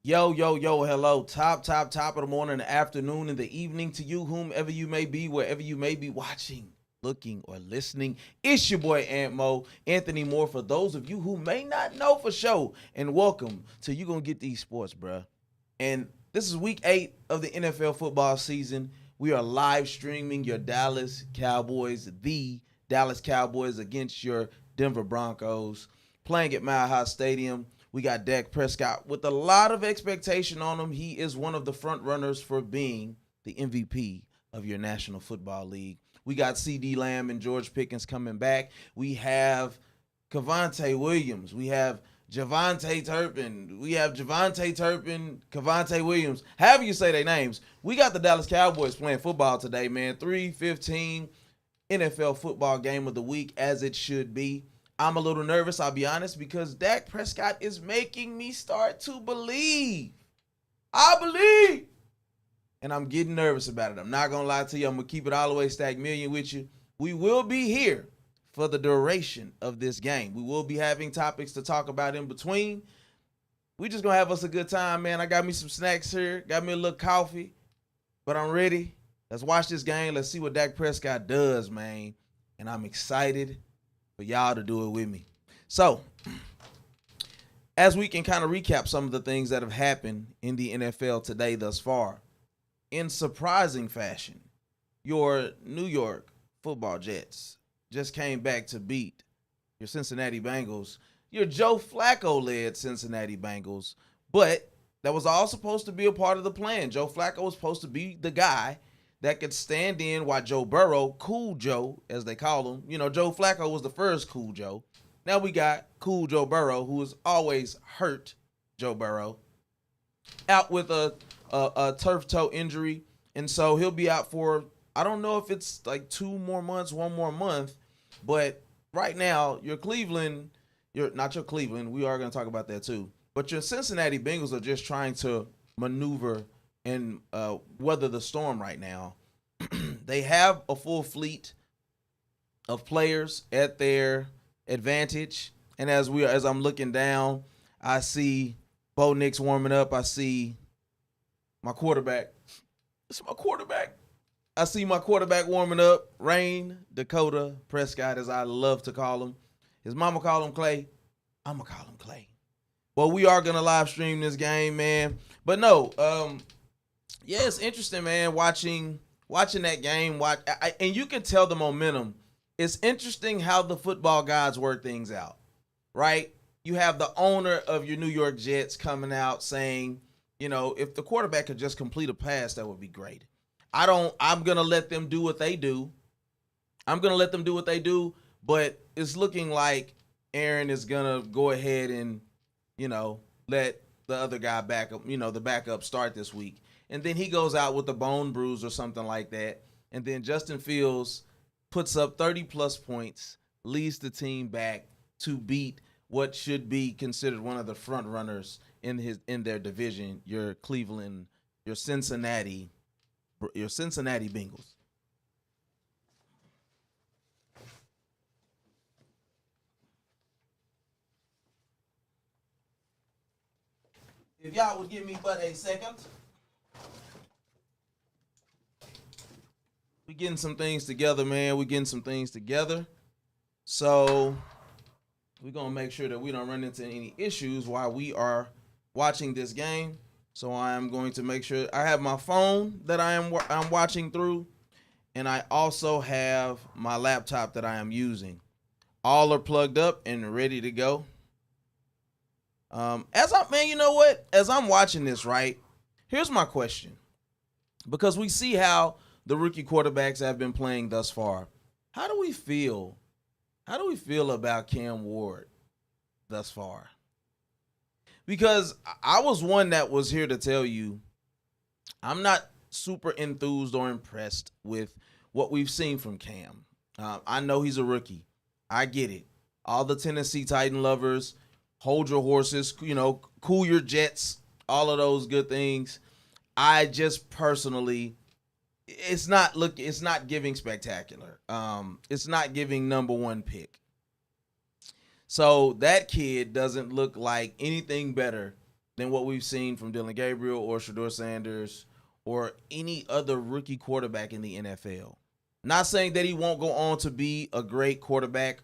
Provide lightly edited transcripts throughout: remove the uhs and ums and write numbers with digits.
Yo, hello. Top of the morning, the afternoon, and the evening to you, whomever you may be, wherever you may be watching, looking, or listening. It's your boy AntMoe, Anthony Moore, for those of you who may not know for sure. And welcome to You Gonna Get These Sports, bruh. And this is week 8 of the NFL football season. We are live streaming your Dallas Cowboys, the Dallas Cowboys against your Denver Broncos, playing at Mile High Stadium. We got Dak Prescott with a lot of expectation on him. He is one of the front runners for being the MVP of your National Football League. We got CD Lamb and George Pickens coming back. We have Cavante Williams. We have Javante Turpin. Cavante Williams. However you say their names. We got the Dallas Cowboys playing football today, man. 3:15 NFL football game of the week, as it should be. I'm a little nervous, I'll be honest, because Dak Prescott is making me start to believe. I believe. And I'm getting nervous about it. I'm not going to lie to you. I'm going to keep it all the way stacked million with you. We will be here for the duration of this game. We will be having topics to talk about in between. We just going to have us a good time, man. I got me some snacks here. Got me a little coffee. But I'm ready. Let's watch this game. Let's see what Dak Prescott does, man. And I'm excited for y'all to do it with me. So, as we can kind of recap some of the things that have happened in the NFL today thus far, in surprising fashion, your New York football Jets just came back to beat your Cincinnati Bengals, your Joe Flacco-led Cincinnati Bengals, but that was all supposed to be a part of the plan. Joe Flacco was supposed to be the guy that could stand in while Joe Burrow, Cool Joe, as they call him. You know, Joe Flacco was the first Cool Joe. Now we got Cool Joe Burrow, who has always hurt Joe Burrow, out with a turf toe injury. And so he'll be out for, I don't know if it's like 2 more months, 1 more month. But right now, not your Cleveland, we are going to talk about that too. But your Cincinnati Bengals are just trying to maneuver and weather the storm right now. They have a full fleet of players at their advantage, and as I'm looking down, I see Bo Nix warming up. I see my quarterback. It's my quarterback. I see my quarterback warming up. Rain Dakota Prescott, as I love to call him. His mama call him Clay. I'm gonna call him Clay. Well, we are gonna live stream this game, man. But no, yeah, it's interesting, man, watching that game. And you can tell the momentum. It's interesting how the football gods work things out, right? You have the owner of your New York Jets coming out saying, you know, if the quarterback could just complete a pass, that would be great. I'm going to let them do what they do. But it's looking like Aaron is going to go ahead and, you know, let the other guy the backup start this week. And then he goes out with a bone bruise or something like that. And then Justin Fields puts up 30-plus points, leads the team back to beat what should be considered one of the front runners in their division, your Cincinnati Bengals. If y'all would give me but a second. We getting some things together, man. So we're going to make sure that we don't run into any issues while we are watching this game. So I am going to make sure I have my phone that I'm watching through, and I also have my laptop that I am using. All are plugged up and ready to go. You know what? As I'm watching this, right, here's my question. Because we see how the rookie quarterbacks have been playing thus far. How do we feel? How do we feel about Cam Ward thus far? Because I was one that was here to tell you I'm not super enthused or impressed with what we've seen from Cam. I know he's a rookie. I get it. All the Tennessee Titan lovers, hold your horses, you know, cool your jets, all of those good things. I just personally, it's not giving spectacular. It's not giving number one pick. So that kid doesn't look like anything better than what we've seen from Dylan Gabriel or Shedeur Sanders or any other rookie quarterback in the NFL. Not saying that he won't go on to be a great quarterback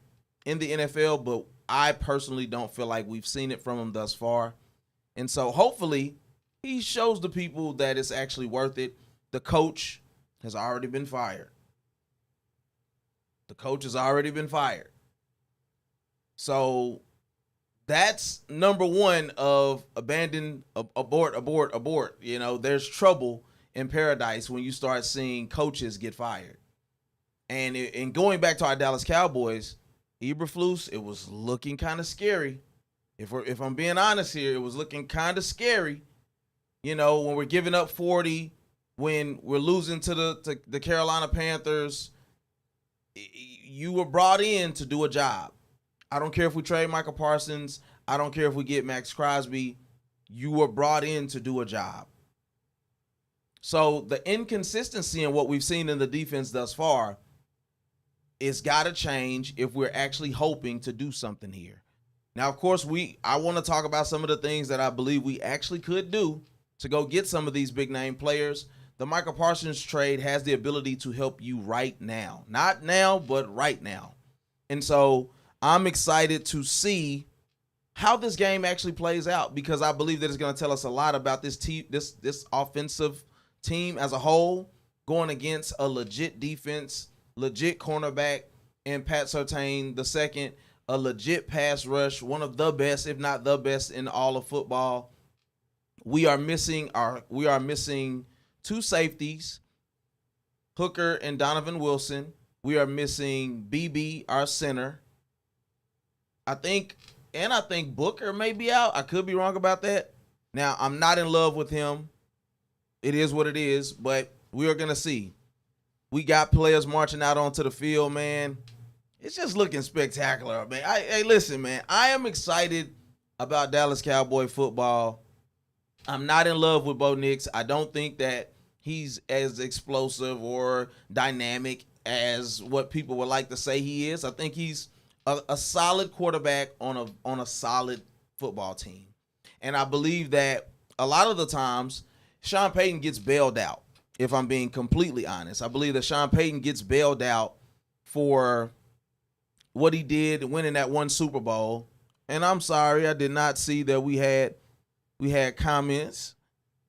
in the NFL, but I personally don't feel like we've seen it from him thus far. And so hopefully he shows the people that it's actually worth it. The coach has already been fired. The coach has already been fired. So that's number one of abort. You know, there's trouble in paradise when you start seeing coaches get fired. And going back to our Dallas Cowboys, Eberflus, it was looking kind of scary. If I'm being honest here, it was looking kind of scary. You know, when we're giving up 40, when we're losing to the Carolina Panthers, you were brought in to do a job. I don't care if we trade Michael Parsons. I don't care if we get Max Crosby. You were brought in to do a job. So the inconsistency in what we've seen in the defense thus far, it's got to change if we're actually hoping to do something here. Now, of course, I want to talk about some of the things that I believe we actually could do to go get some of these big name players. The Michael Parsons trade has the ability to help you right now. Not now, but right now. And so I'm excited to see how this game actually plays out, because I believe that it's going to tell us a lot about this team, this offensive team as a whole, going against a legit defense, legit cornerback, and Pat Surtain II, a legit pass rush, one of the best, if not the best, in all of football. We are missing two safeties, Hooker and Donovan Wilson. We are missing BB, our center. I think Booker may be out. I could be wrong about that. Now, I'm not in love with him. It is what it is, but we are going to see. We got players marching out onto the field, man. It's just looking spectacular, man. Hey, listen, man. I am excited about Dallas Cowboy football. I'm not in love with Bo Nix. I don't think that he's as explosive or dynamic as what people would like to say he is. I think he's a solid quarterback on a solid football team. And I believe that a lot of the times Sean Payton gets bailed out, if I'm being completely honest. I believe that Sean Payton gets bailed out for what he did winning that one Super Bowl. And I'm sorry, I did not see that we had comments,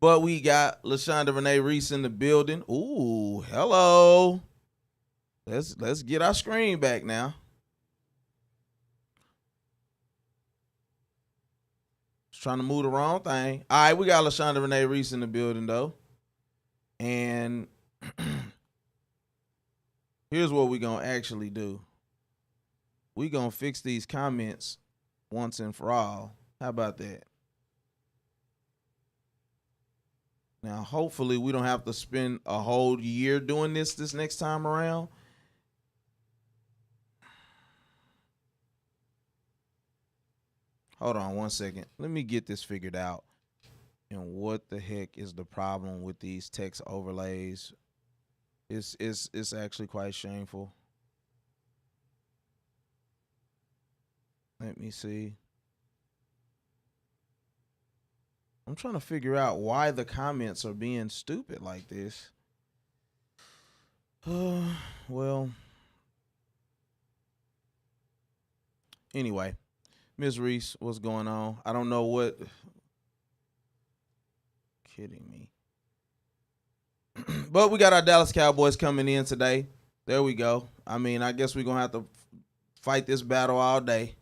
but we got LaShonda Renee Reese in the building. Ooh, hello. Let's get our screen back now. Just trying to move the wrong thing. All right, we got LaShonda Renee Reese in the building though. And here's what we're going to actually do. We're going to fix these comments once and for all. How about that? Now, hopefully we don't have to spend a whole year doing this next time around. Hold on one second. Let me get this figured out. And what the heck is the problem with these text overlays? It's actually quite shameful. Let me see. I'm trying to figure out why the comments are being stupid like this. Well. Anyway, Ms. Reese, what's going on? I don't know what. Kidding me. But we got our Dallas Cowboys coming in today. There we go. I mean, I guess we're going to have to fight this battle all day.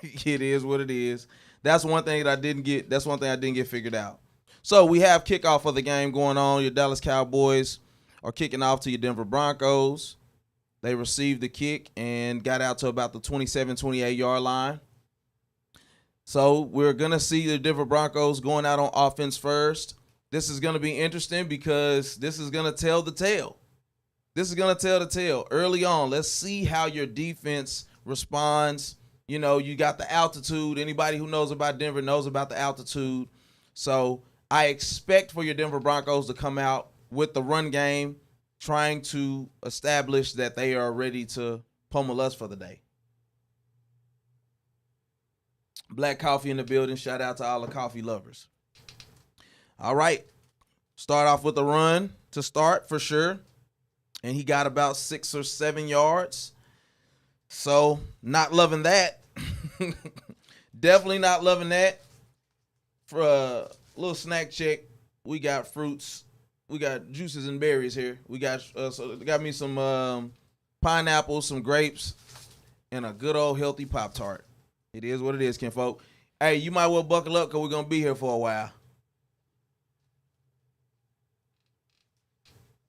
It is what it is. That's one thing that I didn't get. That's one thing I didn't get figured out. So we have kickoff of the game going on. Your Dallas Cowboys are kicking off to your Denver Broncos. They received the kick and got out to about the 27, 28-yard line. So we're going to see the Denver Broncos going out on offense first. This is going to be interesting because this is going to tell the tale. This is going to tell the tale early on. Let's see how your defense responds. You know, you got the altitude. Anybody who knows about Denver knows about the altitude. So I expect for your Denver Broncos to come out with the run game, trying to establish that they are ready to pummel us for the day. Black coffee in the building. Shout out to all the coffee lovers. All right. Start off with a run to start for sure. And he got about 6 or 7 yards. So, not loving that. Definitely not loving that. For a little snack check, we got fruits. We got juices and berries here. We got me some pineapples, some grapes, and a good old healthy Pop-Tart. It is what it is, kinfolk. Hey, you might well buckle up because we're going to be here for a while.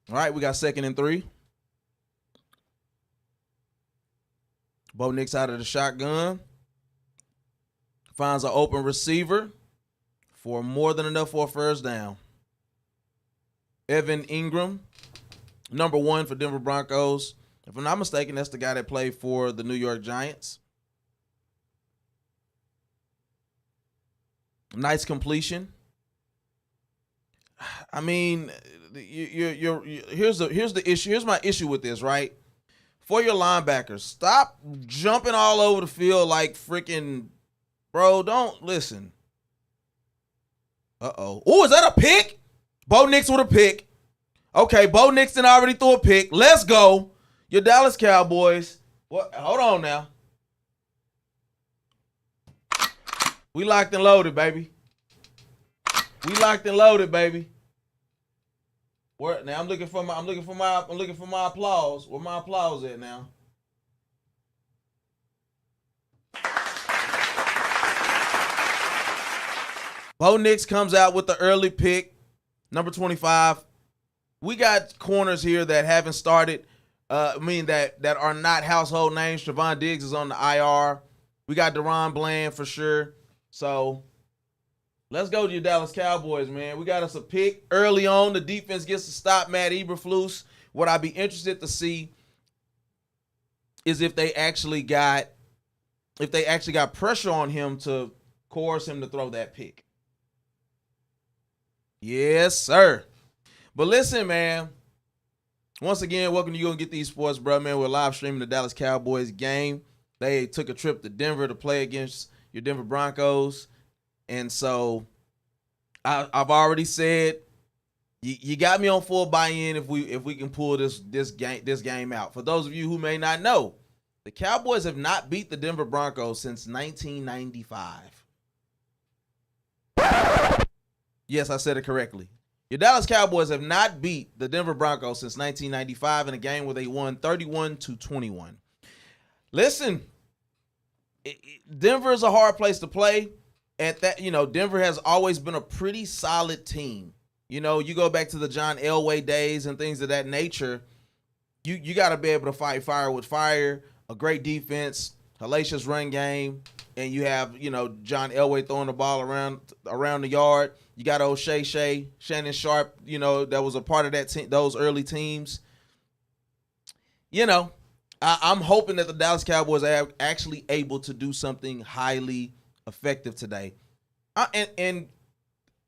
All right, we got 2nd and 3. Bo Nix out of the shotgun. Finds an open receiver for more than enough for a first down. Evan Ingram, number 1 for Denver Broncos. If I'm not mistaken, that's the guy that played for the New York Giants. Nice completion. I mean, here's the issue. Here's my issue with this, right? For your linebackers, stop jumping all over the field like freaking, bro. Don't listen. Uh-oh. Oh, is that a pick? Bo Nix with a pick. Okay, Bo Nix done already threw a pick. Let's go. Your Dallas Cowboys. What? Hold on now. We locked and loaded, baby. We locked and loaded, baby. Where now? I'm looking for my applause. Where my applause at now? Bo Nix comes out with the early pick, number 25. We got corners here that haven't started. That are not household names. Trevon Diggs is on the IR. We got Deron Bland for sure. So let's go to your Dallas Cowboys, man. We got us a pick early on. The defense gets to stop Matt Eberflus. What I'd be interested to see is if they actually got pressure on him to coerce him to throw that pick. Yes, sir. But listen, man. Once again, welcome to You Gonna Get These Sports, bro, man. We're live streaming the Dallas Cowboys game. They took a trip to Denver to play against your Denver Broncos. And so I've already said you got me on full buy-in if we can pull this game out. For those of you who may not know, the Cowboys have not beat the Denver Broncos since 1995. Yes, I said it correctly. Your Dallas Cowboys have not beat the Denver Broncos since 1995 in a game where they won 31-21. Listen, Denver is a hard place to play. At that, Denver has always been a pretty solid team. You go back to the John Elway days and things of that nature. You got to be able to fight fire with fire. A great defense, hellacious run game, and you have John Elway throwing the ball around the yard. You got old Shannon Sharp, that was a part of that those early teams. I'm hoping that the Dallas Cowboys are actually able to do something highly effective today. And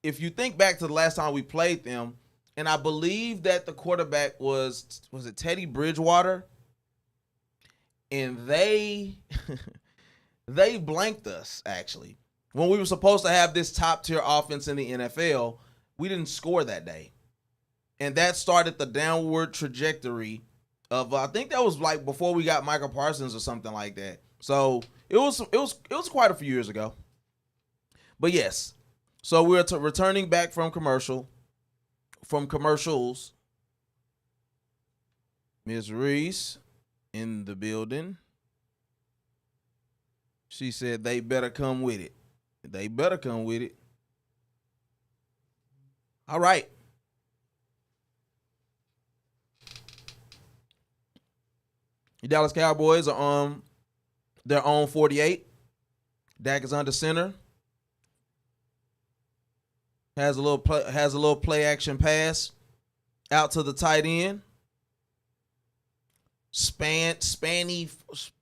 if you think back to the last time we played them, and I believe that the quarterback was it Teddy Bridgewater? And they blanked us, actually. When we were supposed to have this top-tier offense in the NFL, we didn't score that day. And that started the downward trajectory of, I think that was like before we got Michael Parsons or something like that. So it was quite a few years ago. But yes, so we're returning back from commercials. Ms. Reese in the building. She said they better come with it. They better come with it. All right. The Dallas Cowboys are on their own 48. Dak is under center. Has a little play action pass out to the tight end.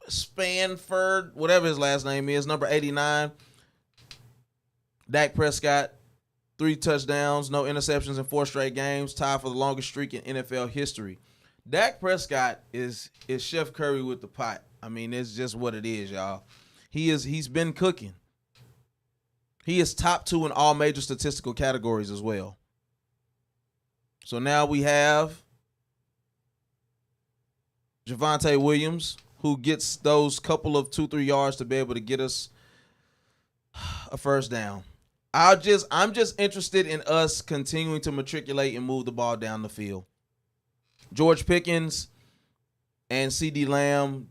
Spanford, whatever his last name is, number 89. Dak Prescott, 3 touchdowns, no interceptions in 4 straight games, tied for the longest streak in NFL history. Dak Prescott is Chef Curry with the pot. I mean, it's just what it is, y'all. He's been cooking. He is top 2 in all major statistical categories as well. So now we have Javonte Williams, who gets those couple of 2-3 yards to be able to get us a first down. I'm just interested in us continuing to matriculate and move the ball down the field. George Pickens and CeeDee Lamb,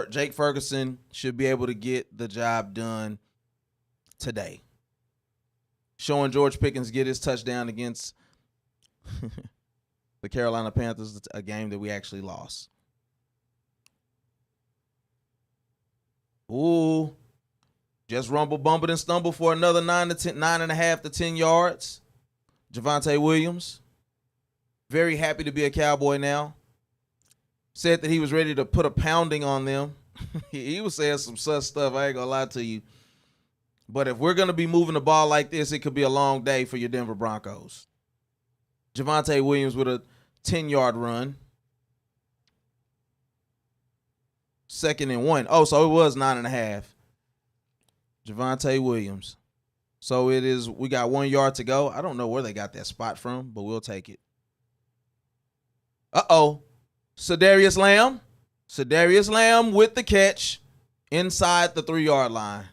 Jake Ferguson should be able to get the job done today. Showing George Pickens get his touchdown against the Carolina Panthers, a game that we actually lost. Ooh. Just rumble, bumbled, and stumbled for another 9.5 to 10 yards. Javonte Williams. Very happy to be a Cowboy now. Said that he was ready to put a pounding on them. He was saying some sus stuff, I ain't gonna lie to you. But if we're gonna be moving the ball like this, it could be a long day for your Denver Broncos. Javonte Williams with a 10-yard run. 2nd and 1. Oh, so it was 9.5. Javonte Williams. So we got 1 yard to go. I don't know where they got that spot from, but we'll take it. Uh-oh. Sedarius Lamb. Sedarius Lamb with the catch inside the 3-yard line.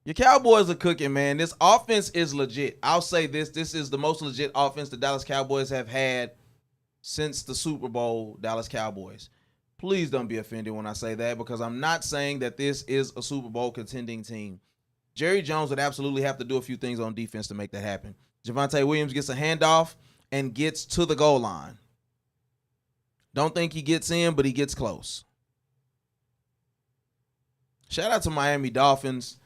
Your Cowboys are cooking, man. This offense is legit. I'll say this. This is the most legit offense the Dallas Cowboys have had since the Super Bowl Dallas Cowboys. Please don't be offended when I say that, because I'm not saying that this is a Super Bowl contending team. Jerry Jones would absolutely have to do a few things on defense to make that happen. Javonte Williams gets a handoff and gets to the goal line. Don't think he gets in, but he gets close. Shout out to Miami Dolphins.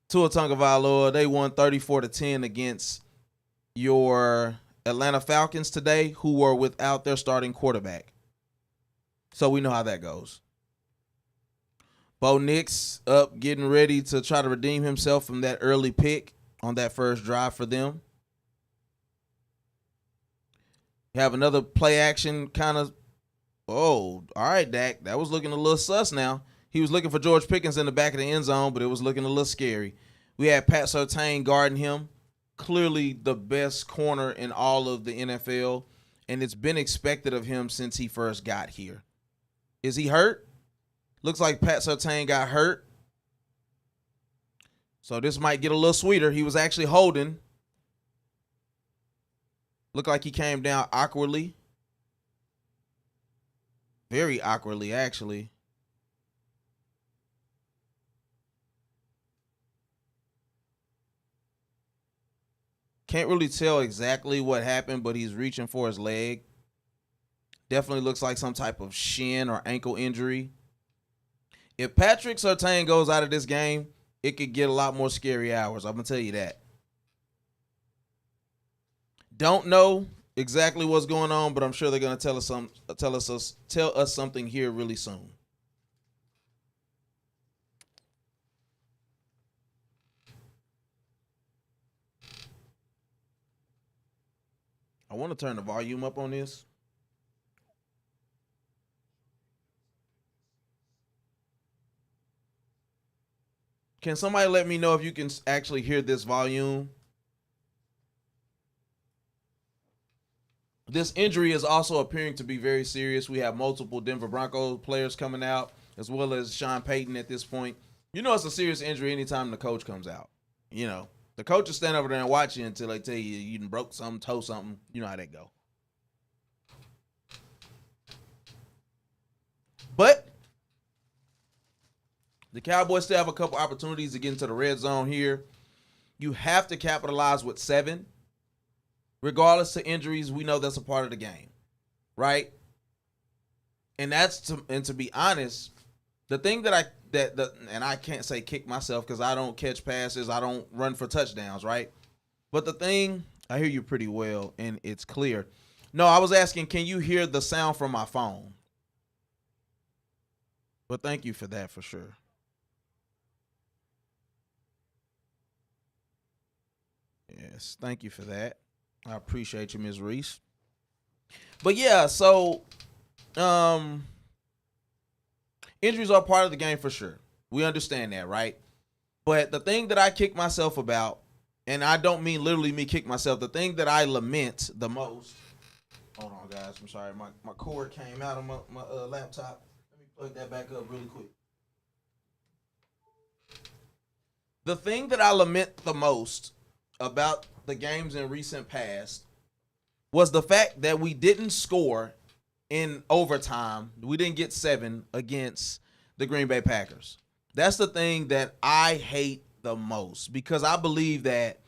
Tua Tagovailoa, they won 34-10 against your Atlanta Falcons today, who were without their starting quarterback. So we know how that goes. Bo Nix up getting ready to try to redeem himself from that early pick on that first drive for them. You have another play action kind of. Oh, all right, Dak. That was looking a little sus now. He was looking for George Pickens in the back of the end zone, but it was looking a little scary. We had Pat Surtain guarding him. Clearly the best corner in all of the NFL, and it's been expected of him since he first got here. Is he hurt? Looks like Pat Surtain got hurt. So this might get a little sweeter. He was actually holding. Looked like he came down awkwardly. Very awkwardly, actually. Can't really tell exactly what happened, but he's reaching for his leg. Definitely looks like some type of shin or ankle injury. If Patrick Surtain goes out of this game, it could get a lot more scary hours. I'm going to tell you that. Don't know exactly what's going on, but I'm sure they're going to tell us something here really soon. I want to turn the volume up on this. Can somebody let me know if you can actually hear this volume? This injury is also appearing to be very serious. We have multiple Denver Broncos players coming out, as well as Sean Payton at this point. You know it's a serious injury anytime the coach comes out. You know, the coach will stand over there and watch you until they tell you you done broke something, toe something. You know how that go. But the Cowboys still have a couple opportunities to get into the red zone here. You have to capitalize with 7. Regardless of injuries, we know that's a part of the game, right? And to be honest, the thing that and I can't say kick myself because I don't catch passes, I don't run for touchdowns, right? But the thing, I hear you pretty well, and it's clear. No, I was asking, can you hear the sound from my phone? But thank you for that for sure. Yes, thank you for that. I appreciate you, Ms. Reese. But yeah, so injuries are part of the game for sure. We understand that, right? But the thing that I kick myself about, and I don't mean literally me kick myself, the thing that I lament the most. Hold on, guys. I'm sorry. My cord came out of my laptop. Let me plug that back up really quick. The thing that I lament the most about the games in recent past was the fact that we didn't score in overtime. We didn't get 7 against the Green Bay Packers. That's the thing that I hate the most, because I believe that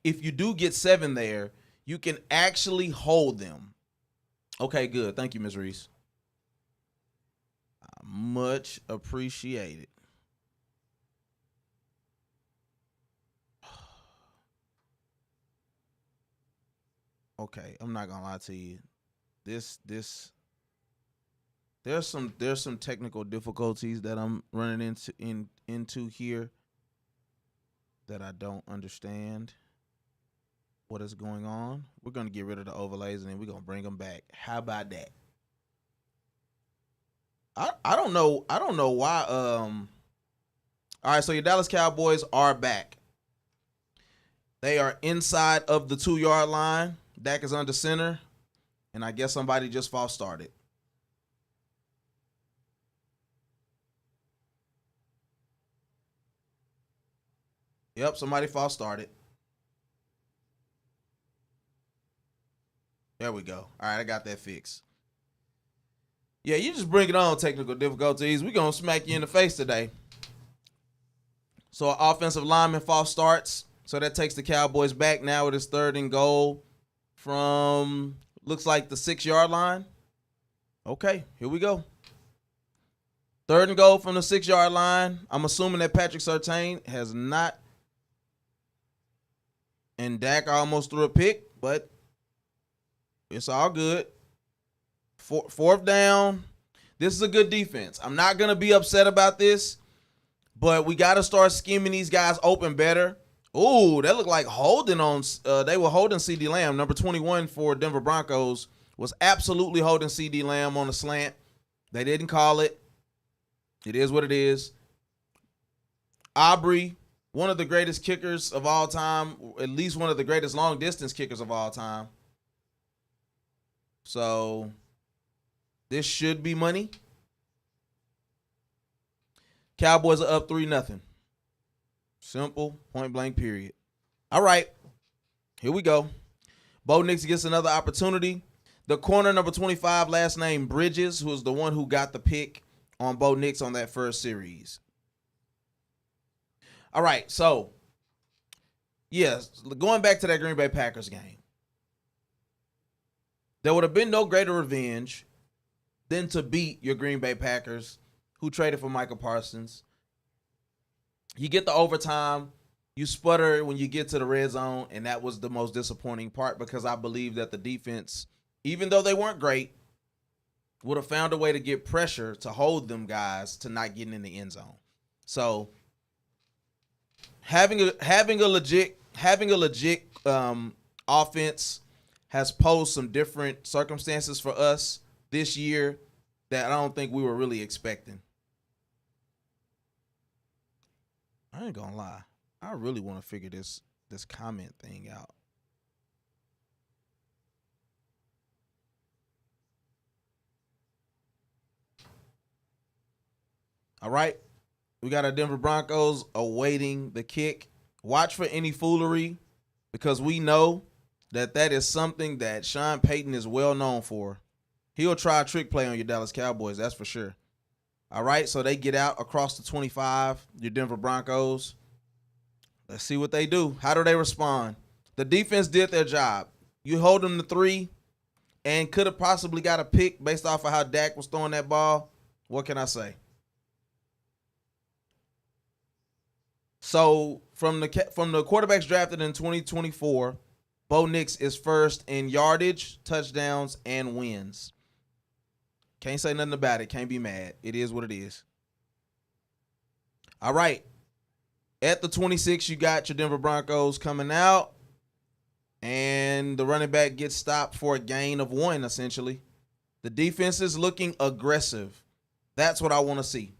if you do get 7 there, you can actually hold them. Okay, good. Thank you, Ms. Reese. Much appreciated. Okay, I'm not gonna lie to you. There's some technical difficulties that I'm running into here that I don't understand what is going on. We're gonna get rid of the overlays and then we're gonna bring them back. How about that? I don't know why. All right, so your Dallas Cowboys are back. They are inside of the 2-yard line. Dak is under center, and I guess somebody just false started. Yep, somebody false started. There we go. All right, I got that fixed. Yeah, you just bring it on, technical difficulties. We're going to smack you in the face today. So, offensive lineman false starts. So, that takes the Cowboys back. Now it is 3rd and goal from, looks like, the 6-yard line. Okay, here we go. 3rd and goal from the 6-yard line. I'm assuming that Patrick Surtain has not. And Dak almost threw a pick, but it's all good. 4th down. This is a good defense. I'm not going to be upset about this, but we got to start scheming these guys open better. Ooh, that looked like holding on. They were holding CD Lamb. Number 21 for Denver Broncos was absolutely holding CD Lamb on a slant. They didn't call it. It is what it is. Aubrey, one of the greatest kickers of all time, at least one of the greatest long-distance kickers of all time. So, this should be money. Cowboys are up 3-0. Simple, point blank, period. All right, here we go. Bo Nix gets another opportunity. The corner, number 25, last name Bridges, who is the one who got the pick on Bo Nix on that first series. All right, so, yes, going back to that Green Bay Packers game, there would have been no greater revenge than to beat your Green Bay Packers, who traded for Michael Parsons. You get the overtime, you sputter when you get to the red zone, and that was the most disappointing part, because I believe that the defense, even though they weren't great, would have found a way to get pressure to hold them guys to not getting in the end zone. So having a legit offense has posed some different circumstances for us this year that I don't think we were really expecting. I ain't gonna lie. I really want to figure this comment thing out. All right. We got our Denver Broncos awaiting the kick. Watch for any foolery, because we know that is something that Sean Payton is well known for. He'll try a trick play on your Dallas Cowboys, that's for sure. All right, so they get out across the 25, your Denver Broncos. Let's see what they do. How do they respond? The defense did their job. You hold them to 3 and could have possibly got a pick based off of how Dak was throwing that ball. What can I say? So from the quarterbacks drafted in 2024, Bo Nix is first in yardage, touchdowns, and wins. Can't say nothing about it. Can't be mad. It is what it is. All right. At the 26, you got your Denver Broncos coming out, and the running back gets stopped for a gain of 1, essentially. The defense is looking aggressive. That's what I want to see.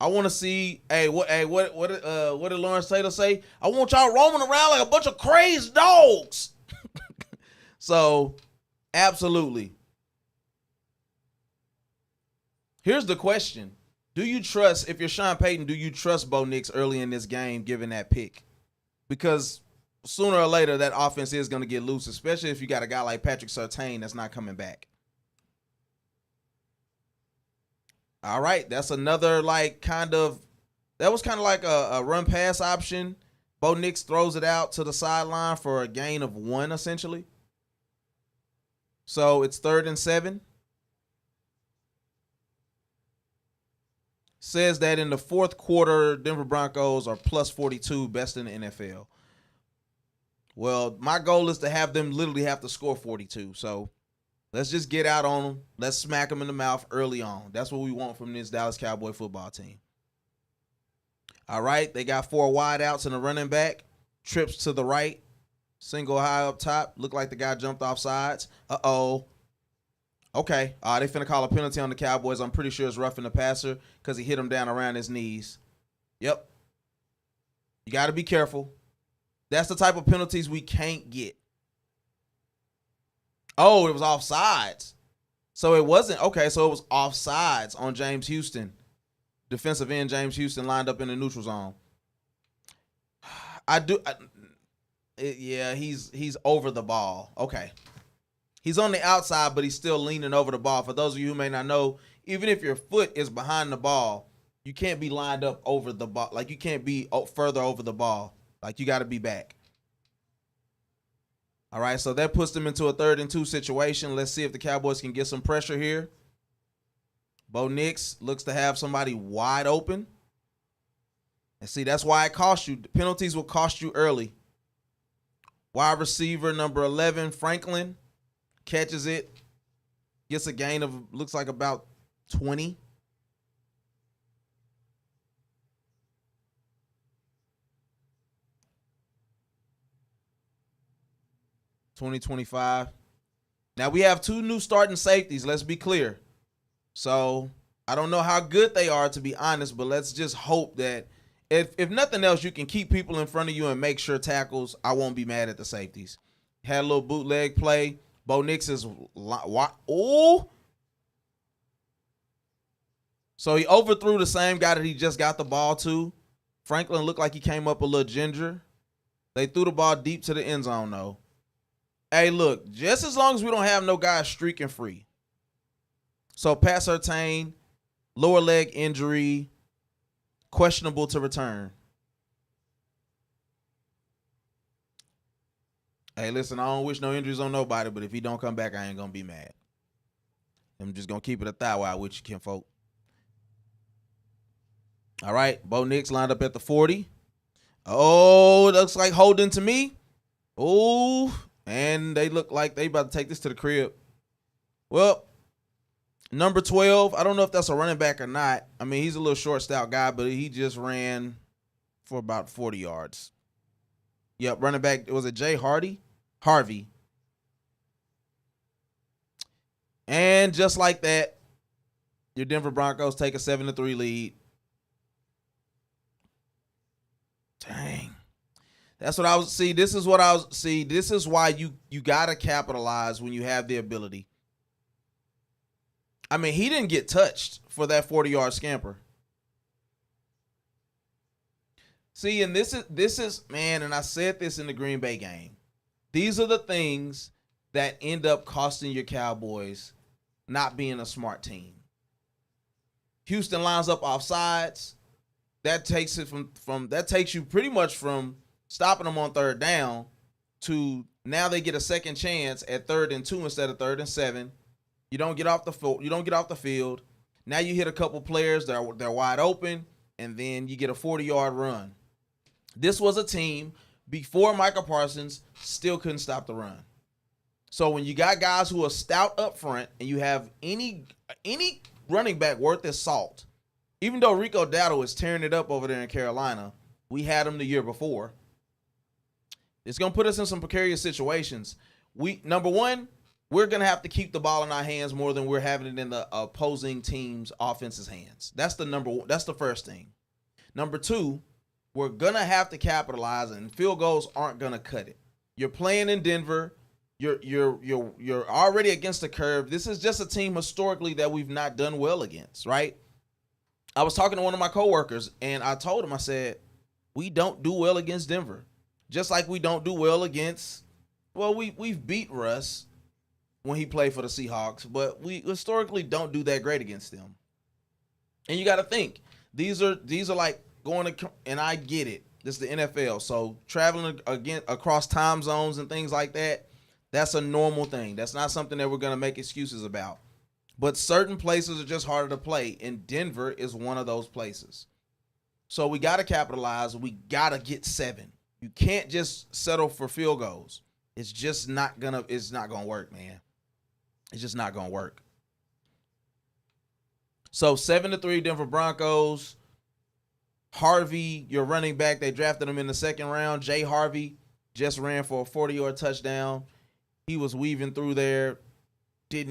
I want to see, what did Lawrence Taylor say? I want y'all roaming around like a bunch of crazed dogs. So, absolutely. Here's the question. Do you trust, if you're Sean Payton, do you trust Bo Nix early in this game given that pick? Because sooner or later, that offense is going to get loose, especially if you got a guy like Patrick Surtain that's not coming back. All right, that's another that was kind of like a run pass option. Bo Nix throws it out to the sideline for a gain of 1, essentially. So it's 3rd and 7. Says that in the fourth quarter, Denver Broncos are plus 42, best in the NFL. Well, my goal is to have them literally have to score 42. So let's just get out on them. Let's smack them in the mouth early on. That's what we want from this Dallas Cowboy football team. All right, they got 4 wide outs and a running back. Trips to the right. Single high up top. Looked like the guy jumped off sides. Uh-oh. Okay. They finna call a penalty on the Cowboys. I'm pretty sure it's roughing the passer because he hit him down around his knees. Yep. You got to be careful. That's the type of penalties we can't get. Oh, it was offsides. So it wasn't. Okay, so it was offsides on James Houston. Defensive end James Houston lined up in the neutral zone. He's over the ball. Okay. He's on the outside, but he's still leaning over the ball. For those of you who may not know, even if your foot is behind the ball, you can't be lined up over the ball. Like, you can't be further over the ball. Like, you got to be back. All right, so that puts them into a 3rd and 2 situation. Let's see if the Cowboys can get some pressure here. Bo Nix looks to have somebody wide open. And see, that's why it costs you. The penalties will cost you early. Wide receiver number 11, Franklin, catches it. Gets a gain of, looks like about 20. Now we have 2 new starting safeties. Let's be clear. So I don't know how good they are, to be honest, but let's just hope that if nothing else, you can keep people in front of you and make sure tackles. I won't be mad at the safeties. Had a little bootleg play. Bo Nix is so he overthrew the same guy that he just got the ball to. Franklin looked like he came up a little ginger. They threw the ball deep to the end zone, though. Hey, look, just as long as we don't have no guys streaking free. So Pat Surtain, lower leg injury, questionable to return. Hey, listen, I don't wish no injuries on nobody, but if he don't come back, I ain't going to be mad. I'm just going to keep it a thou out with you, kinfolk. All right, Bo Nix lined up at the 40. Oh, it looks like holding to me. Oh, and they look like they about to take this to the crib. Well, number 12, I don't know if that's a running back or not. I mean, he's a little short, stout guy, but he just ran for about 40 yards. Yep, running back, was it Jay Harvey. And just like that, your Denver Broncos take a 7-3 lead. Dang. That's what I was this is why you gotta capitalize when you have the ability. I mean, he didn't get touched for that 40-yard scamper. See, and this is man, and I said this in the Green Bay game. These are the things that end up costing your Cowboys not being a smart team. Houston lines up off sides. That takes it that takes you pretty much from stopping them on 3rd down to now they get a second chance at 3rd and 2 instead of 3rd and 7. You don't get off the field. Now you hit a couple players they're wide open, and then you get a 40-yard run. This was a team before Micah Parsons still couldn't stop the run. So when you got guys who are stout up front and you have any running back worth his salt, even though Rico Dowdle is tearing it up over there in Carolina, we had him the year before. It's going to put us in some precarious situations. Number one, we're going to have to keep the ball in our hands more than we're having it in the opposing team's offense's hands. That's the first thing. Number two, we're going to have to capitalize, and field goals aren't going to cut it. You're playing in Denver. You're already against the curve. This is just a team historically that we've not done well against, right? I was talking to one of my coworkers, and I told him, I said, we don't do well against Denver. Just like we don't do well against, well, we've beat Russ when he played for the Seahawks, but we historically don't do that great against them. And you got to think, these are like going to, and I get it. This is the NFL, so traveling again across time zones and things like that, that's a normal thing. That's not something that we're going to make excuses about. But certain places are just harder to play, and Denver is one of those places. So we got to capitalize. We got to get 7. You can't just settle for field goals. It's just not going to work, man. It's just not going to work. So 7-3 Denver Broncos. Harvey, your running back, they drafted him in the second round. Jay Harvey just ran for a 40-yard touchdown. He was weaving through there. I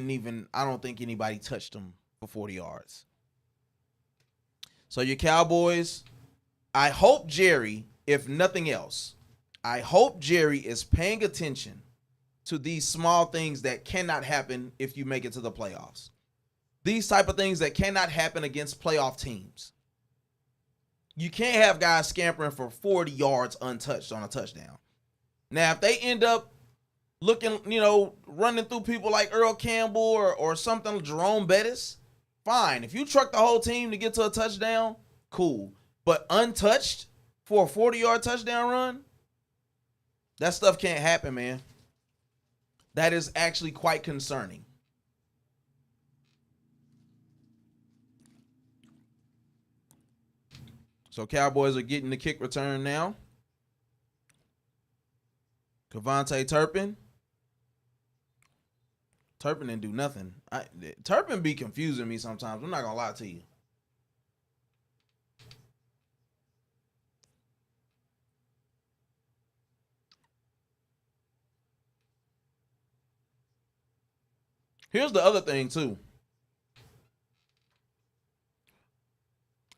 don't think anybody touched him for 40 yards. So your Cowboys, I hope Jerry, if nothing else, I hope Jerry is paying attention to these small things that cannot happen if you make it to the playoffs. These type of things that cannot happen against playoff teams. You can't have guys scampering for 40 yards untouched on a touchdown. Now, if they end up looking, running through people like Earl Campbell or something, Jerome Bettis, fine. If you truck the whole team to get to a touchdown, cool. But untouched for a 40-yard touchdown run, that stuff can't happen, man. That is actually quite concerning. So Cowboys are getting the kick return now. Kevontae Turpin. Turpin didn't do nothing. Turpin be confusing me sometimes. I'm not going to lie to you. Here's the other thing, too.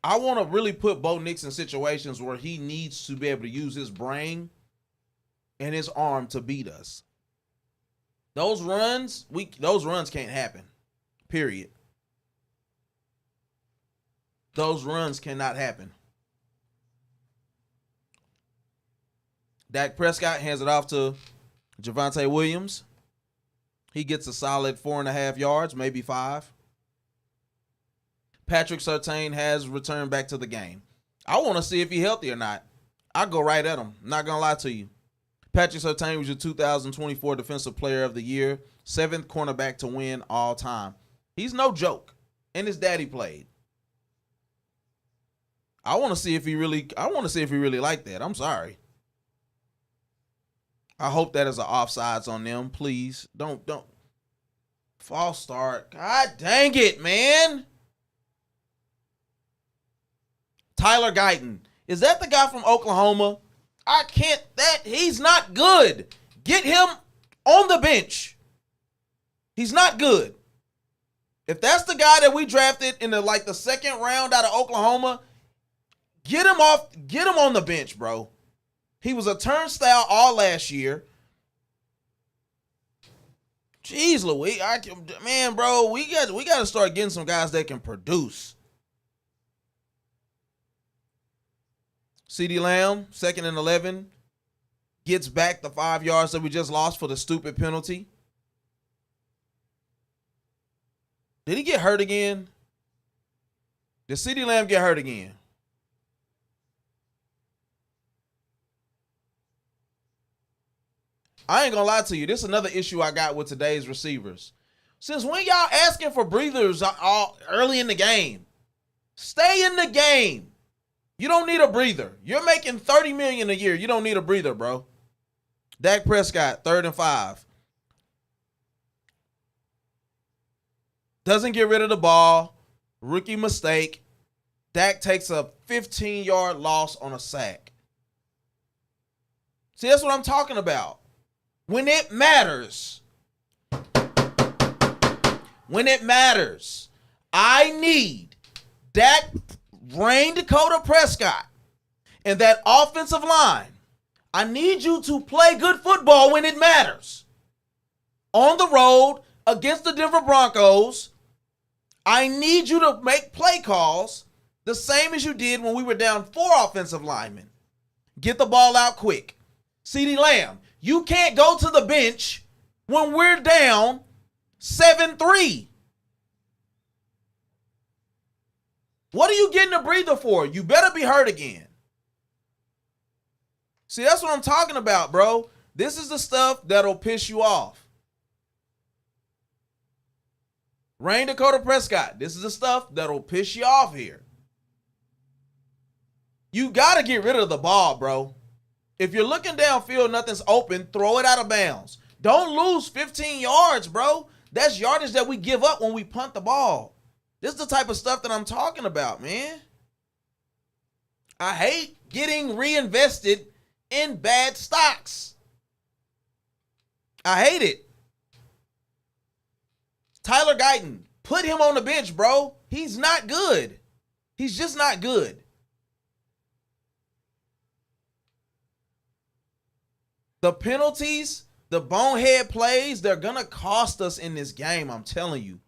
I want to really put Bo Nix in situations where he needs to be able to use his brain and his arm to beat us. Those runs can't happen. Period. Those runs cannot happen. Dak Prescott hands it off to Javonte Williams. He gets a solid 4.5 yards, maybe 5. Patrick Surtain has returned back to the game. I want to see if he's healthy or not. I'll go right at him. I'm not going to lie to you. Patrick Surtain was your 2024 Defensive Player of the Year, 7th cornerback to win all time. He's no joke. And his daddy played. I want to see if he really like that. I'm sorry. I hope that is an offsides on them. Please. Don't. False start. God dang it, man. Tyler Guyton. Is that the guy from Oklahoma? He's not good. Get him on the bench. He's not good. If that's the guy that we drafted in the second round out of Oklahoma, get him on the bench, bro. He was a turnstile all last year. Jeez Louise, bro, we got to start getting some guys that can produce. CeeDee Lamb, 2nd and 11, gets back the 5 yards that we just lost for the stupid penalty. Did he get hurt again? Did CeeDee Lamb get hurt again? I ain't gonna lie to you. This is another issue I got with today's receivers. Since when y'all asking for breathers all early in the game? Stay in the game. You don't need a breather. You're making $30 million a year. You don't need a breather, bro. Dak Prescott, 3rd and 5. Doesn't get rid of the ball. Rookie mistake. Dak takes a 15-yard loss on a sack. See, that's what I'm talking about. When it matters, when it matters. I need that Rain Dakota Prescott and that offensive line. I need you to play good football when it matters. On the road against the Denver Broncos, I need you to make play calls the same as you did when we were down 4 offensive linemen. Get the ball out quick. CeeDee Lamb, you can't go to the bench when we're down 7-3. What are you getting a breather for? You better be hurt again. See, that's what I'm talking about, bro. This is the stuff that'll piss you off. Rain Dakota Prescott, this is the stuff that'll piss you off here. You got to get rid of the ball, bro. If you're looking downfield, nothing's open, throw it out of bounds. Don't lose 15 yards, bro. That's yardage that we give up when we punt the ball. This is the type of stuff that I'm talking about, man. I hate getting reinvested in bad stocks. I hate it. Tyler Guyton, put him on the bench, bro. He's not good. He's just not good. The penalties, the bonehead plays, they're going to cost us in this game, I'm telling you.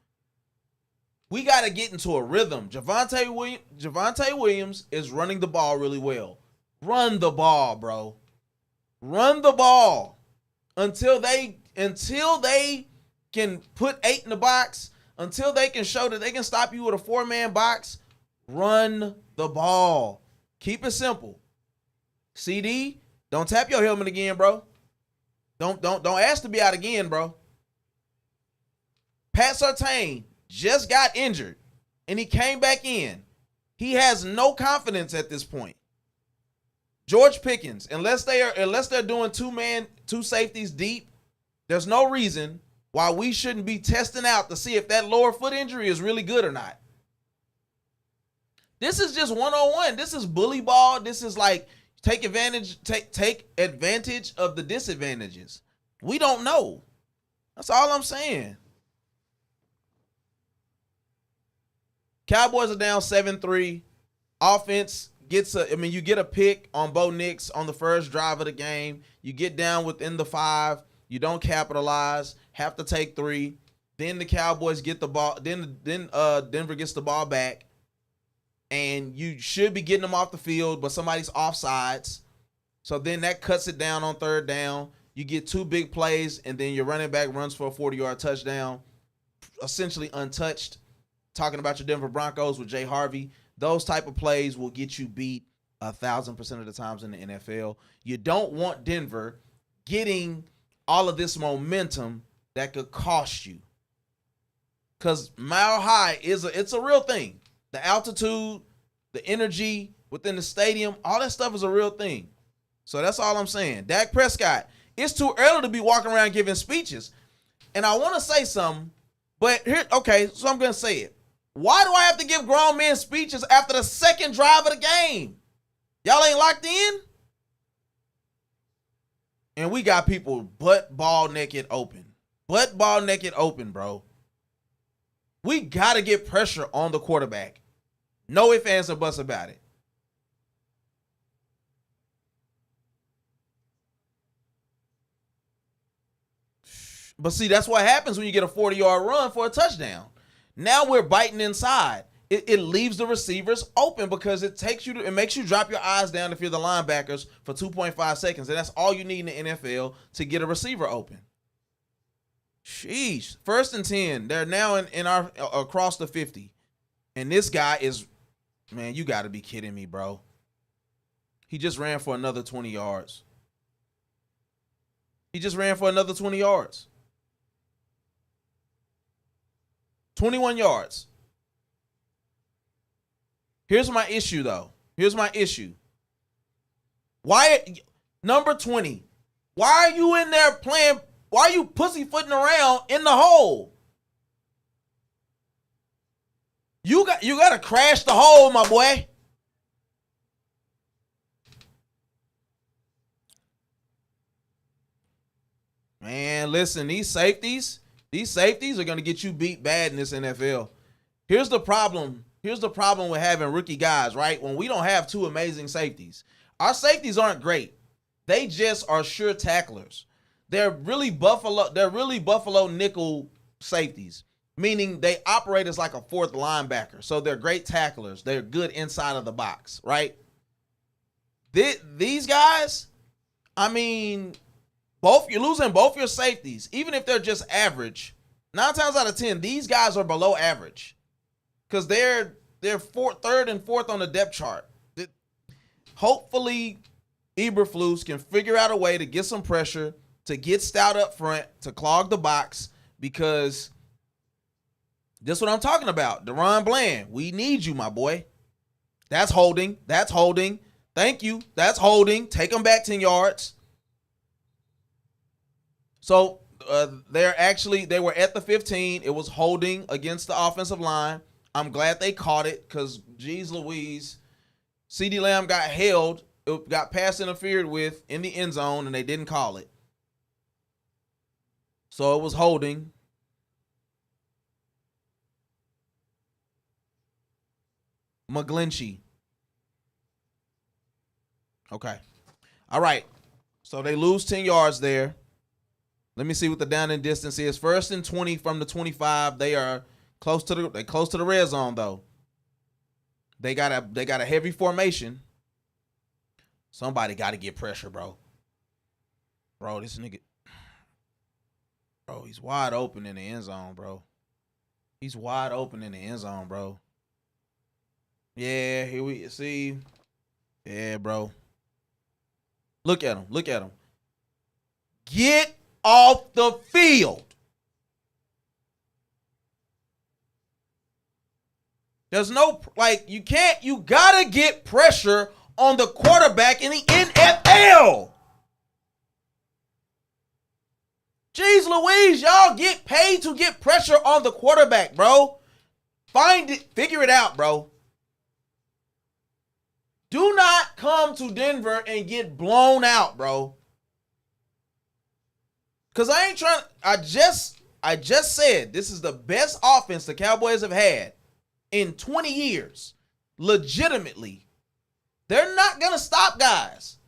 We got to get into a rhythm. Javonte Williams is running the ball really well. Run the ball, bro. Run the ball until they can put 8 in the box, until they can show that they can stop you with a 4-man box. Run the ball. Keep it simple. CD, don't tap your helmet again, bro. Don't ask to be out again, bro. Pat Surtain just got injured, and he came back in. He has no confidence at this point. George Pickens, unless they're doing 2 safeties deep, there's no reason why we shouldn't be testing out to see if that lower foot injury is really good or not. This is just 101. This is bully ball. This is like take advantage of the disadvantages. We don't know. That's all I'm saying. Cowboys are down 7-3. Offense you get a pick on Bo Nix on the first drive of the game. You get down within the 5. You don't capitalize. Have to take 3. Then the Cowboys get the ball. Then Denver gets the ball back. And you should be getting them off the field, but somebody's offsides. So then that cuts it down on 3rd down. You get 2 big plays, and then your running back runs for a 40-yard touchdown, essentially untouched. Talking about your Denver Broncos with Jay Harvey. Those type of plays will get you beat 1,000% of the times in the NFL. You don't want Denver getting all of this momentum that could cost you. Because Mile High it's a real thing. The altitude, the energy within the stadium, all that stuff is a real thing. So that's all I'm saying. Dak Prescott, it's too early to be walking around giving speeches. And I want to say something, but so I'm going to say it. Why do I have to give grown men speeches after the 2nd drive of the game? Y'all ain't locked in? And we got people ball naked open. Ball naked open, bro. We got to get pressure on the quarterback. No ifs, ands, or buts about it. But see, that's what happens when you get a 40-yard run for a touchdown. Now we're biting inside. It leaves the receivers open because it makes you drop your eyes down if you're the linebackers for 2.5 seconds. And that's all you need in the NFL to get a receiver open. Sheesh. 1st and 10. They're now in our across the 50. And this guy is, man, you got to be kidding me, bro. He just ran for another 20 yards. 21 yards. Here's my issue, though. Why, number 20, why are you in there playing? Why are you pussyfooting around in the hole? You got to crash the hole, my boy. Man, listen, these safeties, These safeties are going to get you beat bad in this NFL. Here's the problem. Here's the problem with having rookie guys, right? When we don't have two amazing safeties. Our safeties aren't great. They just are sure tacklers. They're really Buffalo nickel safeties, meaning they operate as like a fourth linebacker. So they're great tacklers. They're good inside of the box, right? These guys, I mean, you're losing both your safeties, even if they're just average. 9 times out of 10, these guys are below average because they're third and fourth on the depth chart. Hopefully, Eberflus can figure out a way to get some pressure, to get stout up front, to clog the box, because this is what I'm talking about. Deron Bland, we need you, my boy. That's holding. That's holding. Thank you. That's holding. Take them back 10 yards. So they were at the 15. It was holding against the offensive line. I'm glad they caught it because, geez Louise, CeeDee Lamb got held. It got pass interfered with in the end zone, and they didn't call it. So it was holding. McGlinchey. Okay. All right. So they lose 10 yards there. Let me see what the down and distance is. 1st and 20 from the 25. They are close to the red zone though. They got a heavy formation. Somebody got to get pressure, bro. Bro, this nigga. Bro, he's wide open in the end zone, bro. He's wide open in the end zone, bro. Yeah, here we see. Yeah, bro. Look at him. Look at him. Get off the field. There's no, you gotta get pressure on the quarterback in the NFL. Jeez Louise, y'all get paid to get pressure on the quarterback, bro. Find it, figure it out, bro. Do not come to Denver and get blown out, bro. Because I just said this is the best offense the Cowboys have had in 20 years. Legitimately. They're not going to stop guys.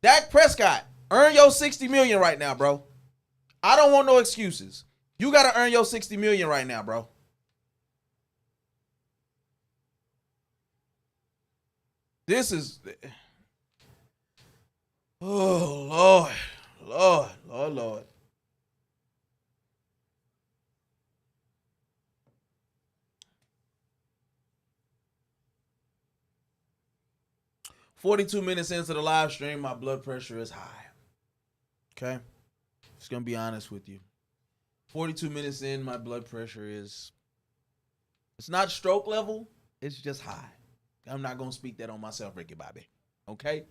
Dak Prescott, earn your $60 million right now, bro. I don't want no excuses. You got to earn your $60 million right now, bro. This is, oh, Lord. 42 minutes into the live stream, my blood pressure is high. Okay? Just going to be honest with you. 42 minutes in, my blood pressure is, it's not stroke level, it's just high. I'm not going to speak that on myself, Ricky Bobby. Okay?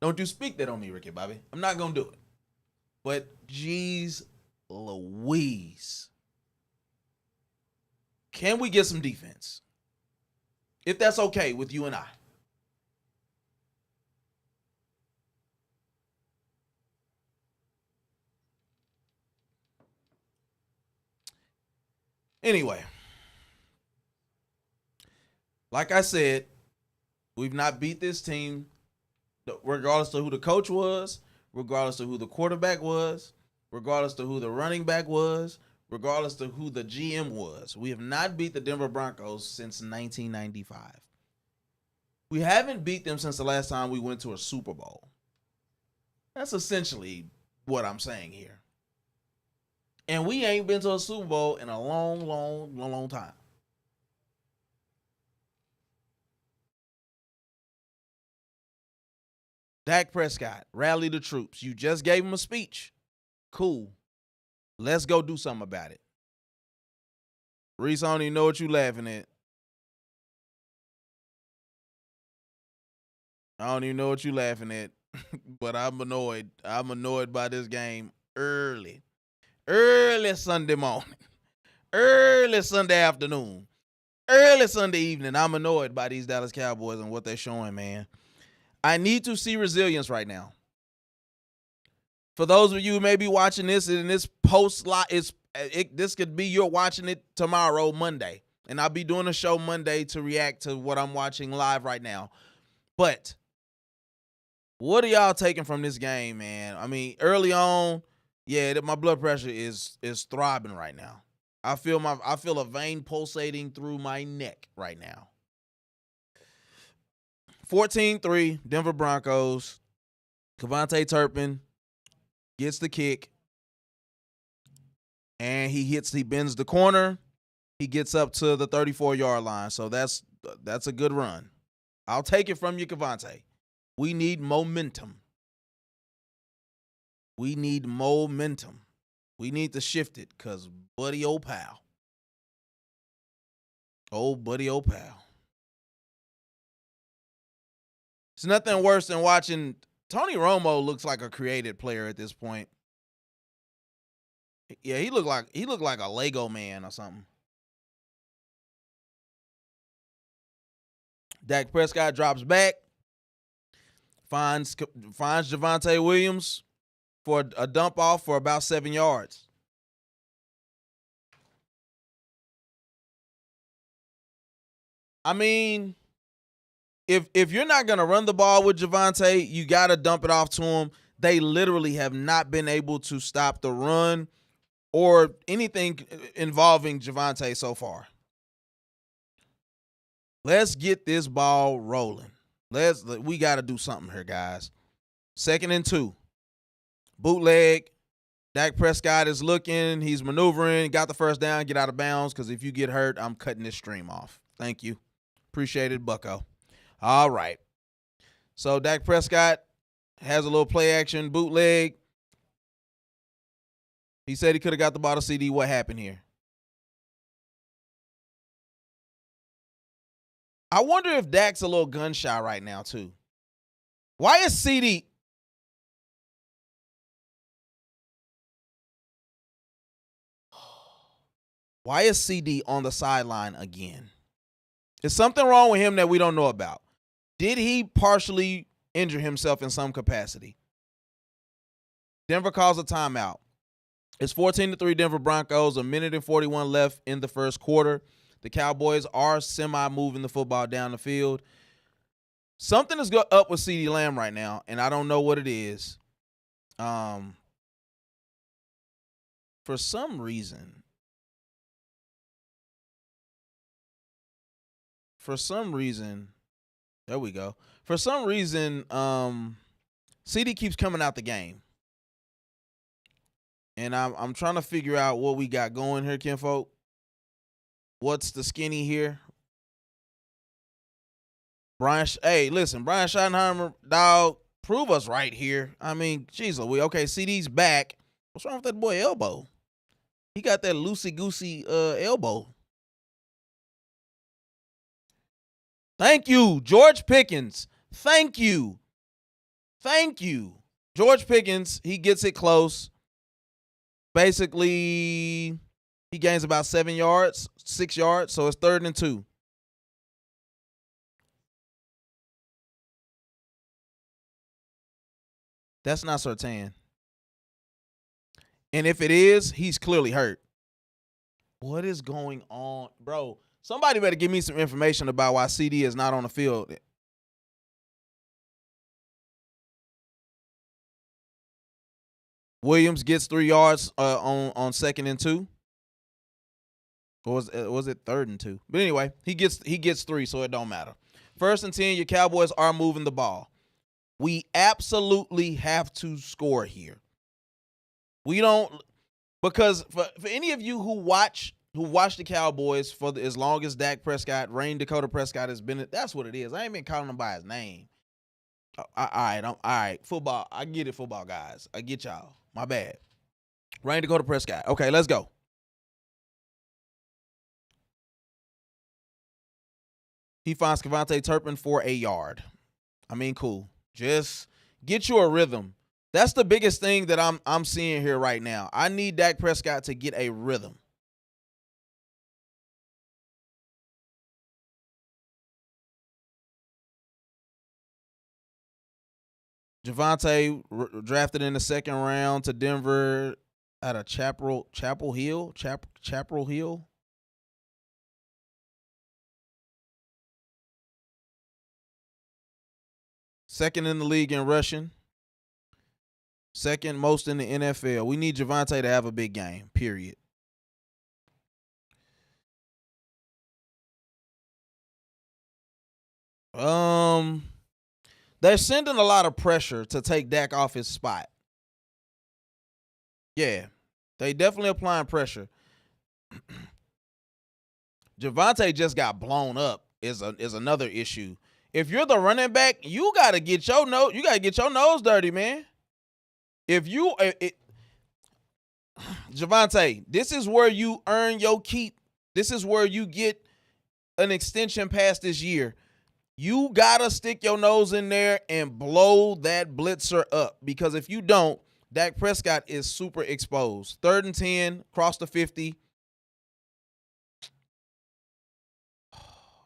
Don't you speak that on me, Ricky Bobby. I'm not going to do it. But, geez Louise. Can we get some defense? If that's okay with you and I. Anyway. Like I said, we've not beat this team regardless of who the coach was, regardless of who the quarterback was, regardless of who the running back was, regardless of who the GM was. We have not beat the Denver Broncos since 1995. We haven't beat them since the last time we went to a Super Bowl. That's essentially what I'm saying here. And we ain't been to a Super Bowl in a long time. Dak Prescott, rally the troops. You just gave him a speech. Cool. Let's go do something about it. Reese, I don't even know what you laughing at. I don't even know what you laughing at. But I'm annoyed. I'm annoyed by this game early. Early Sunday morning. Early Sunday afternoon. Early Sunday evening. I'm annoyed by these Dallas Cowboys and what they're showing, man. I need to see resilience right now. For those of you who may be watching this in this This could be you're watching it tomorrow, Monday, and I'll be doing a show Monday to react to what I'm watching live right now. But what are y'all taking from this game, man? I mean, early on, yeah, my blood pressure is throbbing right now. I feel a vein pulsating through my neck right now. 14-3, Denver Broncos. Kevontae Turpin gets the kick, and he bends the corner. He gets up to the 34-yard line, so that's a good run. I'll take it from you, Kevontae. We need momentum. We need momentum. We need to shift it because buddy old pal. Old buddy old pal. It's nothing worse than watching Tony Romo looks like a created player at this point. Yeah, he looked like a Lego man or something. Dak Prescott drops back. Finds Javonte Williams for a dump off for about 7 yards. I mean, if you're not gonna run the ball with Javonte, you gotta dump it off to him. They literally have not been able to stop the run or anything involving Javonte so far. Let's get this ball rolling. We got to do something here, guys. 2nd and 2. Bootleg. Dak Prescott is looking. He's maneuvering. Got the first down. Get out of bounds because if you get hurt, I'm cutting this stream off. Thank you. Appreciate it, bucko. All right. So Dak Prescott has a little play action bootleg. He said he could have got the ball to CD. What happened here? I wonder if Dak's a little gun shy right now, too. Why is CD? Why is CD on the sideline again? Is something wrong with him that we don't know about? Did he partially injure himself in some capacity? Denver calls a timeout. It's 14-3 Denver Broncos, 1:41 left in the first quarter. The Cowboys are semi-moving the football down the field. Something is up with CeeDee Lamb right now, and I don't know what it is. For some reason, there we go. For some reason, CeeDee keeps coming out the game. And I'm trying to figure out what we got going here, kinfolk. What's the skinny here? Brian Schottenheimer, dog, prove us right here. I mean, geez, okay, CD's back. What's wrong with that boy elbow? He got that loosey-goosey elbow. Thank you, George Pickens. Thank you. George Pickens, he gets it close. Basically, he gains about 6 yards, so it's 3rd and 2. That's not Surtain. And if it is, he's clearly hurt. What is going on? Bro, somebody better give me some information about why CD is not on the field. Williams gets 3 yards on 2nd and 2. Or was it 3rd and 2? But anyway, he gets 3, so it don't matter. 1st and 10, your Cowboys are moving the ball. We absolutely have to score here. We don't, because for any of you who watch the Cowboys for as long as Dak Prescott, Dakota Prescott has been, that's what it is. I ain't been calling him by his name. All right. Football, I get it, football guys. I get y'all. My bad. Dakota Prescott. Okay, let's go. He finds Kevontae Turpin for a yard. I mean, cool. Just get you a rhythm. That's the biggest thing that I'm seeing here right now. I need Dak Prescott to get a rhythm. Javonte drafted in the 2nd round to Denver. Out of Chapel Hill. Second in the league in rushing. Second most in the NFL. We need Javonte to have a big game, period. They're sending a lot of pressure to take Dak off his spot. Yeah, they definitely applying pressure. Javonte just got blown up is another issue. If you're the running back, you gotta get your nose dirty, man. If you Javonte, this is where you earn your keep. This is where you get an extension past this year. You gotta stick your nose in there and blow that blitzer up, because if you don't, Dak Prescott is super exposed. 3rd and 10, cross the 50.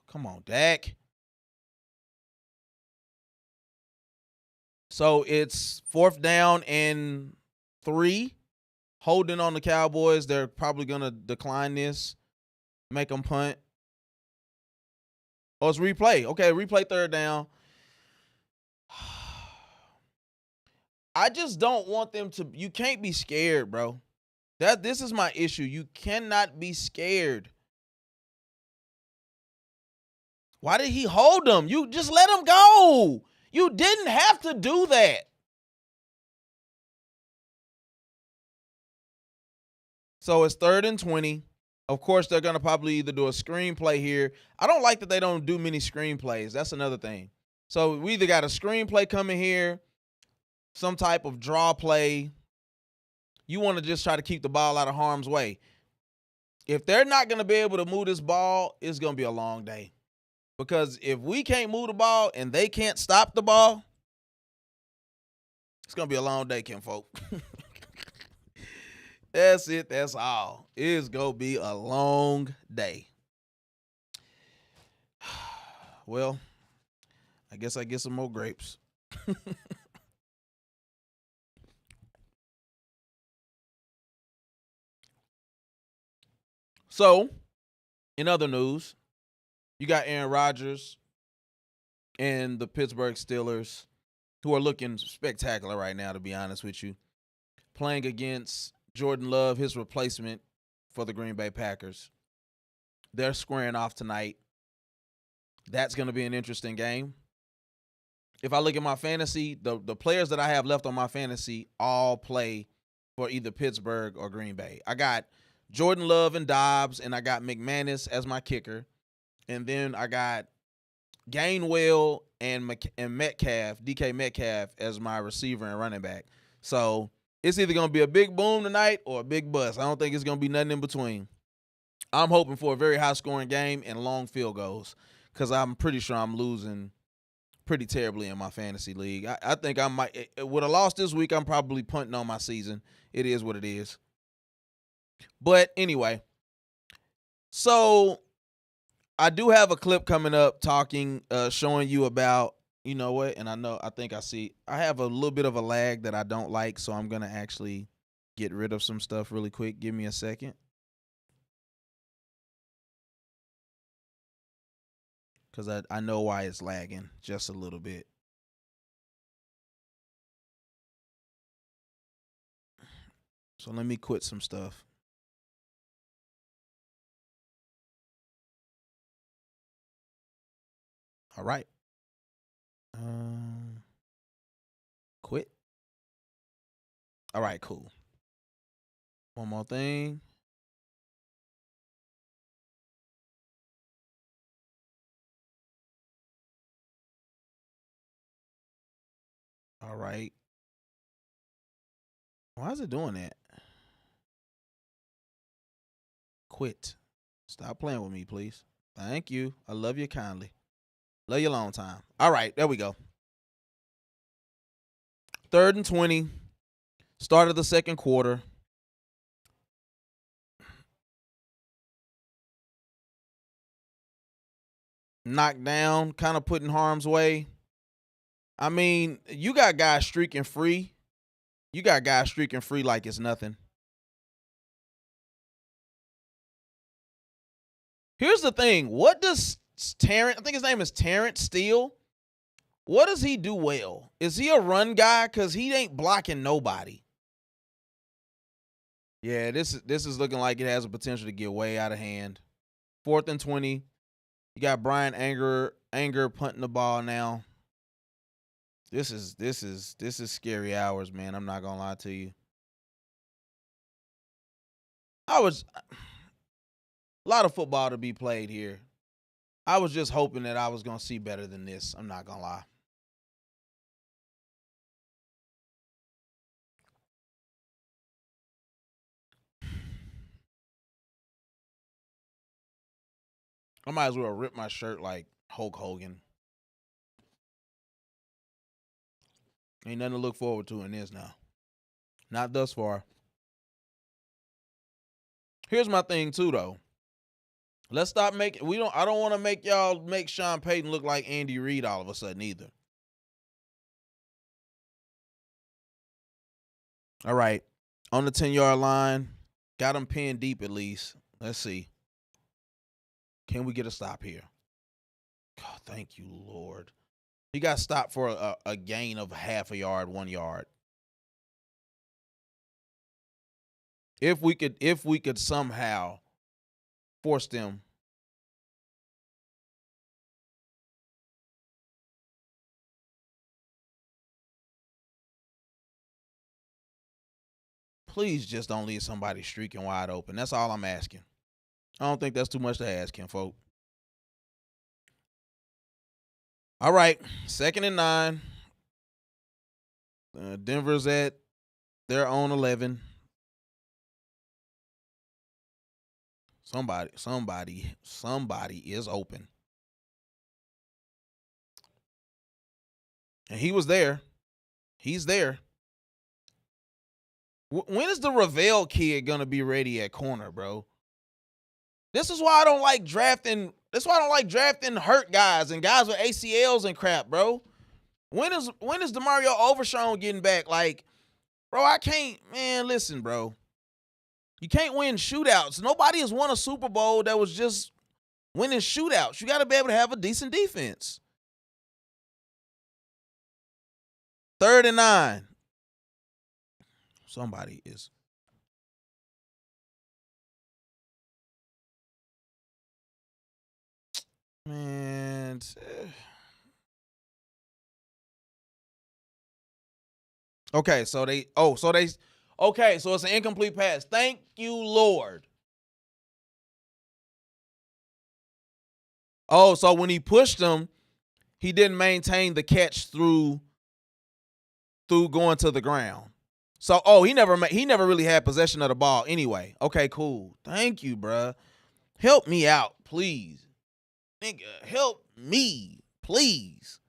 Come on, Dak. So it's 4th down and 3. Holding on the Cowboys. They're probably going to decline this. Make them punt. Oh, it's replay. Okay, replay 3rd down. I just don't want them to. You can't be scared, bro. This is my issue. You cannot be scared. Why did he hold them? You just let him go. You didn't have to do that. So it's 3rd and 20. Of course, they're going to probably either do a screenplay here. I don't like that they don't do many screenplays. That's another thing. So we either got a screenplay coming here, some type of draw play. You want to just try to keep the ball out of harm's way. If they're not going to be able to move this ball, it's going to be a long day. Because if we can't move the ball and they can't stop the ball, it's going to be a long day, kinfolk. That's it. That's all. It's going to be a long day. Well, I guess I get some more grapes. So, in other news, you got Aaron Rodgers and the Pittsburgh Steelers, who are looking spectacular right now, to be honest with you, playing against Jordan Love, his replacement for the Green Bay Packers. They're squaring off tonight. That's going to be an interesting game. If I look at my fantasy, the players that I have left on my fantasy all play for either Pittsburgh or Green Bay. I got Jordan Love and Dobbs, and I got McManus as my kicker. And then I got Gainwell and Metcalf, DK Metcalf, as my receiver and running back. So it's either going to be a big boom tonight or a big bust. I don't think it's going to be nothing in between. I'm hoping for a very high-scoring game and long field goals, because I'm pretty sure I'm losing pretty terribly in my fantasy league. I think I might – with a loss this week, I'm probably punting on my season. It is what it is. But anyway, so I do have a clip coming up showing you about, you know what, and I have a little bit of a lag that I don't like, so I'm going to actually get rid of some stuff really quick. Give me a second. Because I know why it's lagging just a little bit. So let me quit some stuff. All right. Quit. All right, cool. One more thing. All right. Why is it doing that? Quit. Stop playing with me, please. Thank you. I love you kindly. Love you a long time. All right, there we go. 3rd and 20. Start of the second quarter. Knocked down, kind of put in harm's way. I mean, you got guys streaking free. You got guys streaking free like it's nothing. Here's the thing. What does Terrence, I think his name is Terrence Steele. What does he do well? Is he a run guy? Because he ain't blocking nobody. Yeah, this is looking like it has a potential to get way out of hand. 4th and 20. You got Brian Anger punting the ball now. This is scary hours, man. I'm not gonna lie to you. A lot of football to be played here. I was just hoping that I was gonna see better than this. I'm not gonna lie. I might as well rip my shirt like Hulk Hogan. Ain't nothing to look forward to in this now. Not thus far. Here's my thing too, though. Let's stop making. I don't want to make y'all make Sean Payton look like Andy Reid all of a sudden either. All right, on the 10-yard line, got him pinned deep at least. Let's see. Can we get a stop here? God, thank you, Lord. He got stopped for a gain of half a yard, 1 yard. If we could somehow force them. Please just don't leave somebody streaking wide open. That's all I'm asking. I don't think that's too much to ask him, folks. All right, 2nd and 9. Denver's at their own 11. Somebody is open. And he was there. He's there. When is the Ravel kid going to be ready at corner, bro? This is why I don't like drafting. That's why I don't like drafting hurt guys and guys with ACLs and crap, bro. When is DeMario Overshown getting back? Like, bro, I can't. Man, listen, bro. You can't win shootouts. Nobody has won a Super Bowl that was just winning shootouts. You got to be able to have a decent defense. 3rd and 9. Somebody is. Man. Okay, so it's an incomplete pass. Thank you, Lord. Oh, so when he pushed him, he didn't maintain the catch through going to the ground. So, he never really had possession of the ball anyway. Okay, cool. Thank you, bruh. Help me out, please. Nigga, help me, please.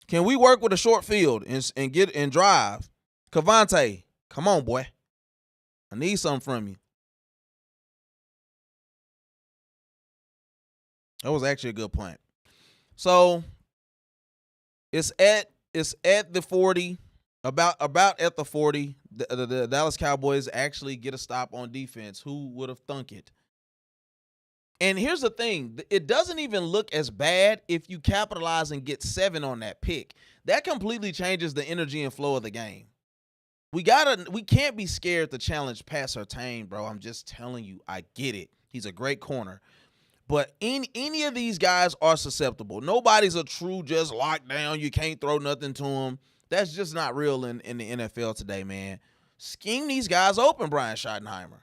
Can we work with a short field and get and drive? Cavante, come on, boy. I need something from you. That was actually a good point. So it's at the 40, about at the 40. The Dallas Cowboys actually get a stop on defense. Who would have thunk it? And here's the thing. It doesn't even look as bad if you capitalize and get 7 on that pick. That completely changes the energy and flow of the game. We can't be scared to challenge Pat Surtain, bro. I'm just telling you, I get it. He's a great corner. But any of these guys are susceptible. Nobody's a true just lockdown. You can't throw nothing to them. That's just not real in the NFL today, man. Scheme these guys open, Brian Schottenheimer.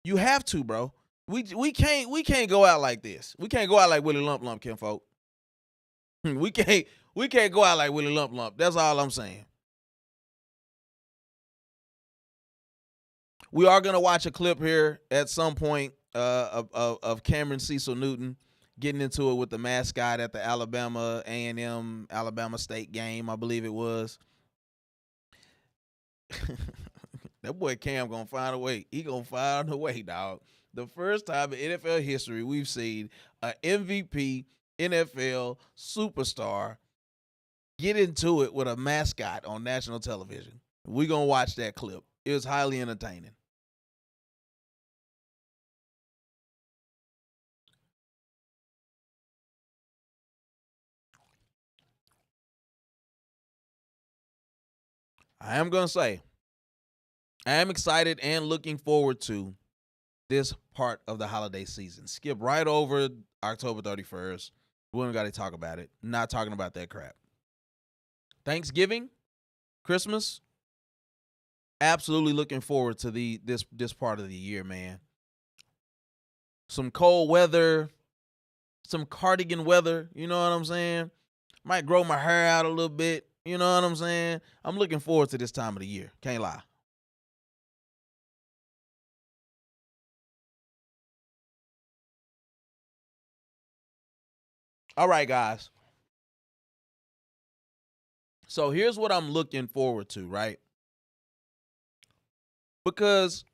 You have to, bro. We can't go out like this. We can't go out like Willie Lump Lump, kinfolk. We can't go out like Willie Lump Lump. That's all I'm saying. We are gonna watch a clip here at some point of Cameron Cecil Newton getting into it with the mascot at the Alabama A&M Alabama State game, I believe it was. That boy Cam gonna find a way. He gonna find a way, dog. The first time in NFL history we've seen an MVP NFL superstar get into it with a mascot on national television. We're gonna watch that clip. It was highly entertaining. I am going to say, I am excited and looking forward to this part of the holiday season. Skip right over October 31st. We don't got to talk about it. Not talking about that crap. Thanksgiving, Christmas, absolutely looking forward to this part of the year, man. Some cold weather, some cardigan weather, you know what I'm saying? Might grow my hair out a little bit, you know what I'm saying? I'm looking forward to this time of the year. Can't lie. All right, guys. So here's what I'm looking forward to, right? Because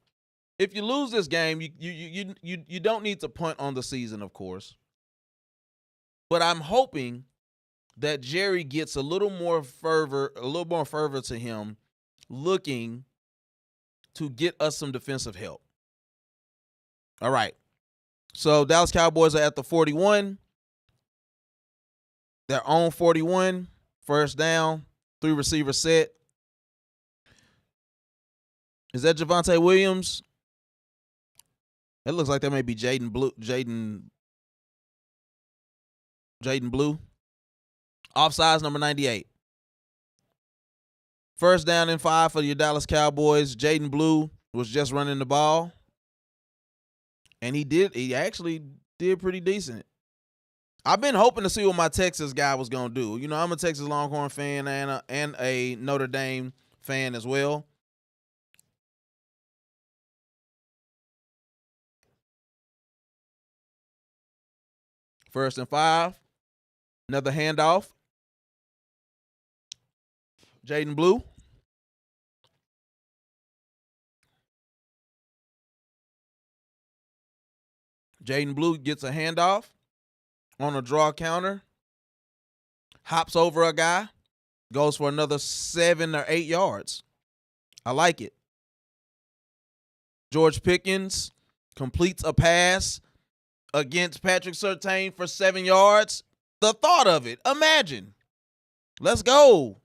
if you lose this game, you don't need to punt on the season, of course. But I'm hoping that Jerry gets a little more fervor to him, looking to get us some defensive help. All right. So Dallas Cowboys are at the 41. Their own 41. First down. 3 receiver set. Is that Javonte Williams? It looks like that may be Jaden Blue. Offsides number 98. First down and 5 for your Dallas Cowboys. Jaden Blue was just running the ball. And he actually did pretty decent. I've been hoping to see what my Texas guy was going to do. You know, I'm a Texas Longhorn fan and a Notre Dame fan as well. First and 5. Another handoff. Jaden Blue. Jaden Blue gets a handoff on a draw counter. Hops over a guy. Goes for another 7 or 8 yards. I like it. George Pickens completes a pass against Patrick Surtain for 7 yards. The thought of it. Imagine. Let's go.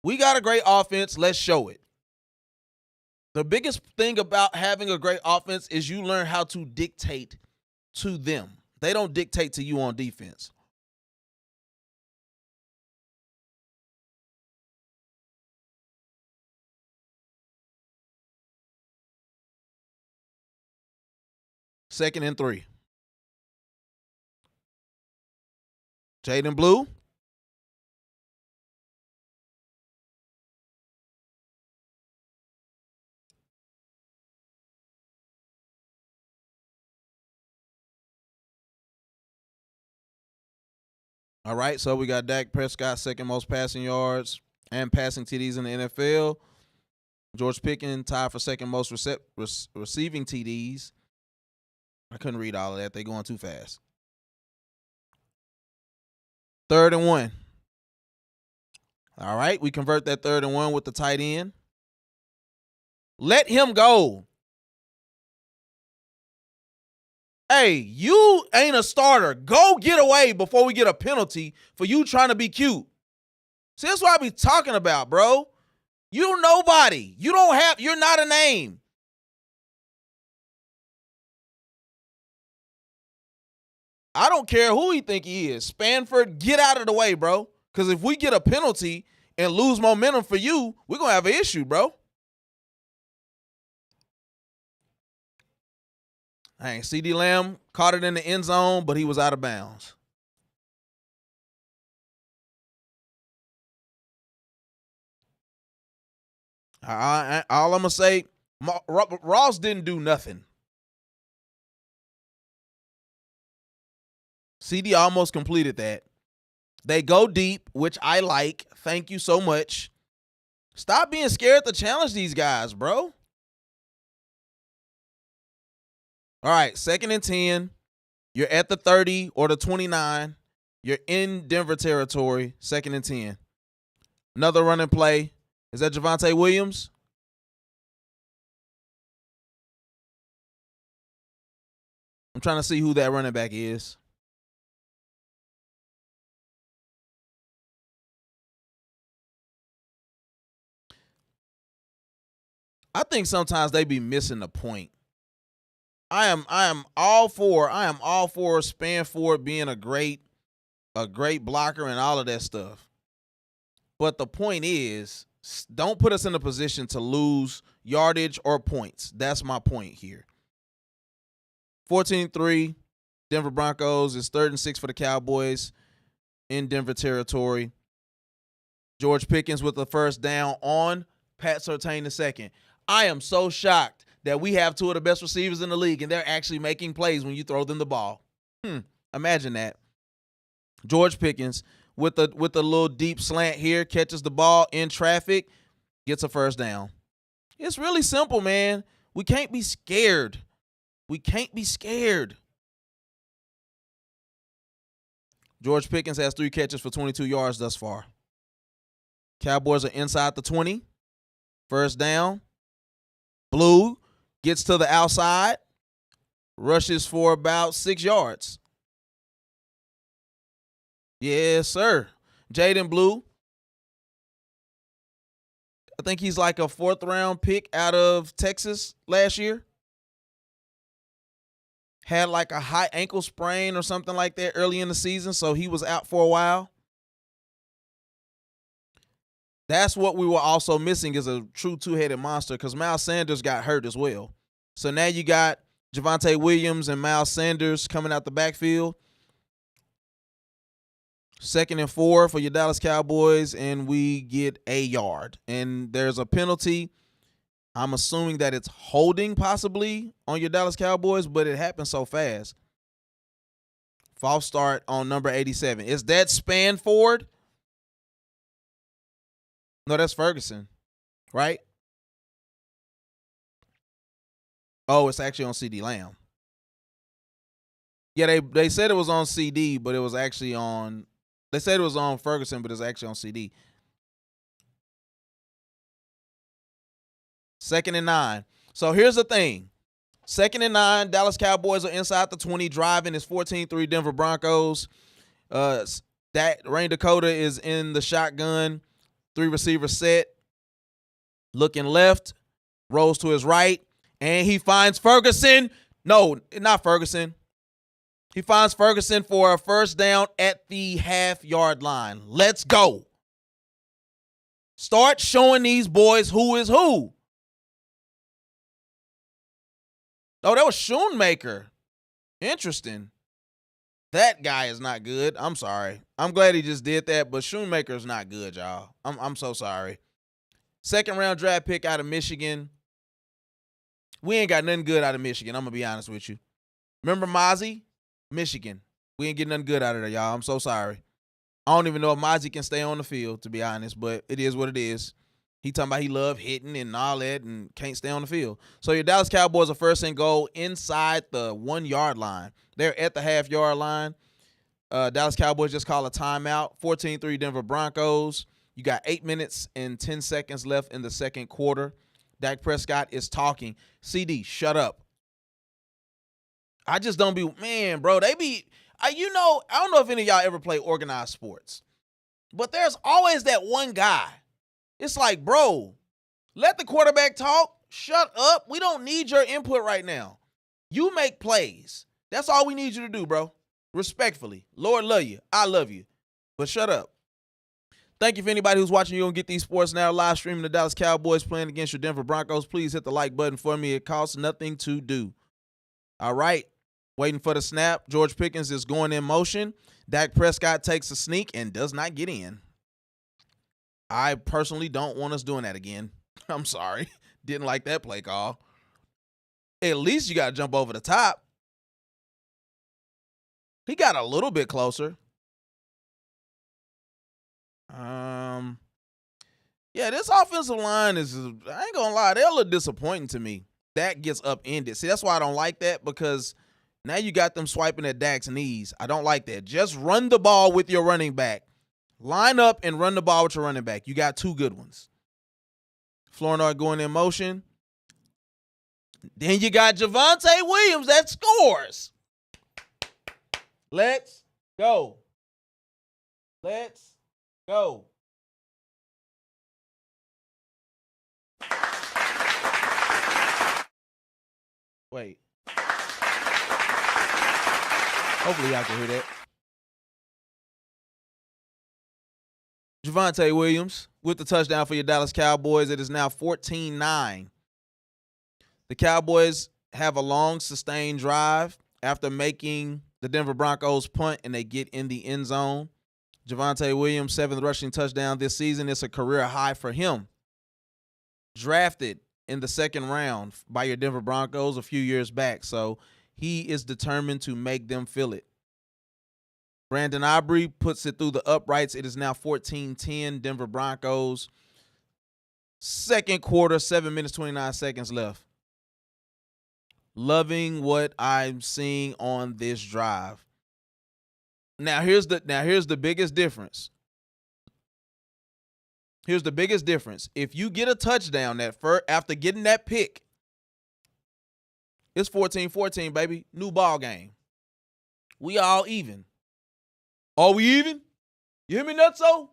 We got a great offense. Let's show it. The biggest thing about having a great offense is you learn how to dictate to them. They don't dictate to you on defense. Second and 3. Jaden Blue. All right, so we got Dak Prescott, second most passing yards and passing TDs in the NFL. George Pickens tied for second most receiving TDs. I couldn't read all of that. They're going too fast. 3rd and 1. All right, we convert that 3rd and 1 with the tight end. Let him go. Hey, you ain't a starter. Go get away before we get a penalty for you trying to be cute. See, that's what I be talking about, bro. You nobody. You're not a name. I don't care who he think he is. Spanford, get out of the way, bro. Because if we get a penalty and lose momentum for you, we're going to have an issue, bro. Hey, CD Lamb caught it in the end zone, but he was out of bounds. All I'm going to say, Ross didn't do nothing. CD almost completed that. They go deep, which I like. Thank you so much. Stop being scared to challenge these guys, bro. All right, 2nd and 10. You're at the 30 or the 29. You're in Denver territory, 2nd and 10. Another running play. Is that Javonte Williams? I'm trying to see who that running back is. I think sometimes they be missing the point. I am all for Spanford being a great blocker and all of that stuff. But the point is, don't put us in a position to lose yardage or points. That's my point here. 14-3, Denver Broncos. Is 3rd and 6 for the Cowboys in Denver territory. George Pickens with the first down on Pat Surtain II. I am so shocked that we have 2 of the best receivers in the league, and they're actually making plays when you throw them the ball. Imagine that. George Pickens with a little deep slant here, catches the ball in traffic, gets a first down. It's really simple, man. We can't be scared. George Pickens has 3 catches for 22 yards thus far. Cowboys are inside the 20. First down. Blue gets to the outside, rushes for about 6 yards. Yes, sir. Jaden Blue. I think he's like a 4th-round pick out of Texas last year. Had like a high ankle sprain or something like that early in the season, so he was out for a while. That's what we were also missing, is a true 2-headed monster, because Miles Sanders got hurt as well. So now you got Javonte Williams and Miles Sanders coming out the backfield. 2nd and 4 for your Dallas Cowboys, and we get a yard. And there's a penalty. I'm assuming that it's holding possibly on your Dallas Cowboys, but it happened so fast. False start on number 87. Is that Spanford? No, that's Ferguson, right? Oh, it's actually on CD Lamb. Yeah, they said it was on CD, but it was actually on. They said it was on Ferguson, but it's actually on CD. 2nd and 9. So here's the thing. 2nd and 9, Dallas Cowboys are inside the 20, driving. It's 14-3 Denver Broncos. That Rain Dakota is in the shotgun. 3 receiver set. Looking left. Rolls to his right. And he finds Ferguson. No, not Ferguson. He finds Ferguson for a first down at the half-yard line. Let's go. Start showing these boys who is who. Oh, that was Schoonmaker. Interesting. That guy is not good. I'm sorry. I'm glad he just did that, but Schoonmaker is not good, y'all. I'm so sorry. 2nd-round draft pick out of Michigan. We ain't got nothing good out of Michigan. I'm going to be honest with you. Remember Mozzie? Michigan. We ain't getting nothing good out of there, y'all. I'm so sorry. I don't even know if Mozzie can stay on the field, to be honest, but it is what it is. He talking about he love hitting and all that and can't stay on the field. So your Dallas Cowboys are 1st and goal inside the 1-yard line. They're at the half-yard line. Dallas Cowboys just call a timeout. 14-3 Denver Broncos. You got 8 minutes and 10 seconds left in the 2nd quarter. Dak Prescott is talking. CD, shut up. I just don't be, man, bro, they be, I don't know if any of y'all ever play organized sports, but there's always that one guy. It's like, bro, let the quarterback talk. Shut up. We don't need your input right now. You make plays. That's all we need you to do, bro. Respectfully. Lord love you. I love you. But shut up. Thank you for anybody who's watching. You don't get these sports now. Live streaming the Dallas Cowboys playing against your Denver Broncos. Please hit the like button for me. It costs nothing to do. All right. Waiting for the snap. George Pickens is going in motion. Dak Prescott takes a sneak and does not get in. I personally don't want us doing that again. I'm sorry. Didn't like that play call. At least you got to jump over the top. He got a little bit closer. Yeah, this offensive line is, I ain't going to lie, they're a little disappointing to me. Dak gets upended. See, that's why I don't like that, because now you got them swiping at Dak's knees. I don't like that. Just run the ball with your running back. Line up and run the ball with your running back. You got 2 good ones. Flournoy going in motion. Then you got Javonte Williams that scores. Let's go. Let's go. Wait. Hopefully y'all can hear that. Javonte Williams with the touchdown for your Dallas Cowboys. It is now 14-9. The Cowboys have a long, sustained drive after making the Denver Broncos punt, and they get in the end zone. Javonte Williams, 7th rushing touchdown this season. It's a career high for him. Drafted in the 2nd round by your Denver Broncos a few years back, so he is determined to make them feel it. Brandon Aubrey puts it through the uprights. It is now 14-10, Denver Broncos. 2nd quarter, 7 minutes, 29 seconds left. Loving what I'm seeing on this drive. Now here's the biggest difference. Here's the biggest difference. If you get a touchdown after getting that pick, it's 14-14, baby. New ball game. We all even. Are we even? You hear me, Nutso?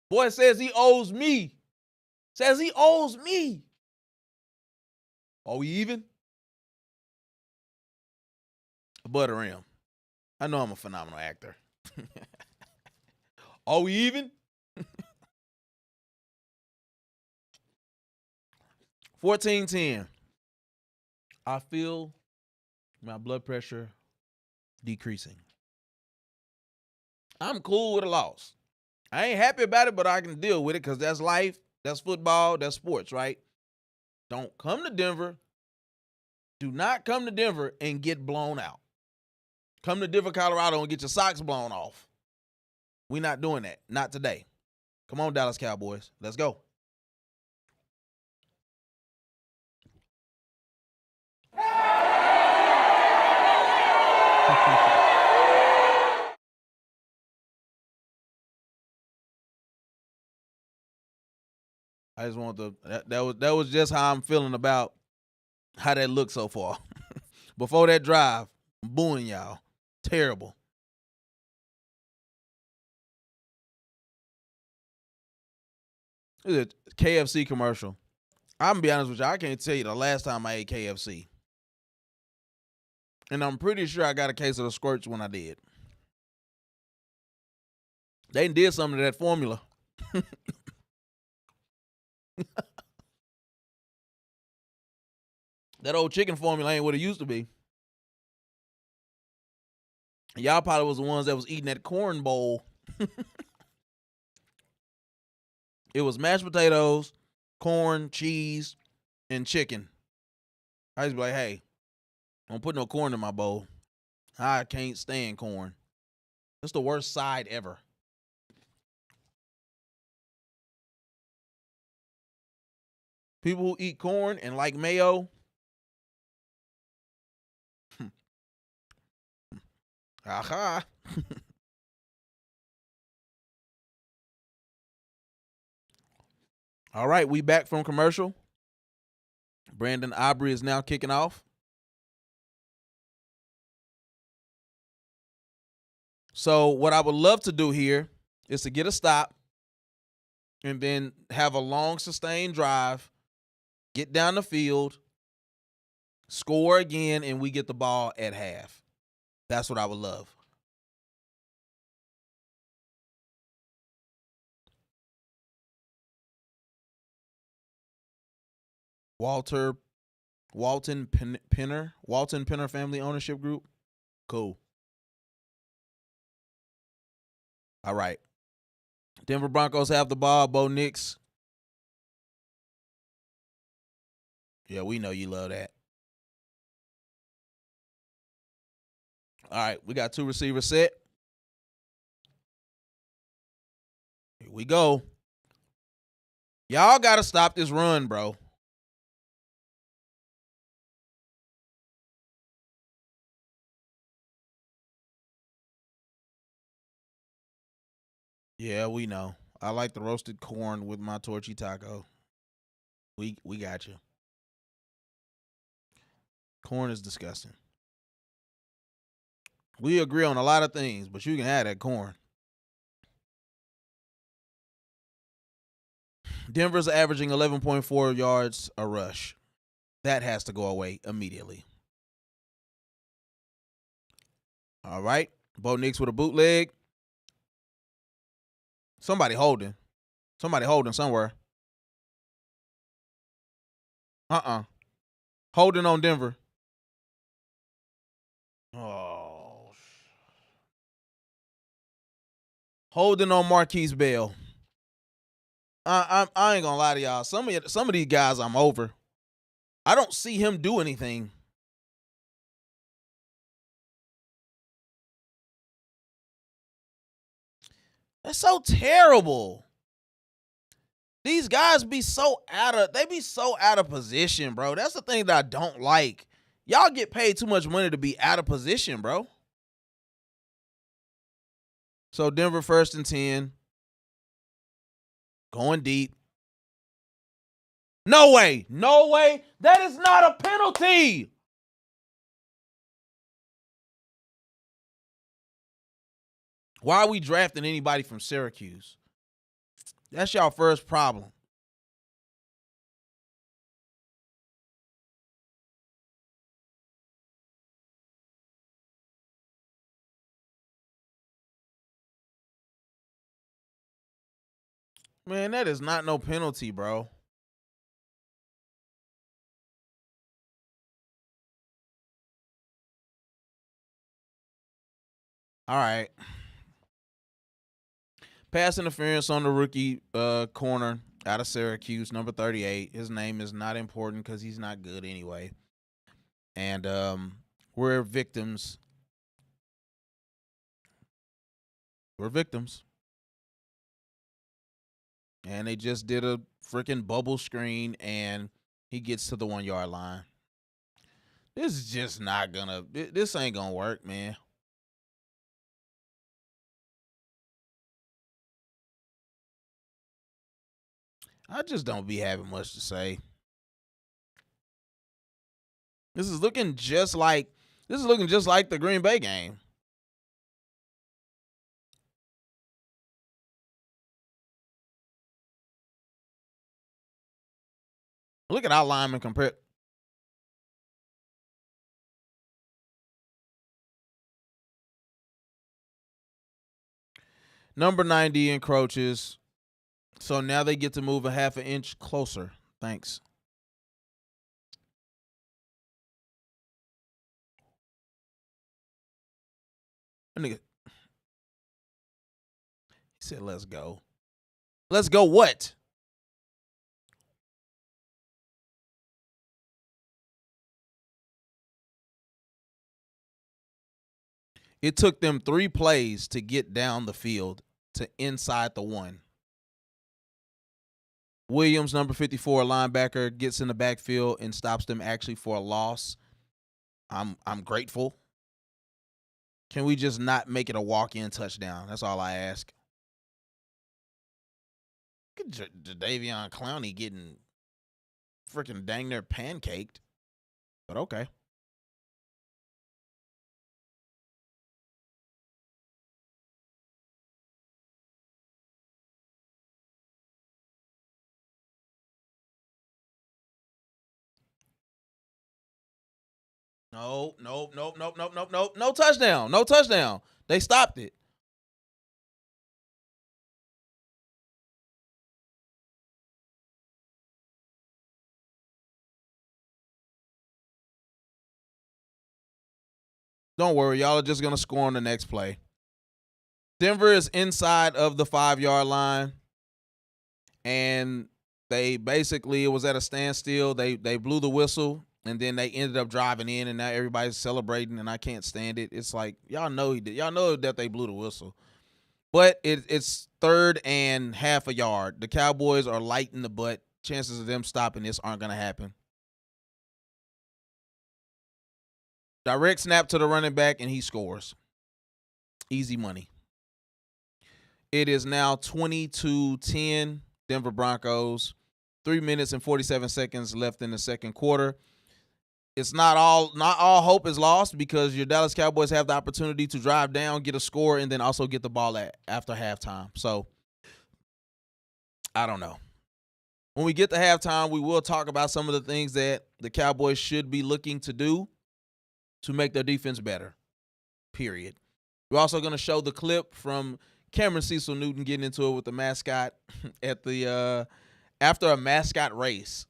Boy says he owes me. Says he owes me. Are we even? Butter him. I know I'm a phenomenal actor. Are we even? 14-10. I feel my blood pressure decreasing. I'm cool with a loss. I ain't happy about it, but I can deal with it because that's life, that's football, that's sports, right? Don't come to Denver. Do not come to Denver and get blown out. Come to Denver, Colorado, and get your socks blown off. We're not doing that. Not today. Come on, Dallas Cowboys. Let's go. I just want that was just how I'm feeling about how that looked so far. Before that drive, I'm booing y'all. Terrible. It's a KFC commercial. I'm gonna be honest with you, I can't tell you the last time I ate KFC. And I'm pretty sure I got a case of the squirts when I did. They did something to that formula. That old chicken formula ain't what it used to be. Y'all probably was the ones that was eating that corn bowl. It was mashed potatoes, corn, cheese, and chicken. I used to be like, hey, don't put no corn in my bowl. I can't stand corn. That's the worst side ever. People who eat corn and like mayo. Aha. All right, we back from commercial. Brandon Aubrey is now kicking off. So what I would love to do here is to get a stop and then have a long, sustained drive, get down the field, score again, and we get the ball at half. That's what I would love. Walton Penner Family Ownership Group. Cool. All right. Denver Broncos have the ball. Bo Nix. Yeah, we know you love that. All right, we got 2 receivers set. Here we go. Y'all got to stop this run, bro. Yeah, we know. I like the roasted corn with my torchy taco. We got you. Corn is disgusting. We agree on a lot of things, but you can have that corn. Denver's averaging 11.4 yards a rush. That has to go away immediately. All right. Bo Nix with a bootleg. Somebody holding. Somebody holding somewhere. Holding on Denver. Oh. Holding on Marquise Bell. I ain't gonna lie to y'all. Some of these guys I'm over. I don't see him do anything. That's so terrible. These guys be so out of position, bro. That's the thing that I don't like. Y'all get paid too much money to be out of position, bro. So Denver 1st and 10. Going deep. No way. No way. That is not a penalty. Why are we drafting anybody from Syracuse? That's y'all first problem. Man, that is not no penalty, bro. All right. Pass interference on the rookie corner out of Syracuse, number 38. His name is not important because he's not good anyway. And we're victims. We're victims. And they just did a freaking bubble screen, and he gets to the 1 yard line. This is just not gonna. This ain't gonna work, man. I just don't be having much to say. This is looking just like the Green Bay game. Look at our linemen compared. Number 90 encroaches. So now they get to move a half an inch closer. Thanks. Nigga. He said, let's go. Let's go what? It took them 3 plays to get down the field to inside the 1. Williams, number 54, linebacker, gets in the backfield and stops them actually for a loss. I'm grateful. Can we just not make it a walk-in touchdown? That's all I ask. Look at Jadeveon Clowney getting freaking dang near pancaked. But okay. No. No touchdown. No touchdown. They stopped it. Don't worry. Y'all are just going to score on the next play. Denver is inside of the 5 yard line. And they basically, it was at a standstill. They blew the whistle. And then they ended up driving in, and now everybody's celebrating, and I can't stand it. It's like, y'all know he did. Y'all know that they blew the whistle. But it's 3rd and half a yard. The Cowboys are light in the butt. Chances of them stopping this aren't going to happen. Direct snap to the running back, and he scores. Easy money. It is now 22-10, Denver Broncos. 3 minutes and 47 seconds left in the second quarter. It's not all hope is lost because your Dallas Cowboys have the opportunity to drive down, get a score, and then also get the ball after halftime. So, I don't know. When we get to halftime, we will talk about some of the things that the Cowboys should be looking to do to make their defense better, period. We're also going to show the clip from Cameron Cecil Newton getting into it with the mascot at the after a mascot race.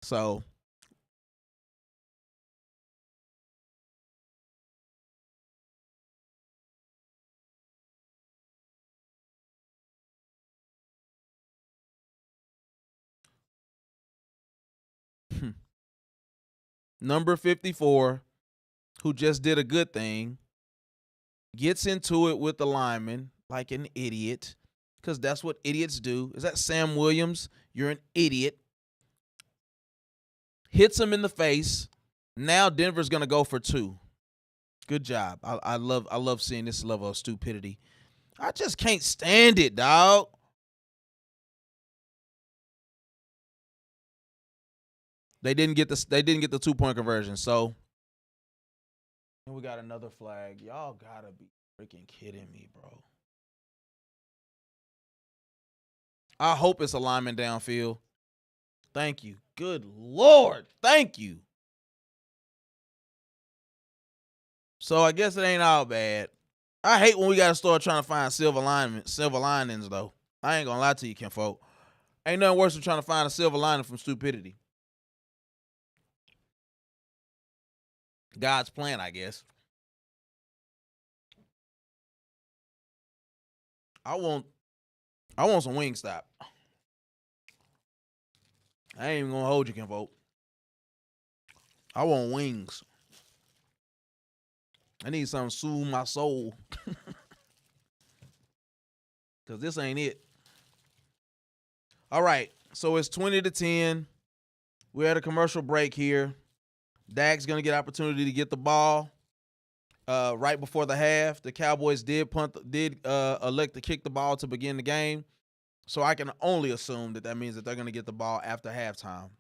So number 54, who just did a good thing, gets into it with the lineman like an idiot, because that's what idiots do. Is that Sam Williams? You're an idiot. Hits him in the face. Now Denver's going to go for 2. Good job. I love seeing this level of stupidity. I just can't stand it, dog. They didn't get the 2-point conversion. So and we got another flag. Y'all gotta be freaking kidding me, bro. I hope it's a lineman downfield. Thank you. Good Lord. Thank you. So I guess it ain't all bad. I hate when we gotta start trying to find silver linings, though. I ain't gonna lie to you, kinfolk. Ain't nothing worse than trying to find a silver lining from stupidity. God's plan, I guess. I want some Wingstop. I ain't even gonna hold you, kinfolk. I want wings. I need something to soothe my soul. Because this ain't it. All right. So it's 20-10. We're at a commercial break here. Dak's going to get opportunity to get the ball right before the half. The Cowboys did elect to kick the ball to begin the game. So I can only assume that means that they're going to get the ball after halftime.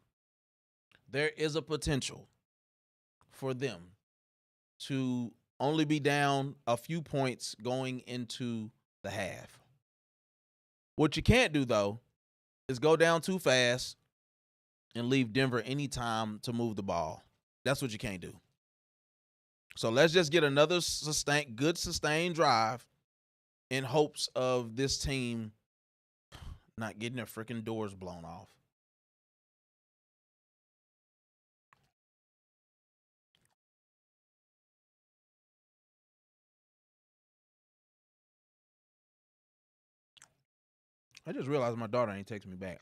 There is a potential for them to only be down a few points going into the half. What you can't do, though, is go down too fast and leave Denver any time to move the ball. That's what you can't do. So let's just get another sustained drive in hopes of this team not getting their freaking doors blown off. I just realized my daughter ain't texting me back.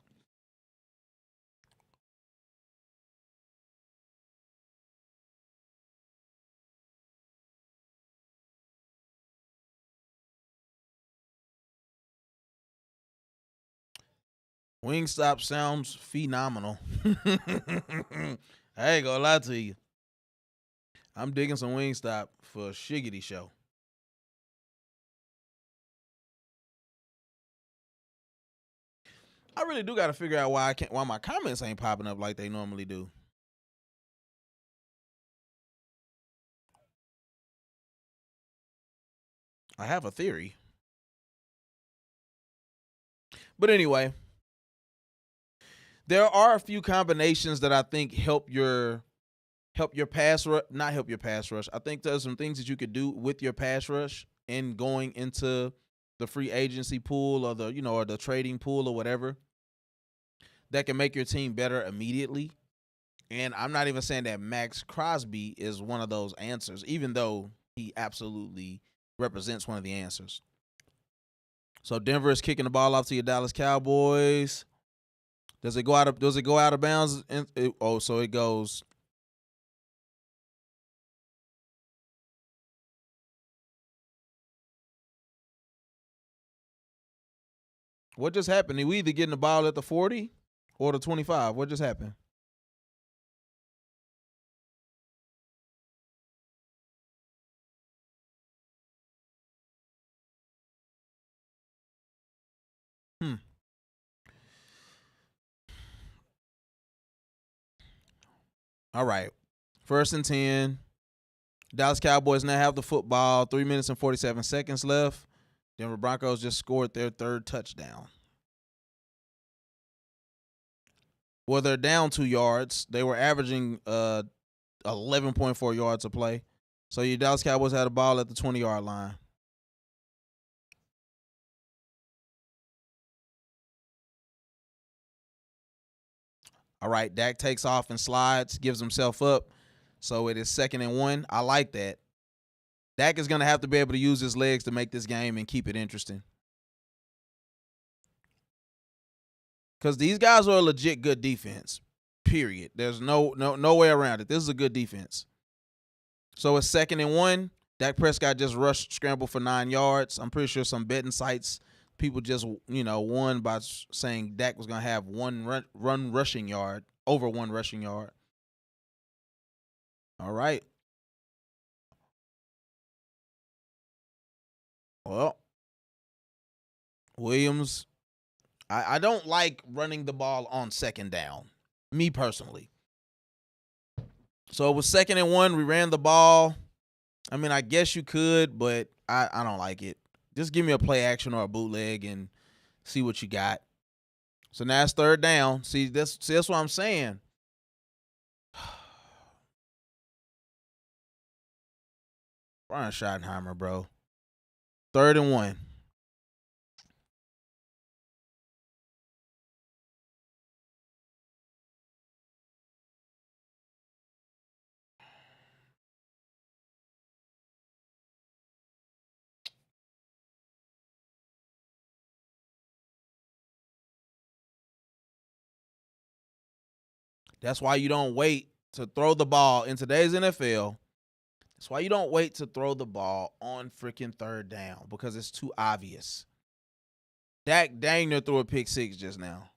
Wingstop sounds phenomenal. I ain't gonna lie to you. I'm digging some Wingstop for a shiggity show. I really do got to figure out why my comments ain't popping up like they normally do. I have a theory. But anyway, there are a few combinations that I think help your pass rush, not help your pass rush. I think there's some things that you could do with your pass rush and going into the free agency pool or the trading pool or whatever that can make your team better immediately. And I'm not even saying that Max Crosby is one of those answers, even though he absolutely represents one of the answers. So Denver is kicking the ball off to your Dallas Cowboys. Does it go out of bounds? So it goes. What just happened? We either getting the ball at the 40 or the 25. What just happened? All right. 1st and 10. Dallas Cowboys now have the football. 3 minutes and 47 seconds left. Denver Broncos just scored their 3rd touchdown. Well, they're down 2 yards. They were averaging 11.4 yards a play. So your Dallas Cowboys had a ball at the 20-yard line. All right, Dak takes off and slides, gives himself up. So it is 2nd and 1. I like that. Dak is going to have to be able to use his legs to make this game and keep it interesting. Because these guys are a legit good defense, period. There's no way around it. This is a good defense. So it's 2nd and 1. Dak Prescott just rushed, scrambled for 9 yards. I'm pretty sure some betting sites, people just, won by saying Dak was going to have one rushing yard, over 1 rushing yard. All right. Well, Williams, I don't like running the ball on 2nd down, me personally. So it was 2nd and 1. We ran the ball. I mean, I guess you could, but I don't like it. Just give me a play action or a bootleg and see what you got. So now it's 3rd down. See, that's what I'm saying. Brian Schottenheimer, bro. 3rd and 1. That's why you don't wait to throw the ball in today's NFL. That's why you don't wait to throw the ball on freaking 3rd down, because it's too obvious. Dak dang near threw a pick 6 just now.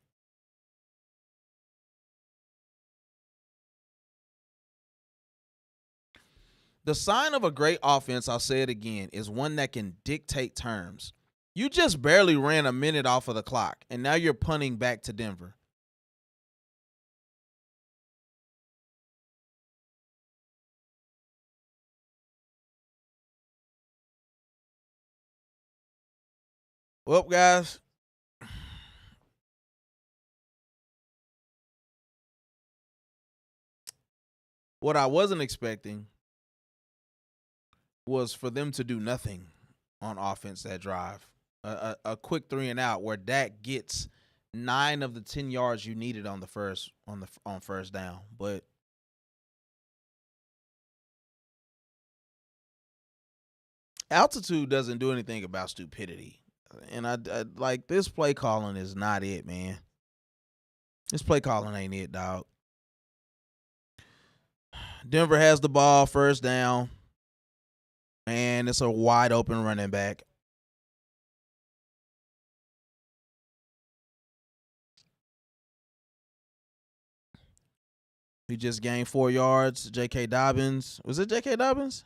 The sign of a great offense, I'll say it again, is one that can dictate terms. You just barely ran a minute off of the clock, and now you're punting back to Denver. Well, guys, what I wasn't expecting was for them to do nothing on offense that drive. A quick 3 and out where Dak gets 9 of the 10 yards you needed on 1st down. But altitude doesn't do anything about stupidity. And I like, this play calling is not it, man. This play calling ain't it, dog. Denver has the ball, 1st down, and it's a wide open running back. He just gained 4 yards. J.K. Dobbins. Was it J.K. Dobbins?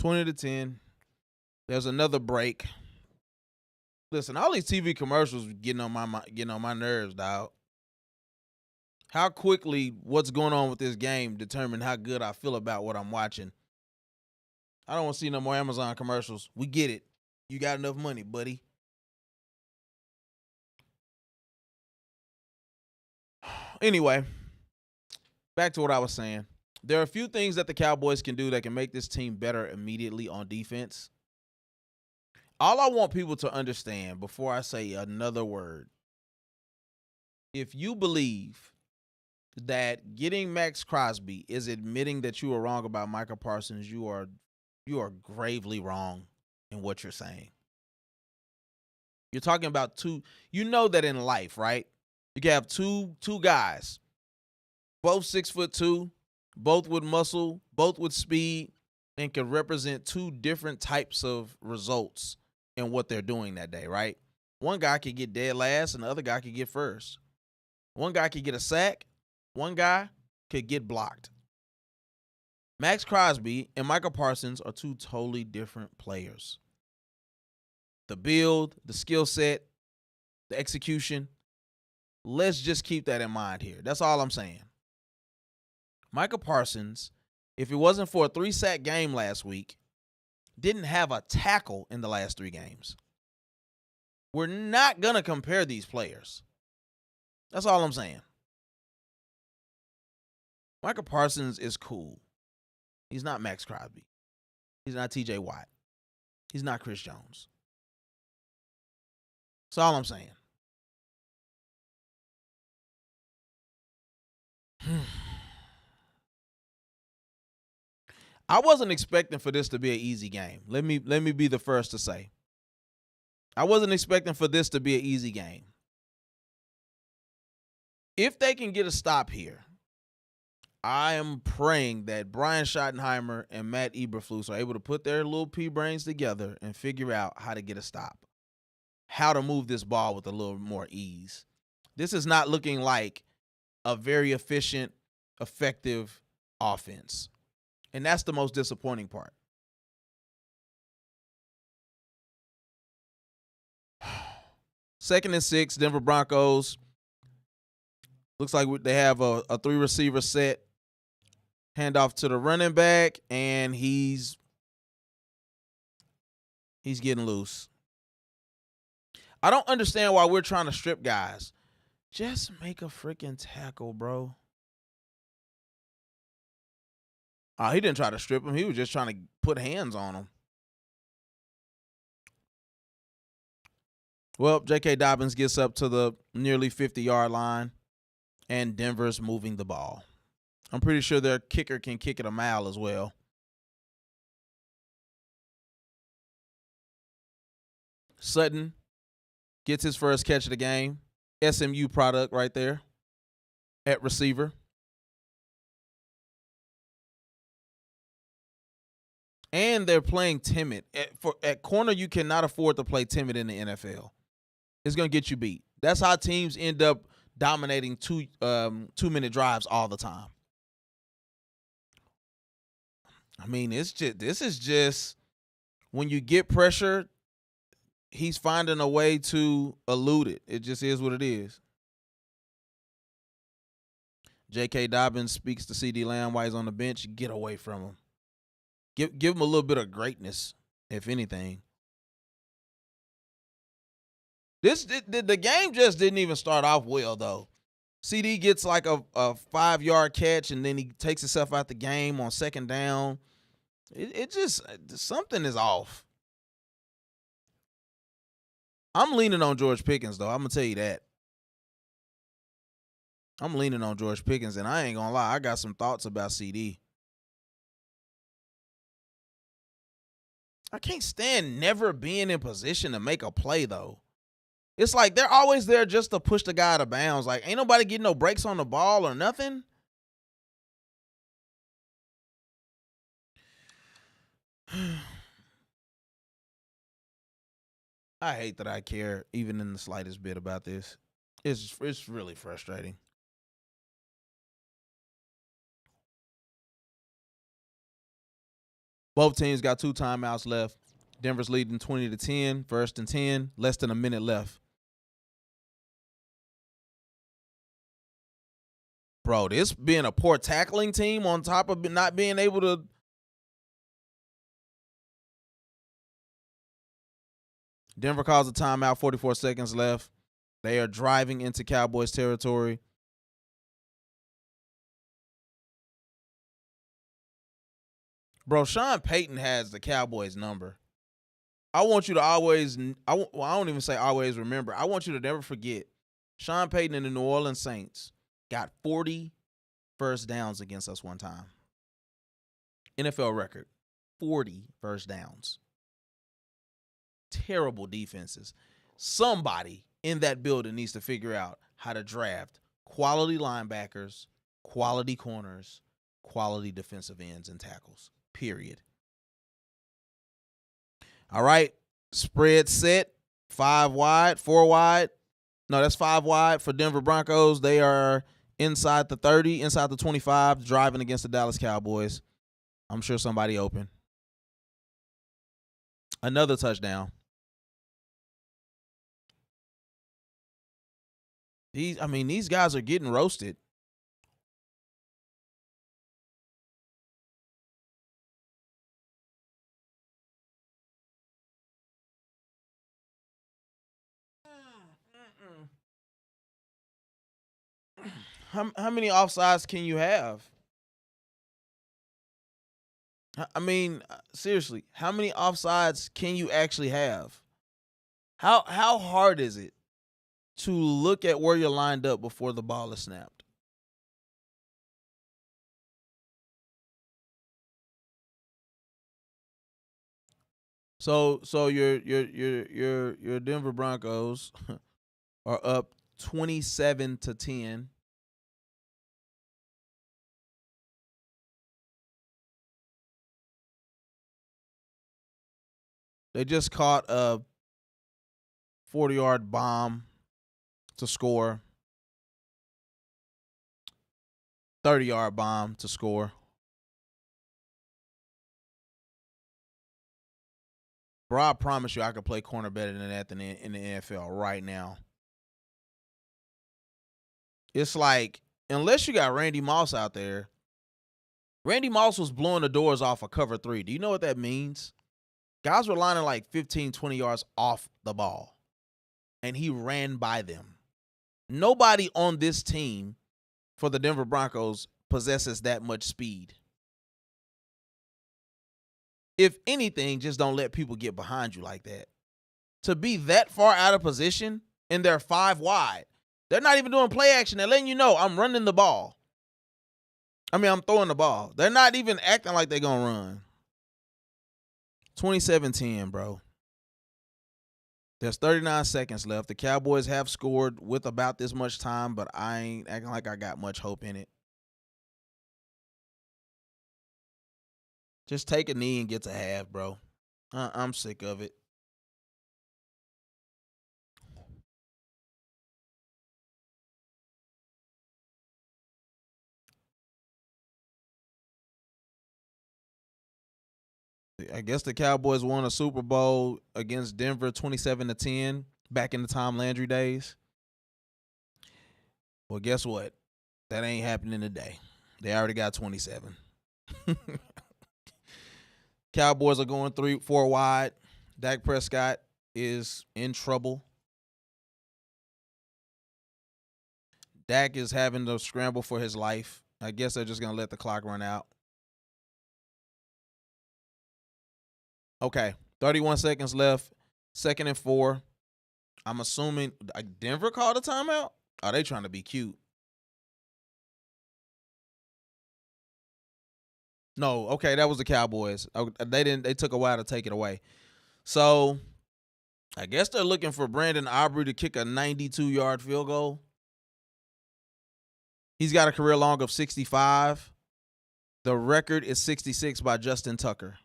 $20-10. There's another break. Listen, all these TV commercials getting on my nerves, dog. How quickly what's going on with this game determine how good I feel about what I'm watching. I don't want to see no more Amazon commercials. We get it. You got enough money, buddy. Anyway, back to what I was saying. There are a few things that the Cowboys can do that can make this team better immediately on defense. All I want people to understand before I say another word, if you believe that getting Max Crosby is admitting that you are wrong about Micah Parsons, you are gravely wrong in what you're saying. You're talking about two. You know that in life, right? You can have two guys, both 6'2", both with muscle, both with speed, and can represent 2 different types of results in what they're doing that day, right? One guy could get dead last, and the other guy could get first. One guy could get a sack. One guy could get blocked. Max Crosby and Micah Parsons are 2 totally different players. The build, the skill set, the execution. Let's just keep that in mind here. That's all I'm saying. Micah Parsons, if it wasn't for a 3-sack game last week, didn't have a tackle in the last 3 games. We're not going to compare these players. That's all I'm saying. Micah Parsons is cool. He's not Max Crosby. He's not TJ Watt. He's not Chris Jones. That's all I'm saying. I wasn't expecting for this to be an easy game. Let me be the first to say. I wasn't expecting for this to be an easy game. If they can get a stop here, I am praying that Brian Schottenheimer and Matt Eberflus are able to put their little pea brains together and figure out how to get a stop, how to move this ball with a little more ease. This is not looking like a very efficient, effective offense. And that's the most disappointing part. Second and 6, Denver Broncos. Looks like they have a 3-receiver set. Handoff to the running back, and he's getting loose. I don't understand why we're trying to strip guys. Just make a freaking tackle, bro. He didn't try to strip him. He was just trying to put hands on him. Well, J.K. Dobbins gets up to the nearly 50-yard line, and Denver's moving the ball. I'm pretty sure their kicker can kick it a mile as well. Sutton gets his first catch of the game. SMU product right there at receiver. And they're playing timid. At corner, you cannot afford to play timid in the NFL. It's going to get you beat. That's how teams end up dominating 2-minute drives all the time. I mean, this is just when you get pressure, he's finding a way to elude it. It just is what it is. J.K. Dobbins speaks to C.D. Lamb while he's on the bench. Get away from him. Give him a little bit of greatness, if anything. The game just didn't even start off well, though. CD gets like a 5-yard catch, and then he takes himself out the game on second down. It just, something is off. I'm leaning on George Pickens, though. I'm going to tell you that. I'm leaning on George Pickens, and I ain't going to lie. I got some thoughts about CD. I can't stand never being in position to make a play, though. It's like they're always there just to push the guy out of bounds. Like, ain't nobody getting no breaks on the ball or nothing. I hate that I care even in the slightest bit about this. It's really frustrating. Both teams got 2 timeouts left. Denver's leading 20-10, 1st and 10, less than a minute left. Bro, this being a poor tackling team on top of not being able to. Denver calls a timeout, 44 seconds left. They are driving into Cowboys territory. Bro, Sean Payton has the Cowboys number. I want you to always, I don't even say always remember. I want you to never forget. Sean Payton and the New Orleans Saints got 40 first downs against us one time. NFL record, 40 first downs. Terrible defenses. Somebody in that building needs to figure out how to draft quality linebackers, quality corners, quality defensive ends and tackles, period. All right, spread set, 5 wide, 4 wide. No, that's 5 wide for Denver Broncos. They are inside the 30, inside the 25, driving against the Dallas Cowboys. I'm sure somebody open. Another touchdown. These guys are getting roasted. how many offsides can you have? I mean, seriously, how many offsides can you actually have? How hard is it to look at where you're lined up before the ball is snapped? So your Denver Broncos are up 27-10. They just caught a 40-yard bomb to score, 30-yard bomb to score. Bro, I promise you I could play corner better than that in the NFL right now. It's like, unless you got Randy Moss out there, Randy Moss was blowing the doors off of cover 3. Do you know what that means? Guys were lining like 15, 20 yards off the ball, and he ran by them. Nobody on this team for the Denver Broncos possesses that much speed. If anything, just don't let people get behind you like that. To be that far out of position and they're 5 wide, they're not even doing play action. They're letting you know I'm running the ball. I'm throwing the ball. They're not even acting like they're going to run. 27-10, bro. There's 39 seconds left. The Cowboys have scored with about this much time, but I ain't acting like I got much hope in it. Just take a knee and get to half, bro. I'm sick of it. I guess the Cowboys won a Super Bowl against Denver 27-10 back in the Tom Landry days. Well, guess what? That ain't happening today. They already got 27. Cowboys are going 3-4 wide. Dak Prescott is in trouble. Dak is having to scramble for his life. I guess they're just going to let the clock run out. Okay, 31 seconds left. 2nd and 4. I'm assuming Denver called a timeout? Are they trying to be cute? No, okay, that was the Cowboys. They took a while to take it away. So I guess they're looking for Brandon Aubrey to kick a 92-yard field goal. He's got a career long of 65. The record is 66 by Justin Tucker.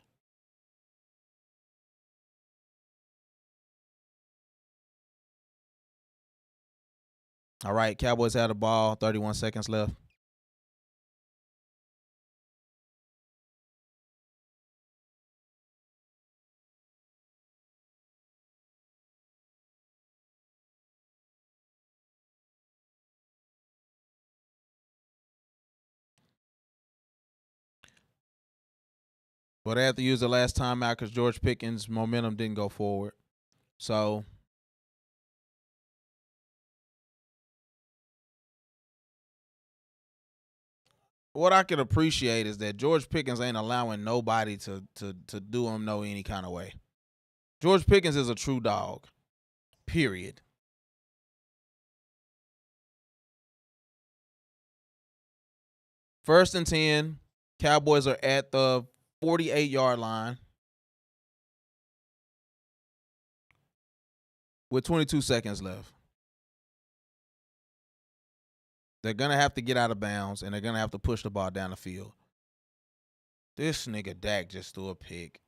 All right, Cowboys have the ball. 31 seconds left. But they have to use the last timeout because George Pickens' momentum didn't go forward. So what I can appreciate is that George Pickens ain't allowing nobody to do him any kind of way. George Pickens is a true dog. Period. First and 10. Cowboys are at the 48-yard line with 22 seconds left. They're going to have to get out of bounds, and they're going to have to push the ball down the field. This nigga Dak just threw a pick.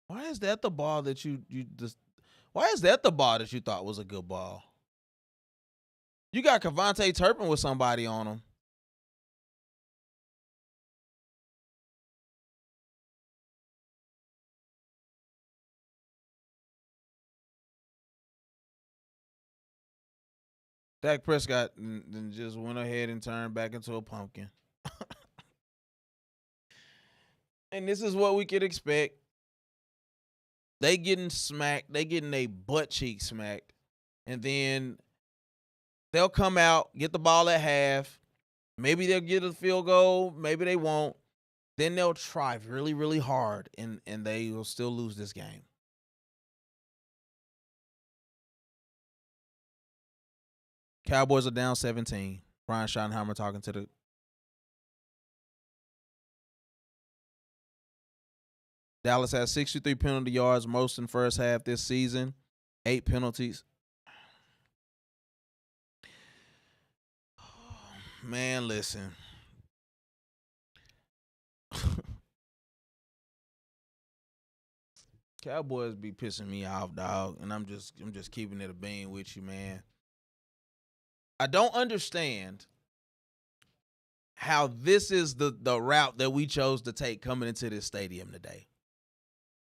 Why is that the ball that you just? Why is that the ball that you thought was a good ball? You got Kevontae Turpin with somebody on him. Dak Prescott then just went ahead and turned back into a pumpkin. And this is what we could expect. They getting smacked. They getting a butt cheek smacked. And then they'll come out, get the ball at half. Maybe they'll get a field goal. Maybe they won't. Then they'll try really, really hard, and they will still lose this game. Cowboys are down 17. Brian Schottenheimer talking to the Dallas has 63 penalty yards, most in first half this season. 8 penalties. Man, listen. Cowboys be pissing me off, dog, and I'm just keeping it a bean with you, man. I don't understand how this is the route that we chose to take coming into this stadium today.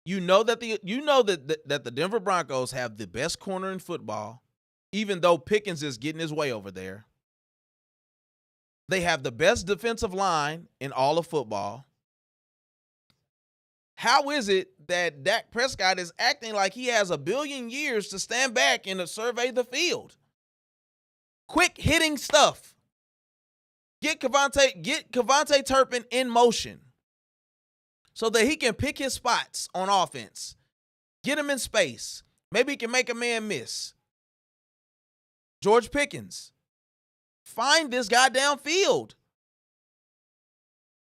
You know that the Denver Broncos have the best corner in football, even though Pickens is getting his way over there. They have the best defensive line in all of football. How is it that Dak Prescott is acting like he has a billion years to stand back and to survey the field? Quick hitting stuff. Get Kevontae Turpin in motion so that he can pick his spots on offense. Get him in space. Maybe he can make a man miss. George Pickens, find this guy downfield.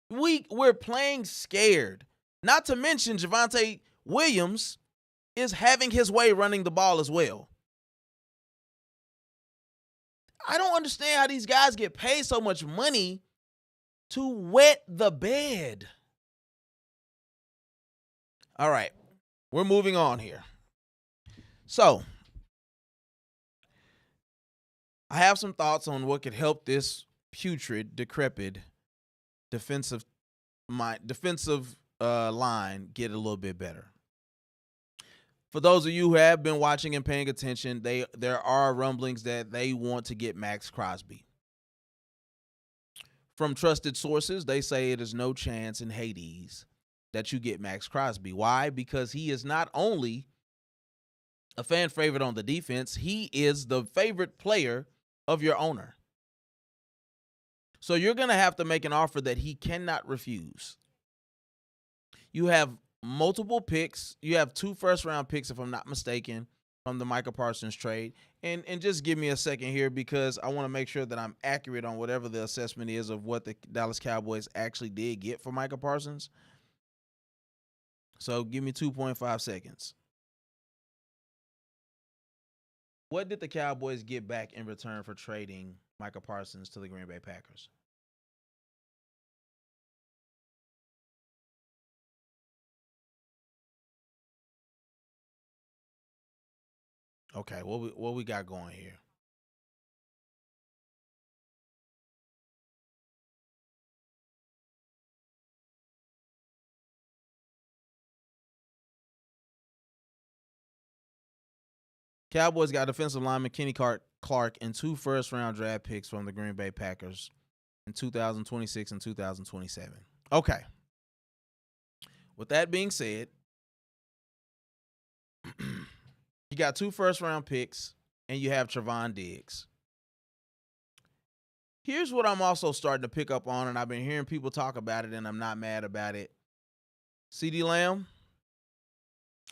We're playing scared. Not to mention Javonte Williams is having his way running the ball as well. I don't understand how these guys get paid so much money to wet the bed. All right, we're moving on here. So, I have some thoughts on what could help this putrid, decrepit defensive line get a little bit better. For those of you who have been watching and paying attention, there are rumblings that they want to get Max Crosby. From trusted sources, they say it is no chance in Hades that you get Max Crosby. Why? Because he is not only a fan favorite on the defense, he is the favorite player of your owner. So you're going to have to make an offer that he cannot refuse. You have multiple picks. You have 2 first-round picks, if I'm not mistaken, from the Micah Parsons trade. And just give me a second here because I want to make sure that I'm accurate on whatever the assessment is of what the Dallas Cowboys actually did get for Micah Parsons. So give me 2.5 seconds. What did the Cowboys get back in return for trading Micah Parsons to the Green Bay Packers? Okay, what we got going here? Cowboys got defensive lineman Kenny Clark and 2 first-round draft picks from the Green Bay Packers in 2026 and 2027. Okay. With that being said, you got 2 first-round picks, and you have Trevon Diggs. Here's what I'm also starting to pick up on, and I've been hearing people talk about it, and I'm not mad about it. CeeDee Lamb,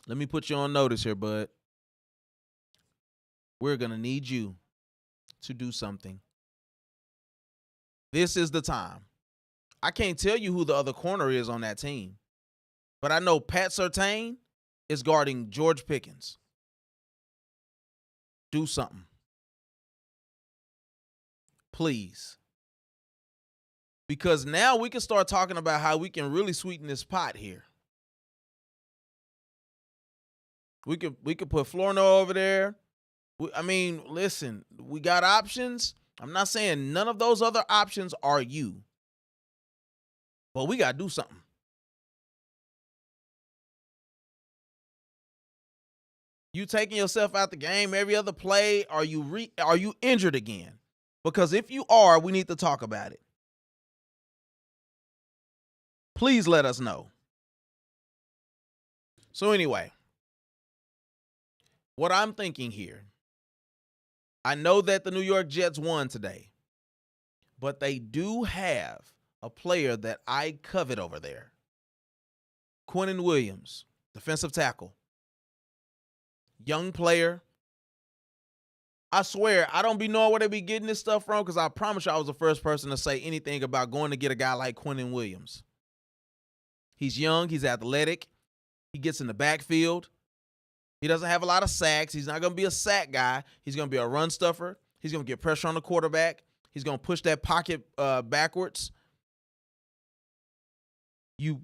let me put you on notice here, bud. We're going to need you to do something. This is the time. I can't tell you who the other corner is on that team, but I know Pat Surtain is guarding George Pickens. Do something. Please. Because now we can start talking about how we can really sweeten this pot here. We could put Florno over there. I mean, listen, we got options. I'm not saying none of those other options are you. But we got to do something. You taking yourself out the game every other play? Are you injured again? Because if you are, we need to talk about it. Please let us know. So anyway, what I'm thinking here, I know that the New York Jets won today, but they do have a player that I covet over there. Quinnen Williams, defensive tackle. Young player. I swear, I don't be knowing where they be getting this stuff from, because I promise you I was the first person to say anything about going to get a guy like Quinnen Williams. He's young. He's athletic. He gets in the backfield. He doesn't have a lot of sacks. He's not going to be a sack guy. He's going to be a run stuffer. He's going to get pressure on the quarterback. He's going to push that pocket backwards. You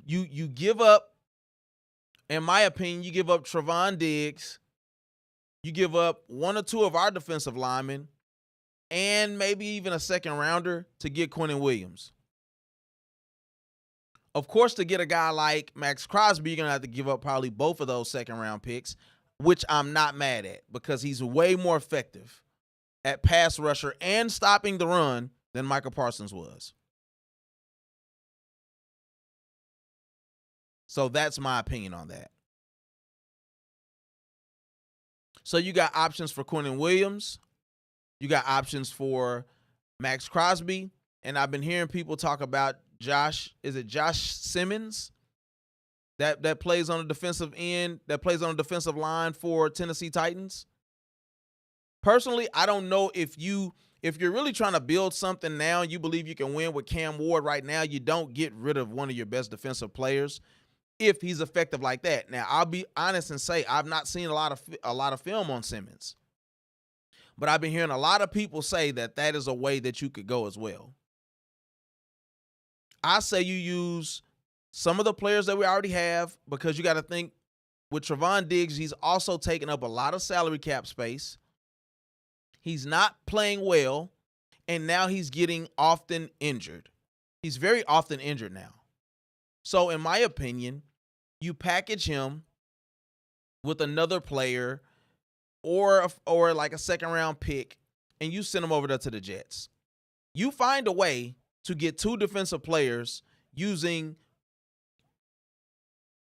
give up, in my opinion, you give up Trevon Diggs. You give up one or two of our defensive linemen and maybe even a second rounder to get Quinnen Williams. Of course, to get a guy like Max Crosby, you're going to have to give up probably both of those second-round picks, which I'm not mad at because he's way more effective at pass rusher and stopping the run than Michael Parsons was. So that's my opinion on that. So you got options for Quinnen Williams. You got options for Max Crosby. And I've been hearing people talk about Josh Simmons that plays on the defensive end, that plays on the defensive line for Tennessee Titans? Personally, I don't know if you're really trying to build something now and you believe you can win with Cam Ward right now, you don't get rid of one of your best defensive players if he's effective like that. Now, I'll be honest and say I've not seen a lot of film on Simmons. But I've been hearing a lot of people say that is a way that you could go as well. I say you use some of the players that we already have, because you got to think with Trevon Diggs, he's also taking up a lot of salary cap space. He's not playing well, and now he's getting often injured. He's very often injured now. So in my opinion, you package him with another player or like a second-round pick, and you send him over there to the Jets. You find a way to get two defensive players using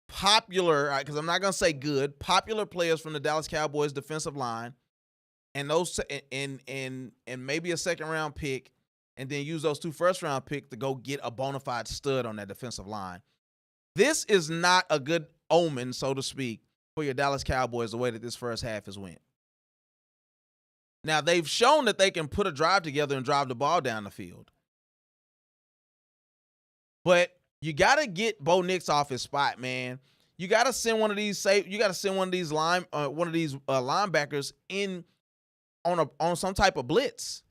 popular, because I'm not going to say good, popular players from the Dallas Cowboys defensive line, and those and maybe a second-round pick, and then use those two first-round picks to go get a bona fide stud on that defensive line. This is not a good omen, so to speak, for your Dallas Cowboys the way that this first half has went. Now, they've shown that they can put a drive together and drive the ball down the field. But you got to get Bo Nix off his spot, man. You got to send one of these linebackers in on some type of blitz,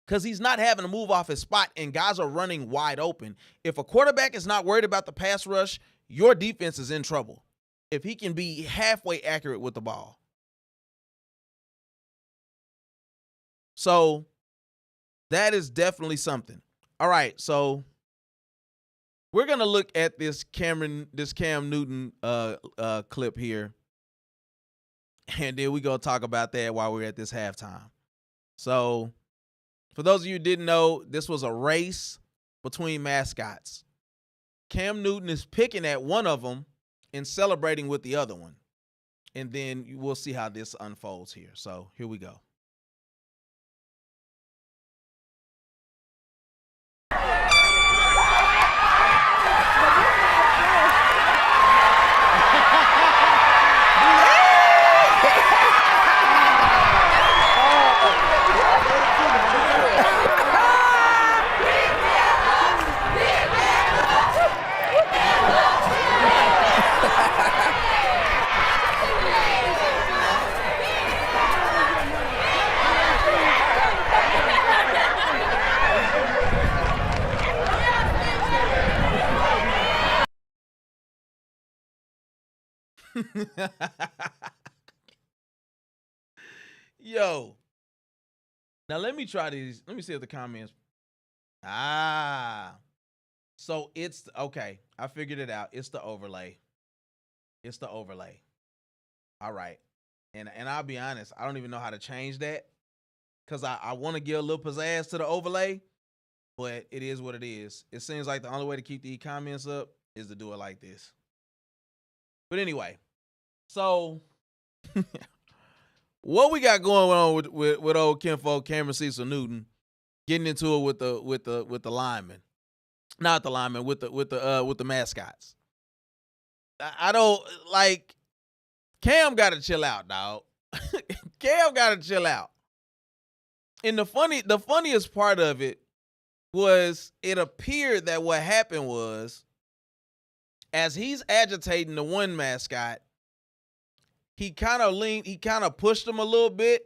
because he's not having to move off his spot and guys are running wide open. If a quarterback is not worried about the pass rush, your defense is in trouble if he can be halfway accurate with the ball. So that is definitely something. All right, so we're going to look at this Cam Newton clip here, and then we're going to talk about that while we're at this halftime. So for those of you who didn't know, this was a race between mascots. Cam Newton is picking at one of them and celebrating with the other one. And then we'll see how this unfolds here. So here we go. Yo. Now let me try these. Let me see if the comments. So it's okay. I figured it out. It's the overlay. All right. And I'll be honest, I don't even know how to change that because I want to give a little pizzazz to the overlay, but it is what it is. It seems like the only way to keep the comments up is to do it like this. But anyway, so what we got going on with old kinfolk Cameron Cecil Newton getting into it with the linemen, not the linemen, with the mascots. I don't like Cam. Got to chill out, dog. Cam got to chill out. And the funniest part of it was it appeared that what happened was as he's agitating the one mascot, he kind of pushed him a little bit,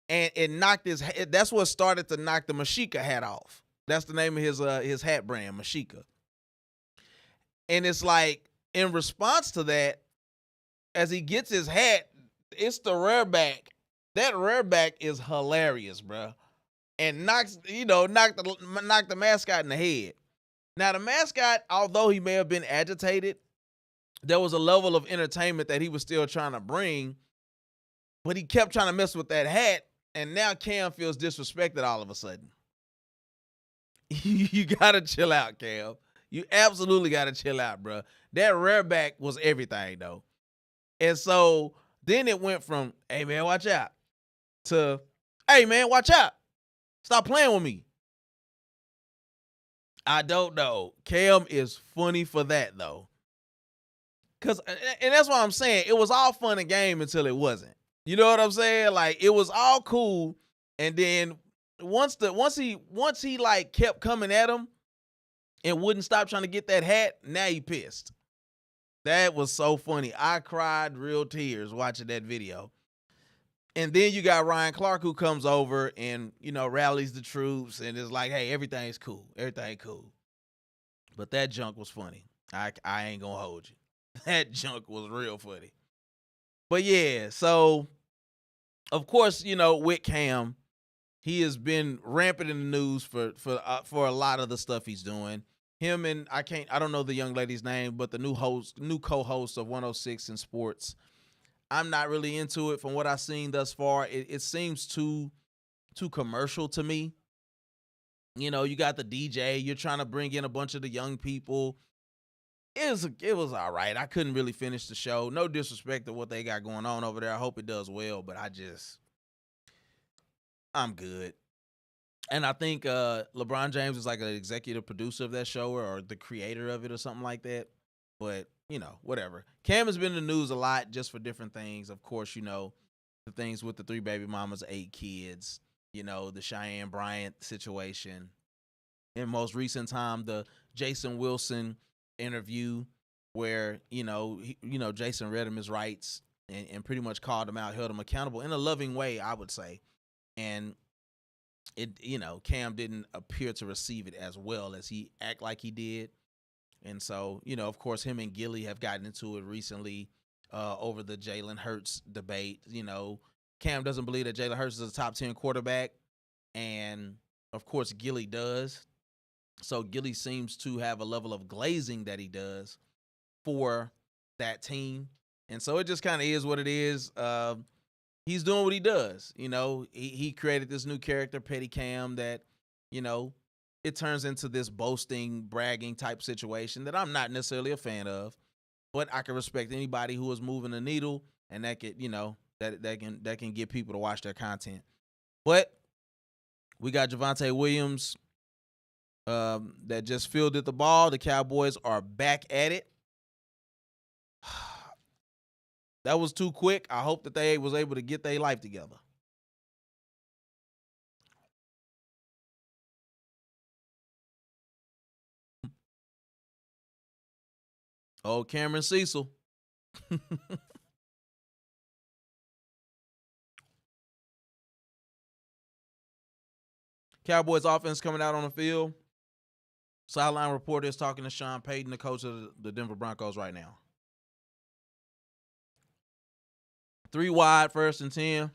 and it knocked his head. That's what started to knock the Mashika hat off. That's the name of his hat brand, Mashika. And it's like in response to that, as he gets his hat, it's the rear back. That rear back is hilarious, bro. And knocked the mascot in the head. Now the mascot, although he may have been agitated, there was a level of entertainment that he was still trying to bring, but he kept trying to mess with that hat, and now Cam feels disrespected all of a sudden. You gotta chill out, Cam. You absolutely gotta chill out, bro. That rear back was everything, though. And so then it went from, hey, man, watch out, to, hey, man, watch out. Stop playing with me. I don't know. Cam is funny for that, though. And that's what I'm saying. It was all fun and game until it wasn't. You know what I'm saying? Like, it was all cool. And then once he like kept coming at him and wouldn't stop trying to get that hat, now he pissed. That was so funny. I cried real tears watching that video. And then you got Ryan Clark who comes over and, rallies the troops and is like, hey, everything's cool. Everything cool. But that junk was funny. I ain't gonna hold you. That junk was real funny. But yeah, so of course, with Cam, he has been rampant in the news for a lot of the stuff he's doing. Him and I don't know the young lady's name, but the new co-host of 106 in Sports. I'm not really into it from what I've seen thus far. It seems too commercial to me. You got the DJ. You're trying to bring in a bunch of the young people. It was all right. I couldn't really finish the show. No disrespect to what they got going on over there. I hope it does well, but I'm good. And I think LeBron James is like an executive producer of that show or the creator of it or something like that. But, whatever. Cam has been in the news a lot just for different things. Of course, the things with the 3 baby mamas, 8 kids, the Cheyenne Bryant situation. In most recent time, the Jason Wilson interview where, Jason read him his rights and pretty much called him out, held him accountable in a loving way, I would say. And Cam didn't appear to receive it as well as he act like he did. And so, of course, him and Gilly have gotten into it recently over the Jalen Hurts debate. Cam doesn't believe that Jalen Hurts is a top 10 quarterback. And, of course, Gilly does. So Gilly seems to have a level of glazing that he does for that team. And so it just kind of is what it is. He's doing what he does. He created this new character, Petty Cam, that, it turns into this boasting, bragging type situation that I'm not necessarily a fan of. But I can respect anybody who is moving the needle, and that could, that can get people to watch their content. But we got Javonte Williams that just fielded the ball. The Cowboys are back at it. That was too quick. I hope that they was able to get their life together. Oh, Cameron Cecil. Cowboys offense coming out on the field. Sideline reporter is talking to Sean Payton, the coach of the Denver Broncos right now. 3 wide, 1st and 10.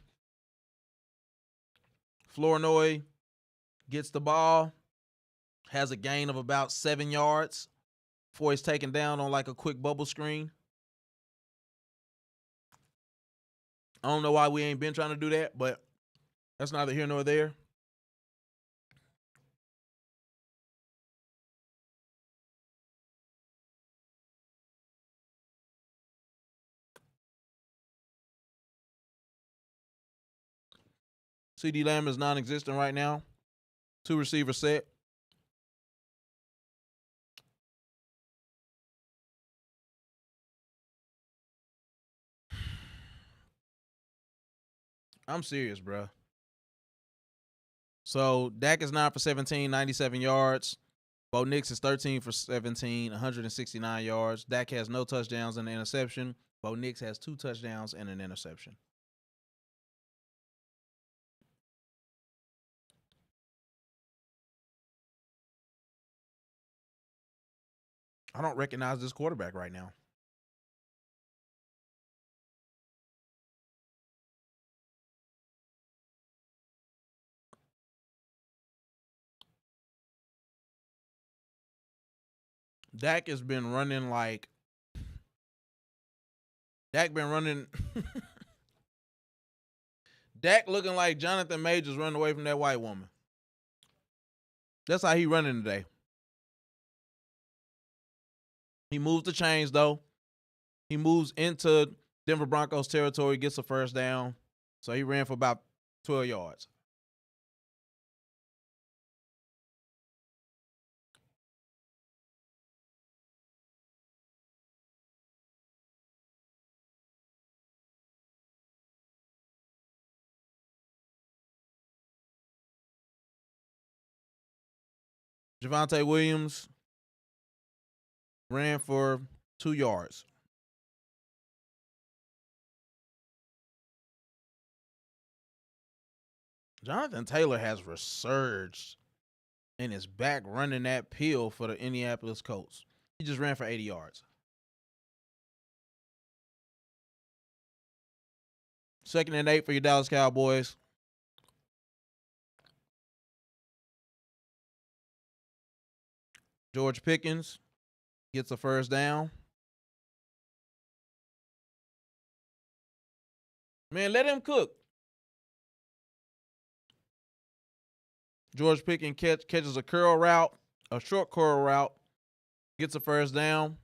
Flournoy gets the ball, has a gain of about 7 yards before he's taken down on like a quick bubble screen. I don't know why we ain't been trying to do that, but that's neither here nor there. CD Lamb is non-existent right now. 2 receiver set. I'm serious, bro. So Dak is 9 for 17, 97 yards. Bo Nix is 13 for 17, 169 yards. Dak has no touchdowns and an interception. Bo Nix has 2 touchdowns and an interception. I don't recognize this quarterback right now. Dak has been running like Dak been running Dak looking like Jonathan Majors running away from that white woman. That's how he running today. He moves the chains though. He moves into Denver Broncos territory, gets a first down. So he ran for about 12 yards. Javonte Williams ran for 2 yards. Jonathan Taylor has resurged and is back running that pill for the Indianapolis Colts. He just ran for 80 yards. 2nd and 8 for your Dallas Cowboys. George Pickens gets a first down. Man, let him cook. George Pickens catches a curl route, a short curl route, gets a first down,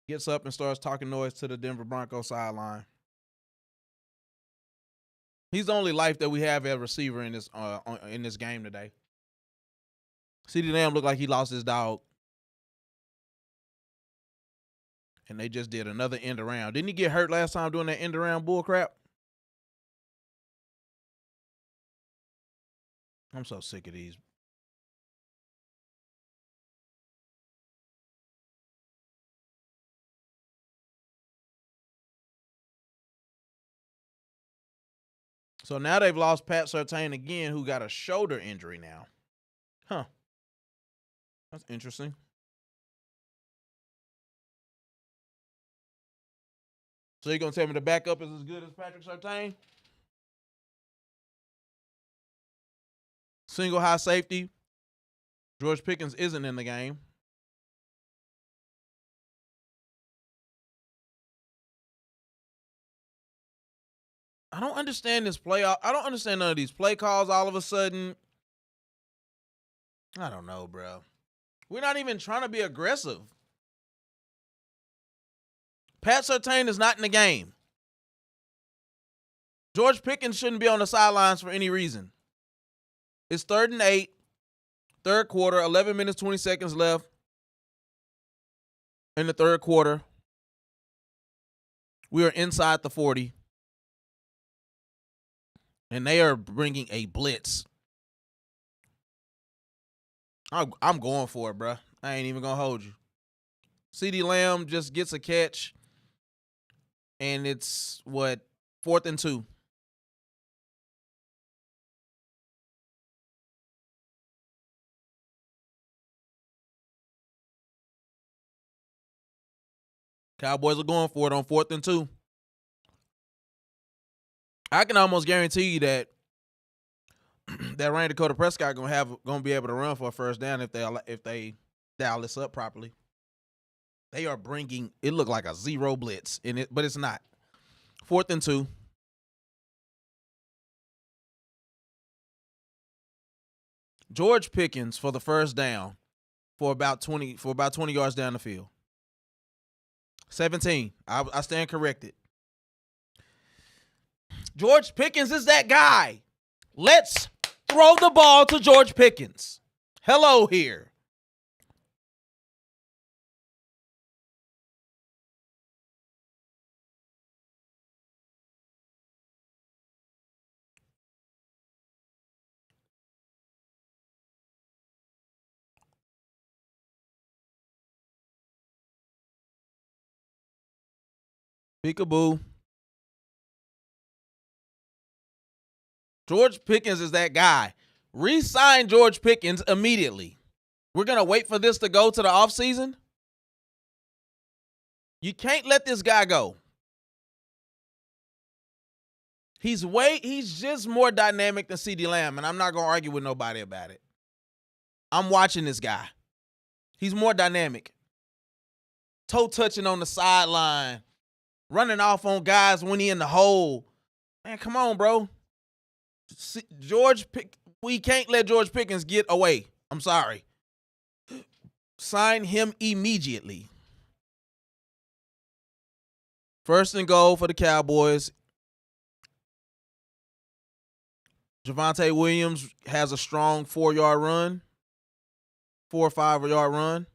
gets up and starts talking noise to the Denver Broncos sideline. He's the only life that we have as a receiver in this game today. CeeDee Lamb looked like he lost his dog. And they just did another end around. Didn't he get hurt last time doing that end around bull crap? I'm so sick of these. So now they've lost Pat Surtain again, who got a shoulder injury now. Huh. That's interesting. So you're going to tell me the backup is as good as Patrick Surtain? Single high safety. George Pickens isn't in the game. I don't understand this playoff. I don't understand none of these play calls all of a sudden. I don't know, bro. We're not even trying to be aggressive. Pat Surtain is not in the game. George Pickens shouldn't be on the sidelines for any reason. It's 3rd and 8, 3rd quarter, 11 minutes, 20 seconds left in the 3rd quarter. We are inside the 40. And they are bringing a blitz. I'm going for it, bro. I ain't even going to hold you. CeeDee Lamb just gets a catch. And it's, 4th and 2. Cowboys are going for it on 4th and 2. I can almost guarantee you that Randy Dakota Prescott gonna be able to run for a first down if they dial this up properly. They are bringing it look like a zero blitz in it, but it's not. 4th and 2. George Pickens for the first down for about 20 yards down the field. 17. I stand corrected. George Pickens is that guy. Let's throw the ball to George Pickens. Hello here. Peekaboo. George Pickens is that guy. Re-sign George Pickens immediately. We're going to wait for this to go to the offseason? You can't let this guy go. He's just more dynamic than CeeDee Lamb, and I'm not going to argue with nobody about it. I'm watching this guy. He's more dynamic. Toe touching on the sideline. Running off on guys when he in the hole. Man, come on, bro. We can't let George Pickens get away. I'm sorry. Sign him immediately. 1st and goal for the Cowboys. Javonte Williams has a strong 4-yard run. 4 or 5-yard run.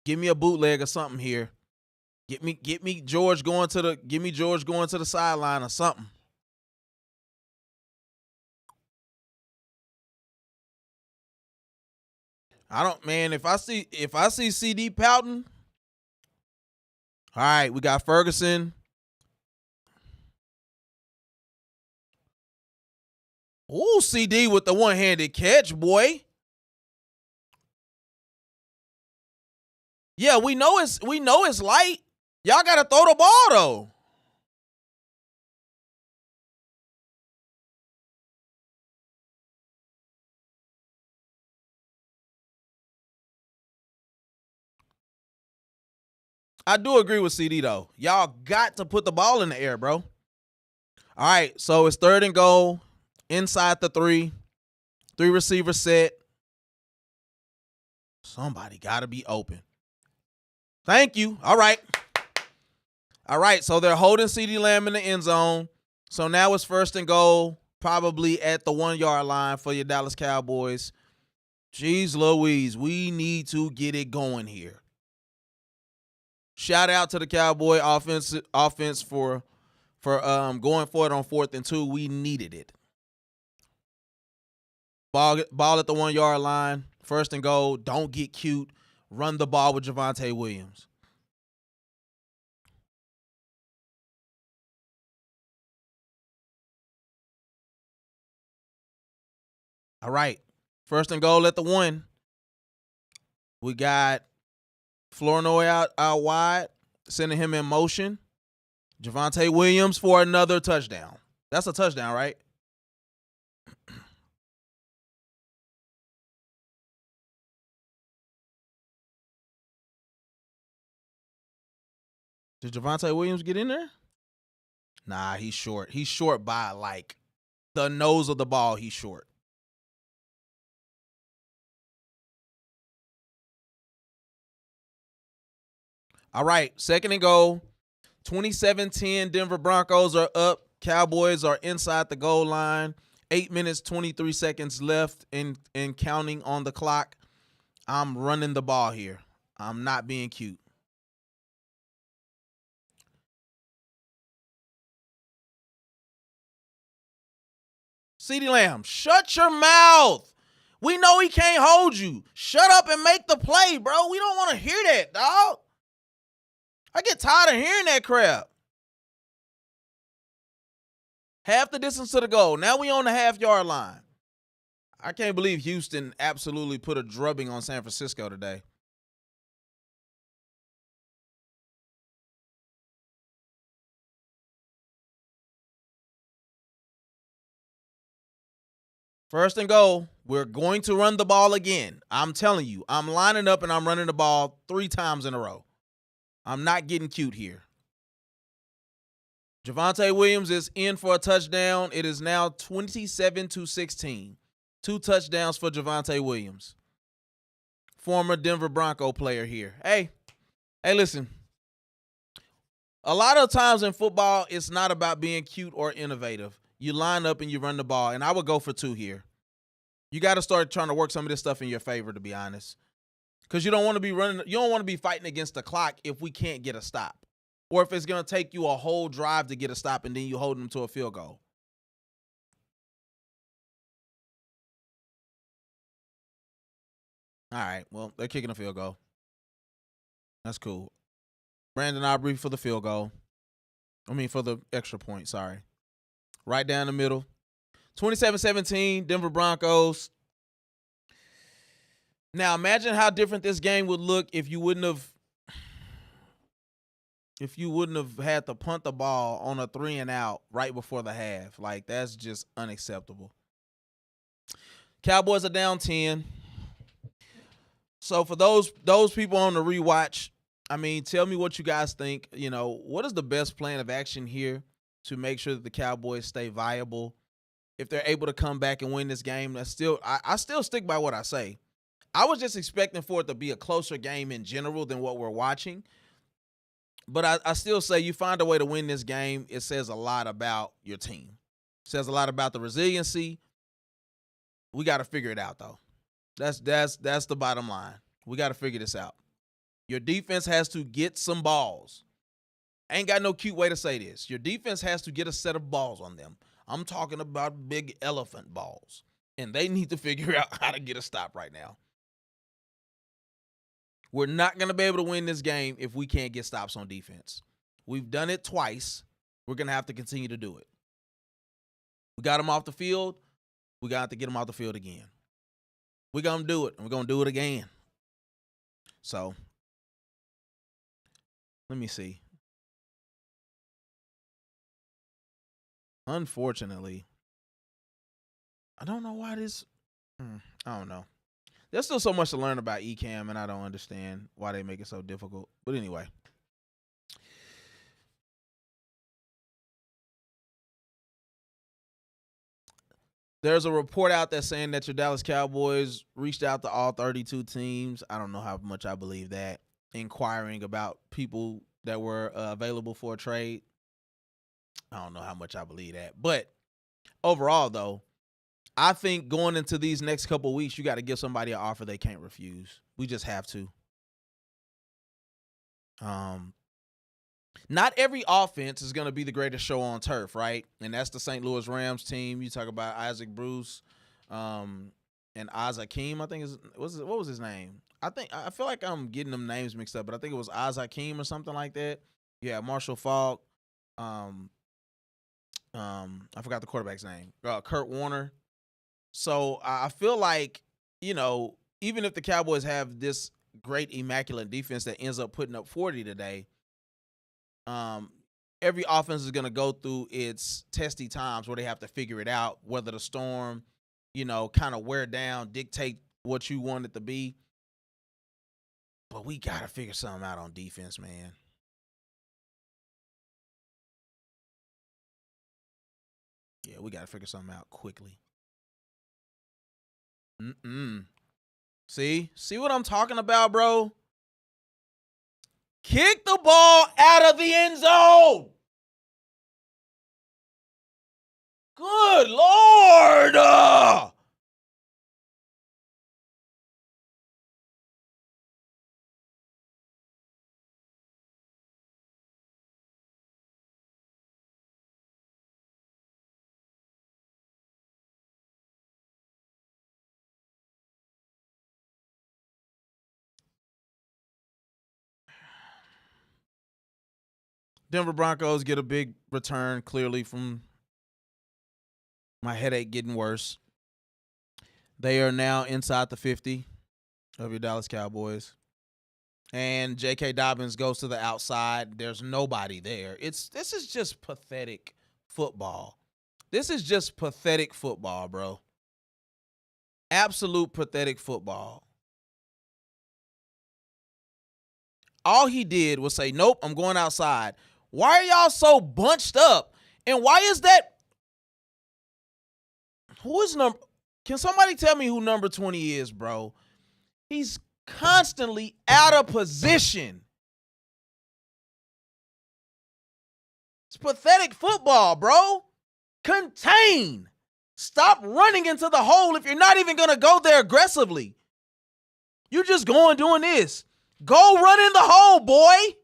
Give me a bootleg or something here. Get me George going to the sideline or something. If I see CD pouting. All right, we got Ferguson. Ooh, CD with the one-handed catch, boy. Yeah, we know it's light. Y'all gotta throw the ball though. I do agree with CD though. Y'all got to put the ball in the air, bro. All right, so it's 3rd and goal, inside the 3. 3 receiver set. Somebody gotta be open. Thank you. All right. So they're holding CeeDee Lamb in the end zone. So now it's 1st and goal, probably at the 1-yard line for your Dallas Cowboys. Jeez Louise, we need to get it going here. Shout out to the Cowboy offense for going for it on 4th and 2. We needed it. Ball at the 1-yard line. 1st and goal. Don't get cute. Run the ball with Javonte Williams. All right. 1st and goal at the 1. We got Flournoy out wide, sending him in motion. Javonte Williams for another touchdown. That's a touchdown, right? Did Javonte Williams get in there? Nah, he's short. He's short by like the nose of the ball. He's short. All right, 2nd and goal. 27-10 Denver Broncos are up. Cowboys are inside the goal line. 8 minutes, 23 seconds left and counting on the clock. I'm running the ball here. I'm not being cute. CeeDee Lamb, shut your mouth. We know he can't hold you. Shut up and make the play, bro. We don't want to hear that, dog. I get tired of hearing that crap. Half the distance to the goal. Now we on the half-yard line. I can't believe Houston absolutely put a drubbing on San Francisco today. First and goal. We're going to run the ball again. I'm telling you, I'm lining up and I'm running the ball 3 times in a row. I'm not getting cute here. Javonte Williams is in for a touchdown. It is now 27-16. 2 touchdowns for Javonte Williams. Former Denver Bronco player here. Hey, listen. A lot of times in football, it's not about being cute or innovative. You line up and you run the ball, and I would go for 2 here. You got to start trying to work some of this stuff in your favor, to be honest. Because you don't want to be running, you don't want to be fighting against the clock if we can't get a stop. Or if it's going to take you a whole drive to get a stop and then you hold them to a field goal. All right, well, they're kicking a field goal. That's cool. Brandon Aubrey for the field goal. For the extra point, sorry. Right down the middle. 27-17, Denver Broncos. Now, imagine how different this game would look if you wouldn't have had to punt the ball on a 3-and-out right before the half. Like, that's just unacceptable. Cowboys are down 10. So for those people on the rewatch, tell me what you guys think. What is the best plan of action here to make sure that the Cowboys stay viable? If they're able to come back and win this game, I still stick by what I say. I was just expecting for it to be a closer game in general than what we're watching. But I still say you find a way to win this game, it says a lot about your team. It says a lot about the resiliency. We got to figure it out, though. That's the bottom line. We got to figure this out. Your defense has to get some balls. I ain't got no cute way to say this. Your defense has to get a set of balls on them. I'm talking about big elephant balls. And they need to figure out how to get a stop right now. We're not going to be able to win this game if we can't get stops on defense. We've done it twice. We're going to have to continue to do it. We got them off the field. We got to get them off the field again. We're going to do it, and we're going to do it again. So, let me see. Unfortunately, I don't know why this. I don't know. There's still so much to learn about ECAM, and I don't understand why they make it so difficult. But anyway. There's a report out there saying that your Dallas Cowboys reached out to all 32 teams. I don't know how much I believe that. Inquiring about people that were available for a trade. I don't know how much I believe that. But overall, though, I think going into these next couple of weeks, you got to give somebody an offer they can't refuse. We just have to. Not every offense is going to be the greatest show on turf, right? And that's the St. Louis Rams team. You talk about Isaac Bruce and Isaac Hakeem, I think what was his name? I feel like I'm getting them names mixed up, but I think it was Isaac Hakeem or something like that. Yeah, Marshall Faulk. I forgot the quarterback's name. Kurt Warner. So I feel like, even if the Cowboys have this great immaculate defense that ends up putting up 40 today, every offense is going to go through its testy times where they have to figure it out, whether the storm, kind of wear down, dictate what you want it to be. But we got to figure something out on defense, man. Yeah, we got to figure something out quickly. See what I'm talking about, bro? Kick the ball out of the end zone. Good Lord. Denver Broncos get a big return, clearly, from my headache getting worse. They are now inside the 50 of your Dallas Cowboys. And J.K. Dobbins goes to the outside. There's nobody there. This is just pathetic football. This is just pathetic football, bro. Absolute pathetic football. All he did was say, nope, I'm going outside. Why are y'all so bunched up? And why is that? Who is number? Can somebody tell me who number 20 is, bro? He's constantly out of position. It's pathetic football, bro. Contain. Stop running into the hole if you're not even going to go there aggressively. You're just going doing this. Go run in the hole, boy.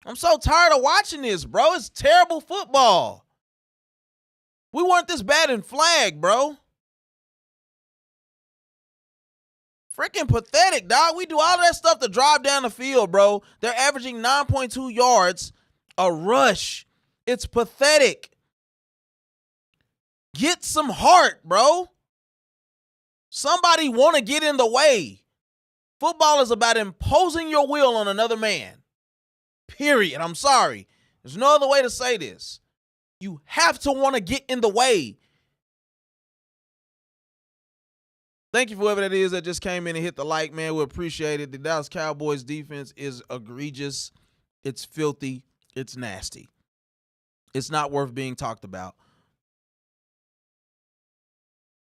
I'm so tired of watching this, bro. It's terrible football. We weren't this bad in flag, bro. Freaking pathetic, dog. We do all that stuff to drive down the field, bro. They're averaging 9.2 yards a rush. It's pathetic. Get some heart, bro. Somebody want to get in the way. Football is about imposing your will on another man. Period. I'm sorry. There's no other way to say this. You have to want to get in the way. Thank you for whoever that is that just came in and hit the like, man. We appreciate it. The Dallas Cowboys defense is egregious. It's filthy. It's nasty. It's not worth being talked about.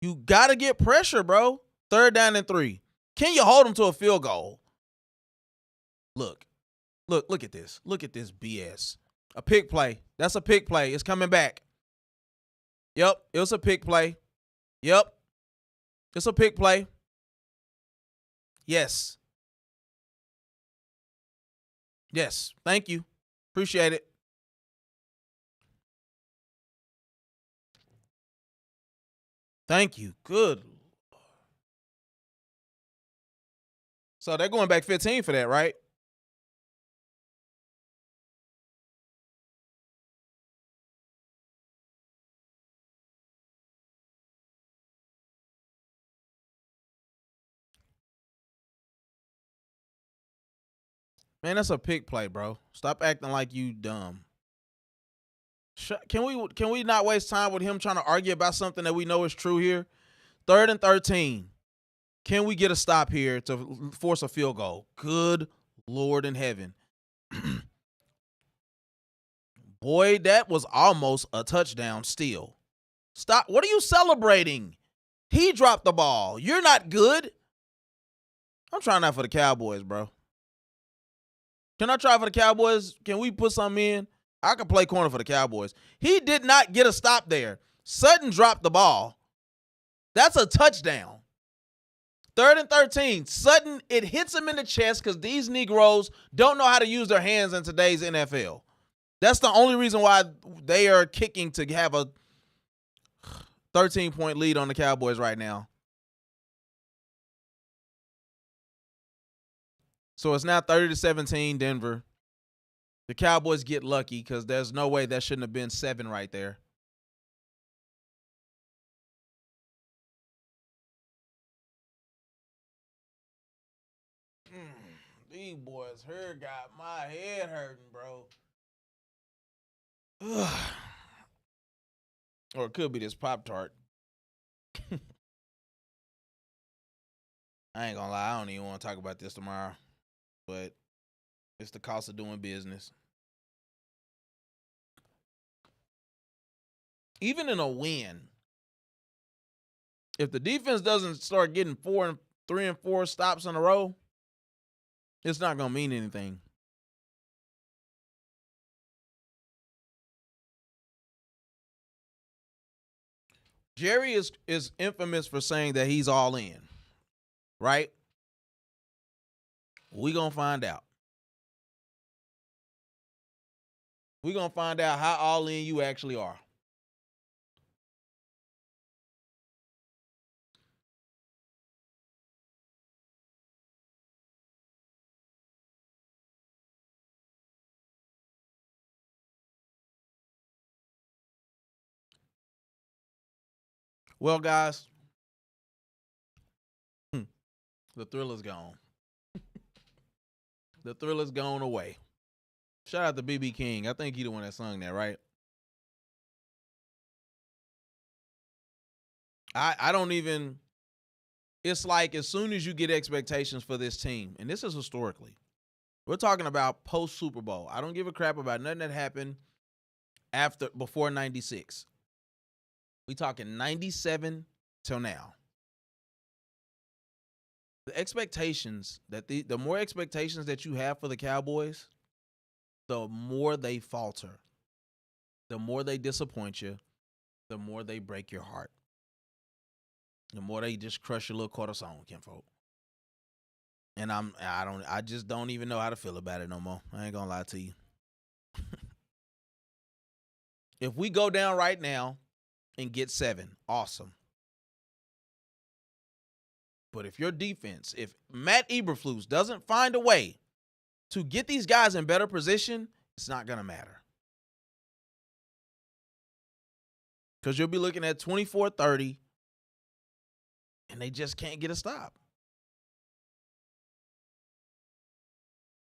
You got to get pressure, bro. 3rd down and 3. Can you hold them to a field goal? Look at this. Look at this BS. A pick play. That's a pick play. It's coming back. Yep, it was a pick play. Yep. It's a pick play. Yes. Yes. Thank you. Appreciate it. Thank you. Good. So they're going back 15 for that, right? Man, that's a pick play, bro. Stop acting like you dumb. Can we not waste time with him trying to argue about something that we know is true here? 3rd and 13. Can we get a stop here to force a field goal? Good Lord in heaven. Boy, that was almost a touchdown steal. Stop. What are you celebrating? He dropped the ball. You're not good. I'm trying out for the Cowboys, bro. Can I try for the Cowboys? Can we put something in? I can play corner for the Cowboys. He did not get a stop there. Sutton dropped the ball. That's a touchdown. 3rd and 13. Sutton, it hits him in the chest because these Negroes don't know how to use their hands in today's NFL. That's the only reason why they are kicking to have a 13-point lead on the Cowboys right now. So it's now 30-17 Denver. The Cowboys get lucky because there's no way that shouldn't have been 7 right there. These boys here got my head hurting, bro. Or it could be this Pop-Tart. I ain't gonna lie, I don't even want to talk about this tomorrow. But it's the cost of doing business. Even in a win, if the defense doesn't start getting 3 and 4 stops in a row, it's not going to mean anything. Jerry is infamous for saying that he's all in, right? We're going to find out. We're going to find out how all in you actually are. Well, guys, the thrill is gone. The thrill is gone away. Shout out to B.B. King. I think he the one that sung that, right? I don't even. It's like as soon as you get expectations for this team, and this is historically, We're talking about post Super Bowl. I don't give a crap about nothing that happened before 96. We talking 97 till now. The expectations that the more expectations that you have for the Cowboys, the more they falter, the more they disappoint you, the more they break your heart, the more they just crush your little cortisone, kinfolk. And I just don't even know how to feel about it no more. I ain't gonna lie to you. If we go down right now and get 7, awesome. But if your defense, if Matt Eberflus doesn't find a way to get these guys in better position, it's not going to matter. Because you'll be looking at 24-30, and they just can't get a stop.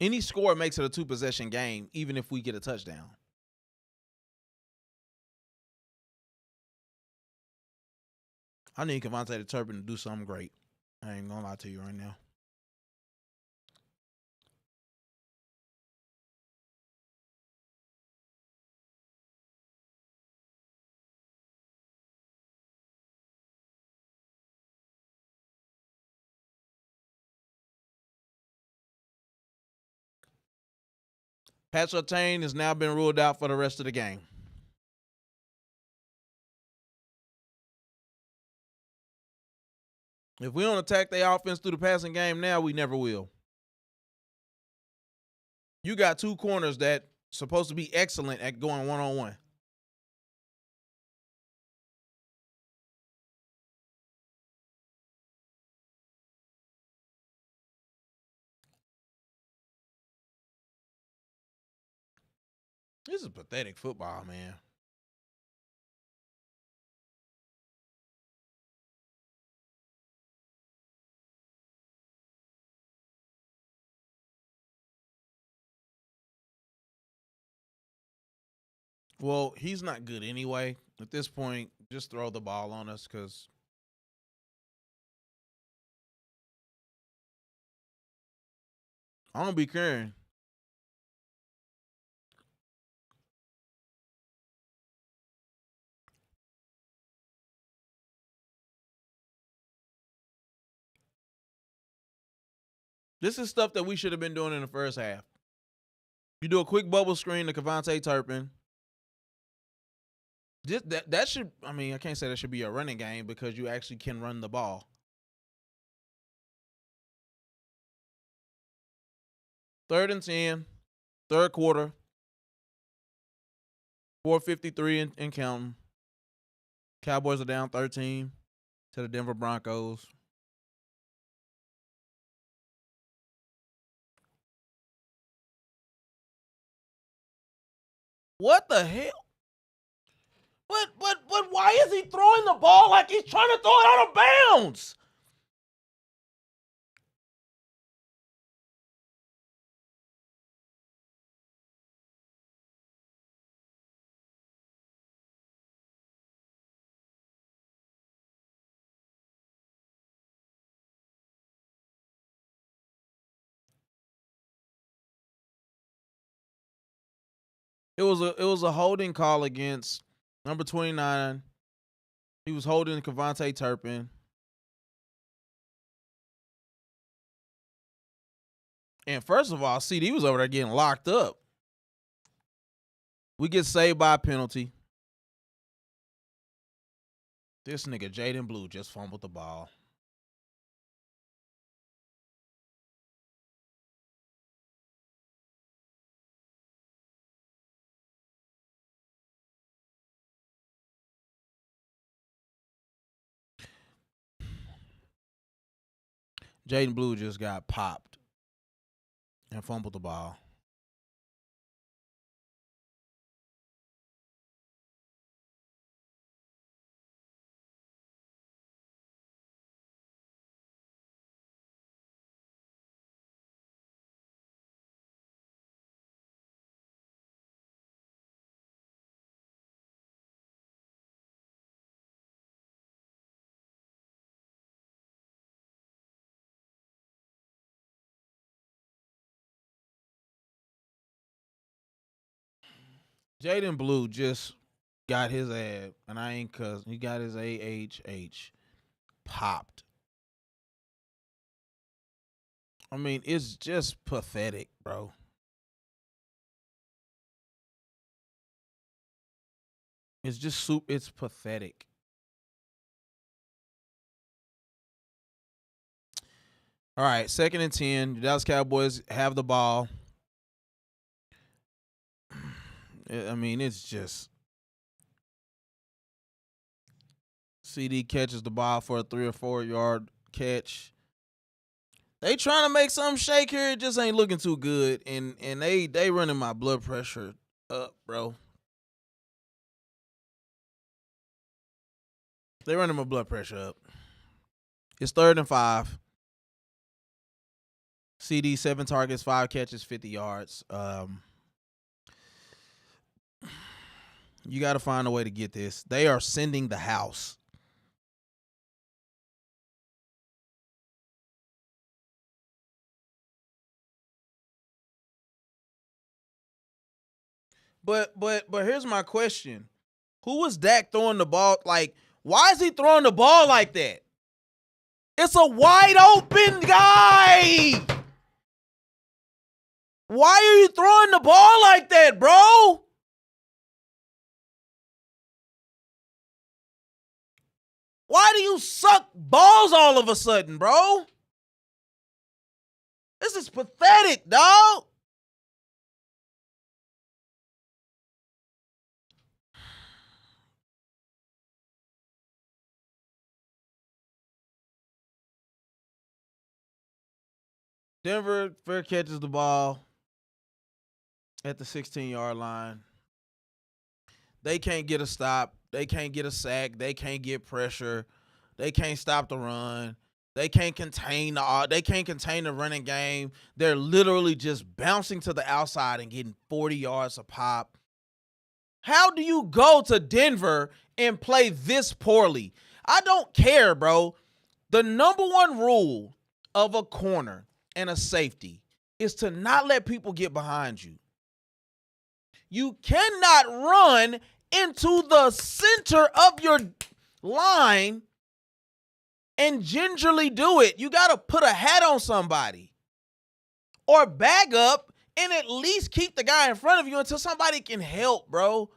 Any score makes it a 2-possession game, even if we get a touchdown. I need Devontae Turpin to do something great. I ain't going to lie to you right now. Pat Surtain has now been ruled out for the rest of the game. If we don't attack their offense through the passing game now, we never will. You got 2 corners that supposed to be excellent at going one-on-one. This is pathetic football, man. Well, he's not good anyway. At this point, just throw the ball on us because I don't be caring. This is stuff that we should have been doing in the first half. You do a quick bubble screen to Devontae Turpin. That should, I mean, I can't say that should be a running game because you actually can run the ball. 3rd and 10, third quarter, 4:53 and counting. Cowboys are down 13 to the Denver Broncos. What the hell? But why is he throwing the ball like he's trying to throw it out of bounds? It was a holding call against number 29. He was holding Devontae Turpin. And first of all, CD was over there getting locked up. We get saved by a penalty. This nigga Jaden Blue just fumbled the ball. Jaden Blue just got popped and fumbled the ball. Jaden Blue just got his ad, and I ain't cussing. He got his AHH popped. I mean, it's just pathetic, bro. It's just it's pathetic. All right, 2nd and 10. The Dallas Cowboys have the ball. I mean, it's just CD catches the ball for a 3 or 4 yard catch. They trying to make something shake here. It just ain't looking too good, and they running my blood pressure up, bro. They running my blood pressure up. It's 3rd and 5. CD 7 targets, 5 catches, 50 yards. You got to find a way to get this. They are sending the house. But here's my question. Who was Dak throwing the ball? Like, why is he throwing the ball like that? It's a wide open guy. Why are you throwing the ball like that, bro? Why do you suck balls all of a sudden, bro? This is pathetic, dog. Denver fair catches the ball at the 16-yard line. They can't get a stop. They can't get a sack. They can't get pressure. They can't stop the run. They can't contain the running game. They're literally just bouncing to the outside and getting 40 yards a pop. How do you go to Denver and play this poorly? I don't care, bro. The number one rule of a corner and a safety is to not let people get behind you. You cannot run into the center of your line and gingerly do it. You got to put a hat on somebody or bag up and at least keep the guy in front of you until somebody can help, bro.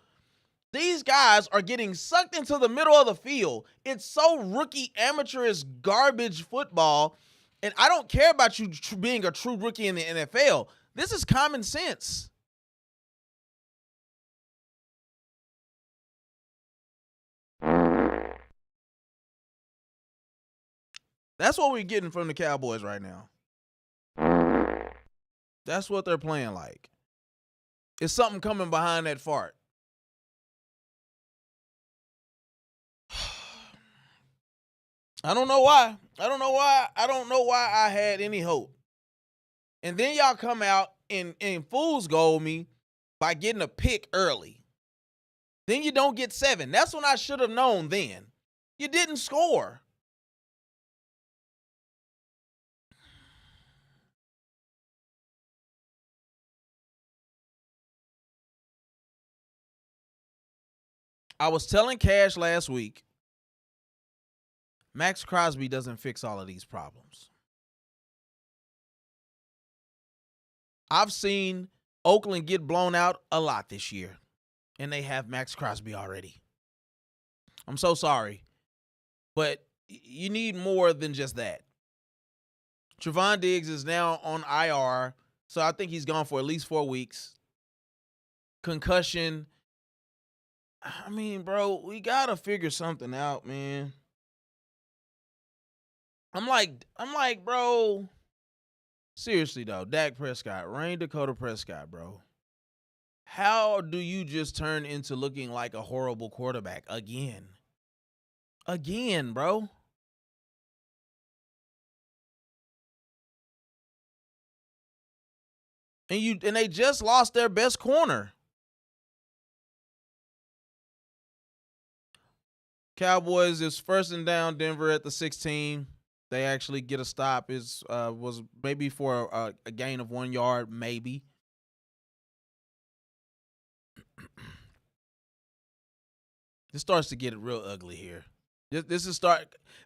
These guys are getting sucked into the middle of the field. It's so rookie amateurish garbage football. And I don't care about you being a true rookie in the NFL. This is common sense. That's what we're getting from the Cowboys right now. That's what they're playing like. It's something coming behind that fart. I don't know why. I don't know why I had any hope. And then y'all come out and fool's gold me by getting a pick early. Then you don't get 7. That's when I should have known then. You didn't score. I was telling Cash last week, Max Crosby doesn't fix all of these problems. I've seen Oakland get blown out a lot this year, and they have Max Crosby already. I'm so sorry, but you need more than just that. Trevon Diggs is now on IR, so I think he's gone for at least 4 weeks. Concussion. I mean, bro, we got to figure something out, man. I'm like, bro, seriously, though, Dak Prescott, Rain Dakota Prescott, bro. How do you just turn into looking like a horrible quarterback again? Again, bro. And they just lost their best corner. Cowboys is 1st and down, Denver at the 16. They actually get a stop. Was maybe for a gain of 1 yard, maybe. This starts to get real ugly here. This is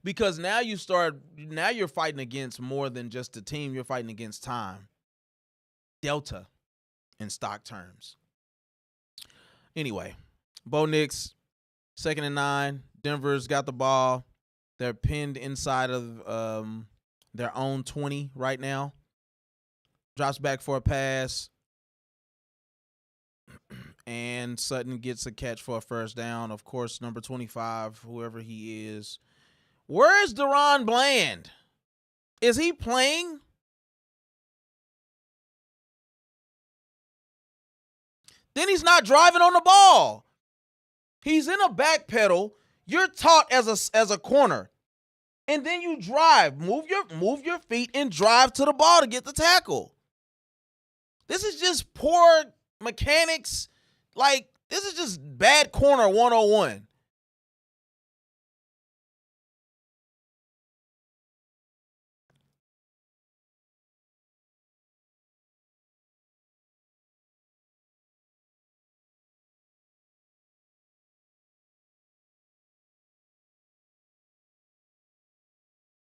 because now you're fighting against more than just the team. You're fighting against time, delta, in stock terms. Anyway, Bo Nix, 2nd and 9. Denver's got the ball. They're pinned inside of their own 20 right now. Drops back for a pass. And Sutton gets a catch for a first down. Of course, number 25, whoever he is. Where is Deron Bland? Is he playing? Then he's not driving on the ball. He's in a back pedal. You're taught as a corner. And then you drive. Move your feet and drive to the ball to get the tackle. This is just poor mechanics. Like, this is just bad corner 101.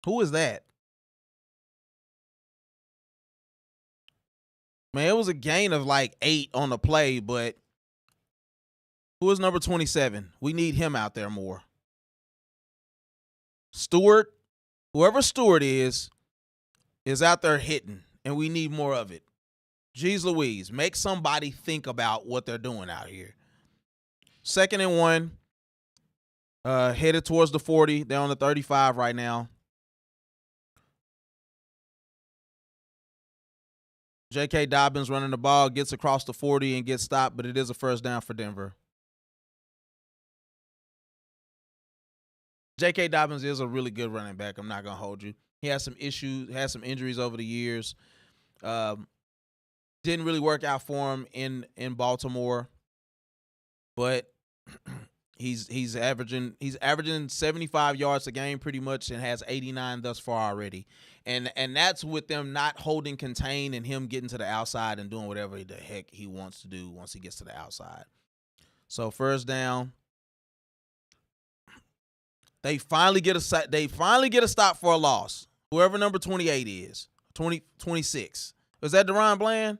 Who is that? Man, it was a gain of like 8 on the play, but who is number 27? We need him out there more. Stewart, whoever Stewart is out there hitting, and we need more of it. Jeez Louise, make somebody think about what they're doing out here. 2nd and 1, headed towards the 40. They're on the 35 right now. J.K. Dobbins running the ball, gets across the 40 and gets stopped, but it is a first down for Denver. J.K. Dobbins is a really good running back. I'm not going to hold you. He has some issues, has some injuries over the years. Didn't really work out for him in Baltimore, but he's averaging 75 yards a game pretty much and has 89 thus far already. And that's with them not holding contain and him getting to the outside and doing whatever the heck he wants to do once he gets to the outside. So first down. They finally get a stop for a loss. Whoever number 28 is. 26. Was that Deron Bland?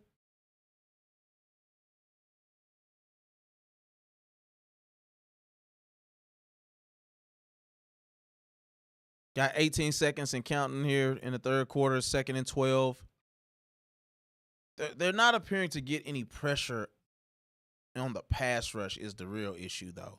Got 18 seconds and counting here in the third quarter, 2nd and 12. They're not appearing to get any pressure on the pass rush is the real issue, though.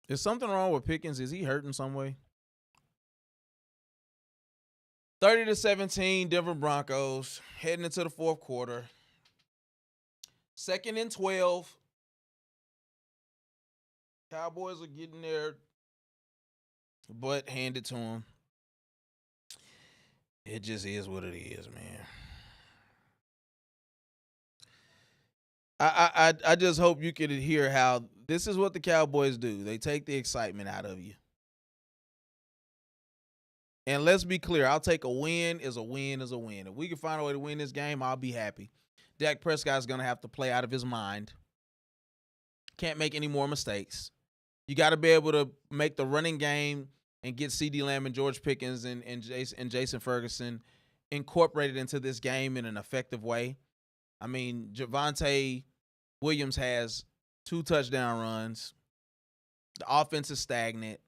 Is something wrong with Pickens? Is he hurting some way? 30-17, Denver Broncos heading into the fourth quarter. 2nd and 12. Cowboys are getting their butt handed to them. It just is what it is, man. I just hope you could hear how this is what the Cowboys do. They take the excitement out of you. And let's be clear, I'll take a win is a win is a win. If we can find a way to win this game, I'll be happy. Dak Prescott is going to have to play out of his mind. Can't make any more mistakes. You got to be able to make the running game and get CeeDee Lamb and George Pickens and Jason Ferguson incorporated into this game in an effective way. I mean, Javonte Williams has 2 touchdown runs. The offense is stagnant.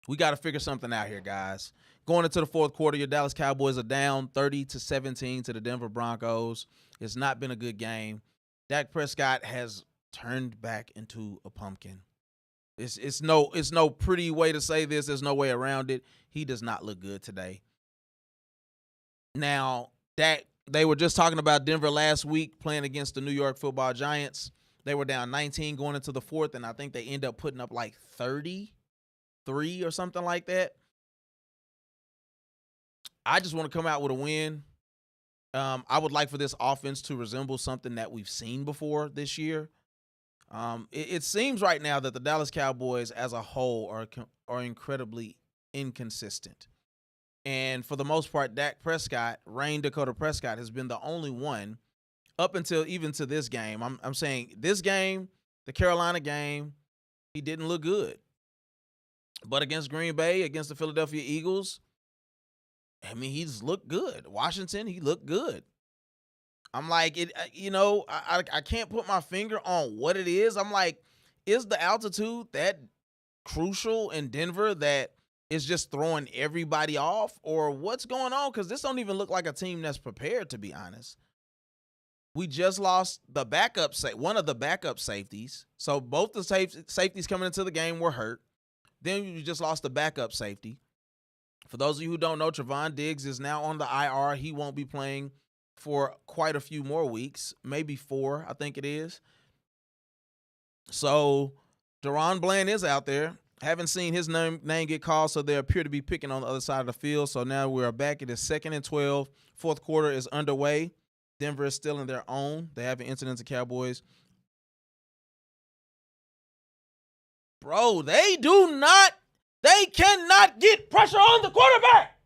We got to figure something out here, guys. Going into the fourth quarter, your Dallas Cowboys are down 30-17 to the Denver Broncos. It's not been a good game. Dak Prescott has turned back into a pumpkin. It's no pretty way to say this. There's no way around it. He does not look good today. Now, they were just talking about Denver last week playing against the New York Football Giants. They were down 19 going into the fourth, and I think they end up putting up like 33 or something like that. I just want to come out with a win. I would like for this offense to resemble something that we've seen before this year. It seems right now that the Dallas Cowboys as a whole are incredibly inconsistent. And for the most part, Dakota Prescott, has been the only one up until even to this game. I'm saying this game, the Carolina game, he didn't look good. But against Green Bay, against the Philadelphia Eagles, I mean, he's looked good. Washington, he looked good. I'm like, I can't put my finger on what it is. I'm like, is the altitude that crucial in Denver that is just throwing everybody off, or what's going on? Because this don't even look like a team that's prepared, to be honest. We just lost the one of the backup safeties. So both the safeties coming into the game were hurt. Then you just lost the backup safety. For those of you who don't know, Trevon Diggs is now on the IR. He won't be playing for quite a few more weeks, maybe 4, I think it is. So Deron Bland is out there. Haven't seen his name get called, so they appear to be picking on the other side of the field. So now we're back. It is 2nd and 12. Fourth quarter is underway. Denver is still in their own. They haven't entered into Cowboys. Bro, they cannot get pressure on the quarterback.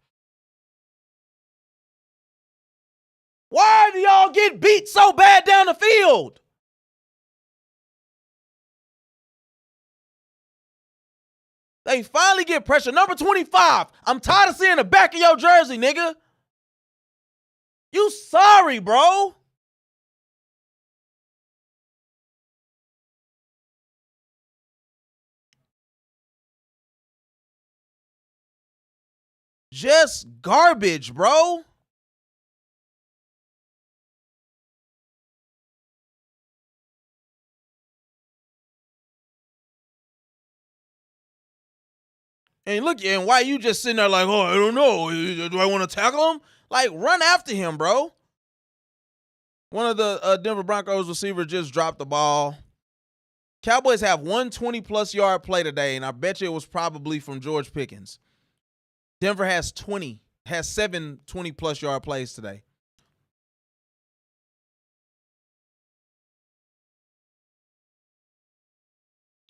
Why do y'all get beat so bad down the field? They finally get pressure. Number 25. I'm tired of seeing the back of your jersey, nigga. You sorry, bro. Just garbage, bro. And look, and why you just sitting there like, oh, I don't know. Do I want to tackle him? Like, run after him, bro. One of the Denver Broncos receivers just dropped the ball. Cowboys have one 20-plus yard play today, and I bet you it was probably from George Pickens. Denver has 7 20-plus yard plays today.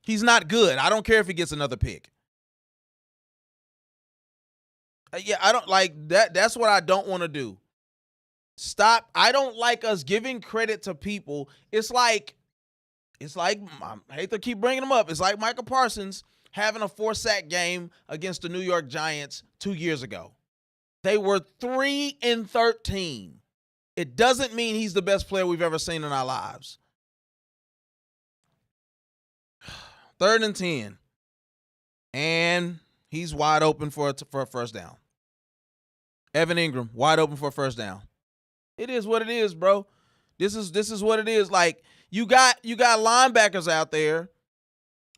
He's not good. I don't care if he gets another pick. Yeah, I don't like that. That's what I don't want to do. Stop. I don't like us giving credit to people. It's like I hate to keep bringing them up. It's like Michael Parsons having a 4-sack game against the New York Giants 2 years ago. They were 3-13. It doesn't mean he's the best player we've ever seen in our lives. 3rd and 10. And he's wide open for a first down. Evan Ingram, wide open for a first down. It is what it is, bro. This is what it is. Like, you got linebackers out there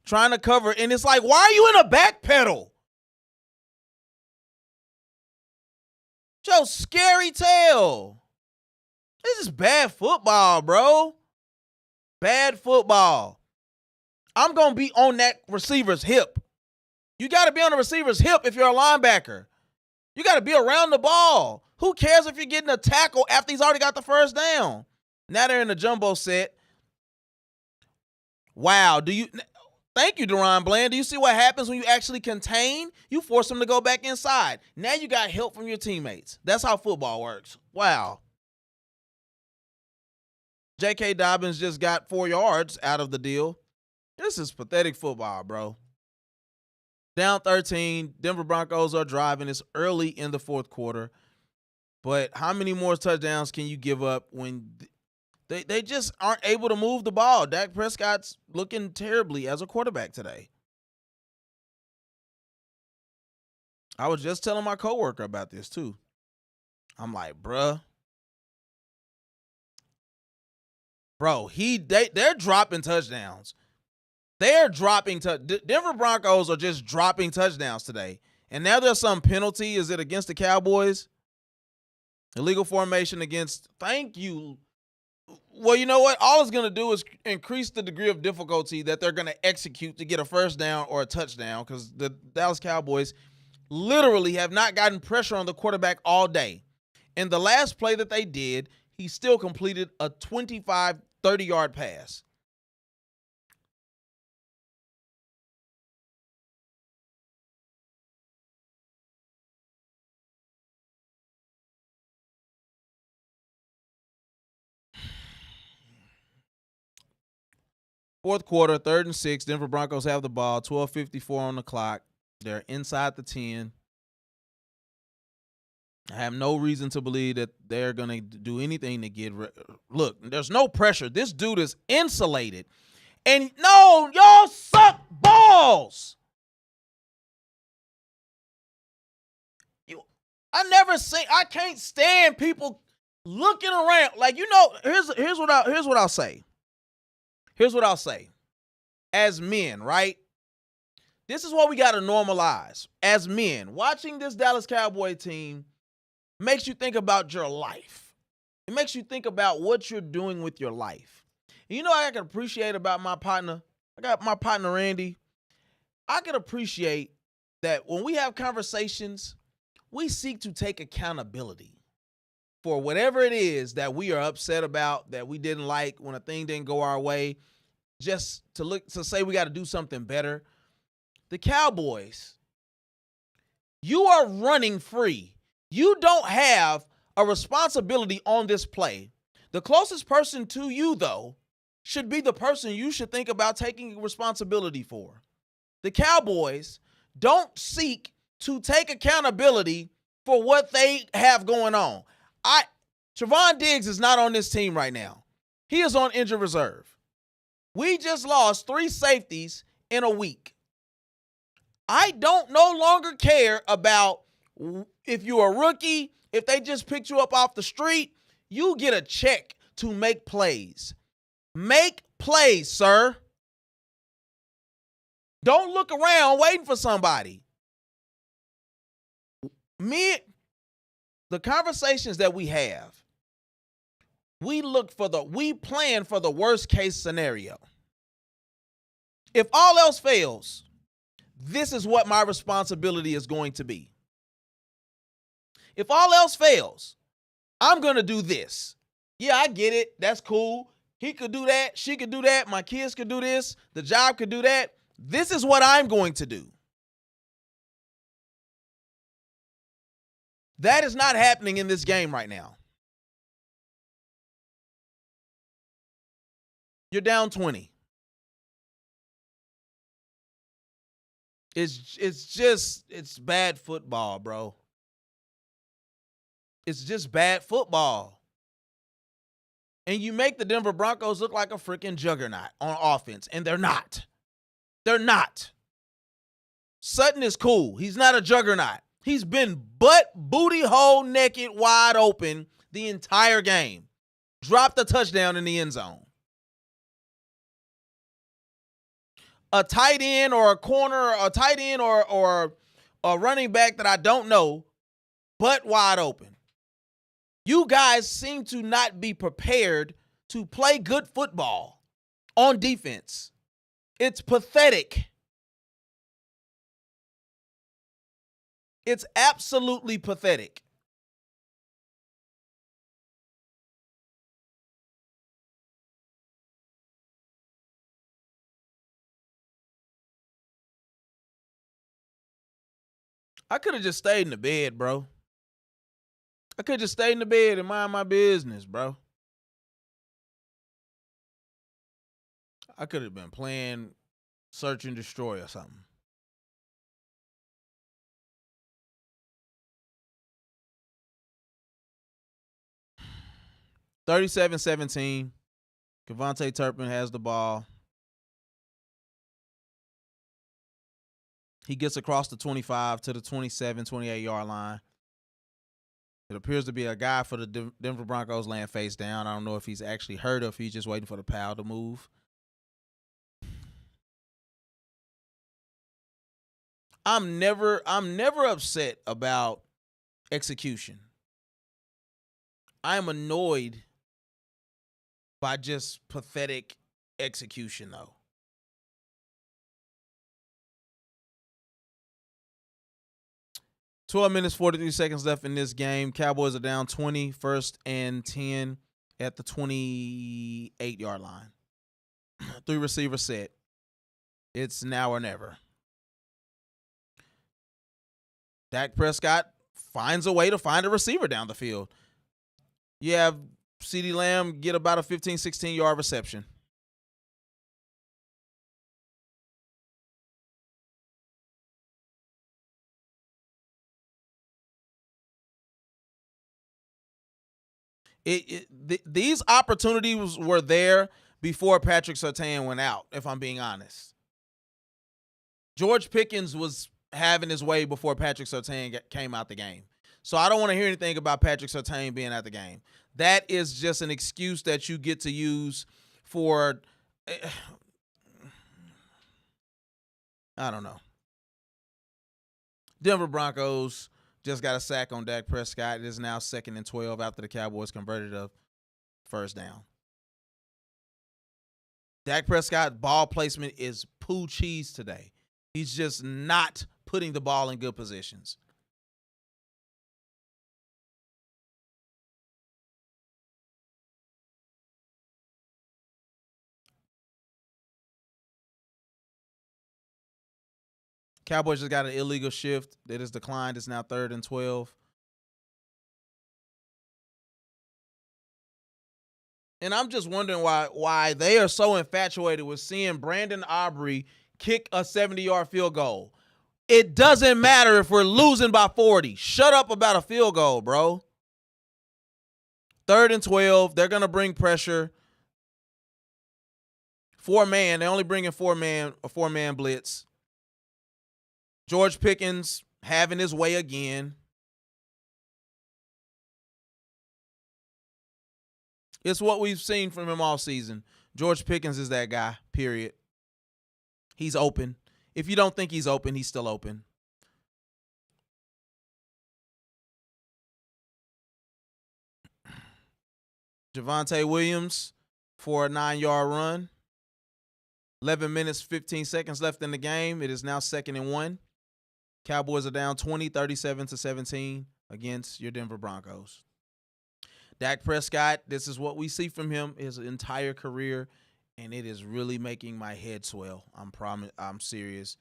trying to cover, and it's like, why are you in a back pedal? Joe, scary tail. This is bad football, bro. Bad football. I'm going to be on that receiver's hip. You got to be on the receiver's hip if you're a linebacker. You got to be around the ball. Who cares if you're getting a tackle after he's already got the first down? Now they're in the jumbo set. Wow. Thank you, Deron Bland. Do you see what happens when you actually contain? You force them to go back inside. Now you got help from your teammates. That's how football works. Wow. J.K. Dobbins just got 4 yards out of the deal. This is pathetic football, bro. Down 13. Denver Broncos are driving. It's early in the fourth quarter. But how many more touchdowns can you give up when they just aren't able to move the ball? Dak Prescott's looking terribly as a quarterback today. I was just telling my coworker about this too. I'm like, bruh. Bro, they're dropping touchdowns. They're dropping Denver Broncos are just dropping touchdowns today. And now there's some penalty. Is it against the Cowboys? Illegal formation against. Thank you. Well, you know what? All it's going to do is increase the degree of difficulty that they're going to execute to get a first down or a touchdown, because the Dallas Cowboys literally have not gotten pressure on the quarterback all day. In the last play that they did, he still completed a 25, 30-yard pass. Fourth quarter, 3rd and 6. Denver Broncos have the ball. 12:54 on the clock. They're inside the 10. I have no reason to believe that they're going to do anything to get look, there's no pressure. This dude is insulated. And no, y'all suck balls. I can't stand people looking around. Like, here's what I'll say. Here's what I'll say. As men, right? This is what we got to normalize. As men, watching this Dallas Cowboy team makes you think about your life. It makes you think about what you're doing with your life. And what I can appreciate about my partner? I got my partner, Randy. I can appreciate that when we have conversations, we seek to take accountability for whatever it is that we are upset about, that we didn't like when a thing didn't go our way, just to say we got to do something better. The Cowboys, you are running free. You don't have a responsibility on this play. The closest person to you, though, should be the person you should think about taking responsibility for. The Cowboys don't seek to take accountability for what they have going on. Trevon Diggs is not on this team right now. He is on injured reserve. We just lost 3 safeties in a week. I don't no longer care about if you're a rookie, if they just picked you up off the street. You get a check to make plays. Make plays, sir. Don't look around waiting for somebody. The conversations that we have, we plan for the worst case scenario. If all else fails, this is what my responsibility is going to be. If all else fails, I'm going to do this. Yeah, I get it. That's cool. He could do that. She could do that. My kids could do this. The job could do that. This is what I'm going to do. That is not happening in this game right now. You're down 20. It's bad football, bro. It's just bad football. And you make the Denver Broncos look like a freaking juggernaut on offense, and they're not. They're not. Sutton is cool. He's not a juggernaut. He's been booty hole naked, wide open the entire game. Dropped a touchdown in the end zone. A tight end or a corner, a tight end or a running back that I don't know, but wide open. You guys seem to not be prepared to play good football on defense. It's pathetic. It's absolutely pathetic. I could have just stayed in the bed, bro. I could just stay in the bed and mind my business, bro. I could have been playing Search and Destroy or something. (37-17). Kevontae Turpin has the ball. He gets across the 25 to the 27, 28-yard line. It appears to be a guy for the Denver Broncos laying face down. I don't know if he's actually hurt or if he's just waiting for the pal to move. I'm never upset about execution. I am annoyed by just pathetic execution, though. (12 minutes, 43 seconds left in this game. Cowboys are down 20, 1st and 10 at the 28-yard line. 3 receiver set. It's now or never. Dak Prescott finds a way to find a receiver down the field. You have CeeDee Lamb get about a 15, 16-yard reception. These opportunities were there before Patrick Surtain went out, if I'm being honest. George Pickens was having his way before Patrick Surtain came out the game. So I don't want to hear anything about Patrick Surtain being at the game. That is just an excuse that you get to use for, I don't know. Denver Broncos just got a sack on Dak Prescott. It is now 2nd and 12 after the Cowboys converted a first down. Dak Prescott ball placement is poo cheese today. He's just not putting the ball in good positions. Cowboys just got an illegal shift that is declined. It's now 3rd and 12. And I'm just wondering why they are so infatuated with seeing Brandon Aubrey kick a 70-yard field goal. It doesn't matter if we're losing by 40. Shut up about a field goal, bro. 3rd and 12. They're going to bring pressure. 4-man. They only bring in 4-man blitz. George Pickens having his way again. It's what we've seen from him all season. George Pickens is that guy, period. He's open. If you don't think he's open, he's still open. Javonte Williams for a 9-yard run. 11 minutes, 15 seconds left in the game. It is now 2nd and 1. Cowboys are down 20, 37-17 against your Denver Broncos. Dak Prescott, this is what we see from him his entire career, and it is really making my head swell. I'm serious.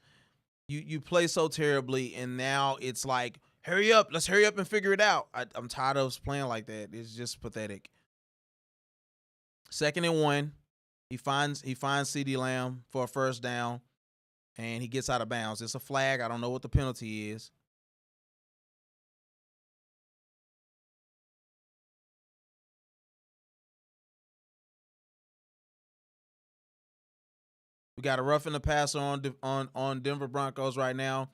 You play so terribly, and now it's like, hurry up, let's hurry up and figure it out. I'm tired of us playing like that. It's just pathetic. 2nd and 1. He finds CeeDee Lamb for a first down, and he gets out of bounds. It's a flag. I don't know what the penalty is. We got a roughing the passer on Denver Broncos right now.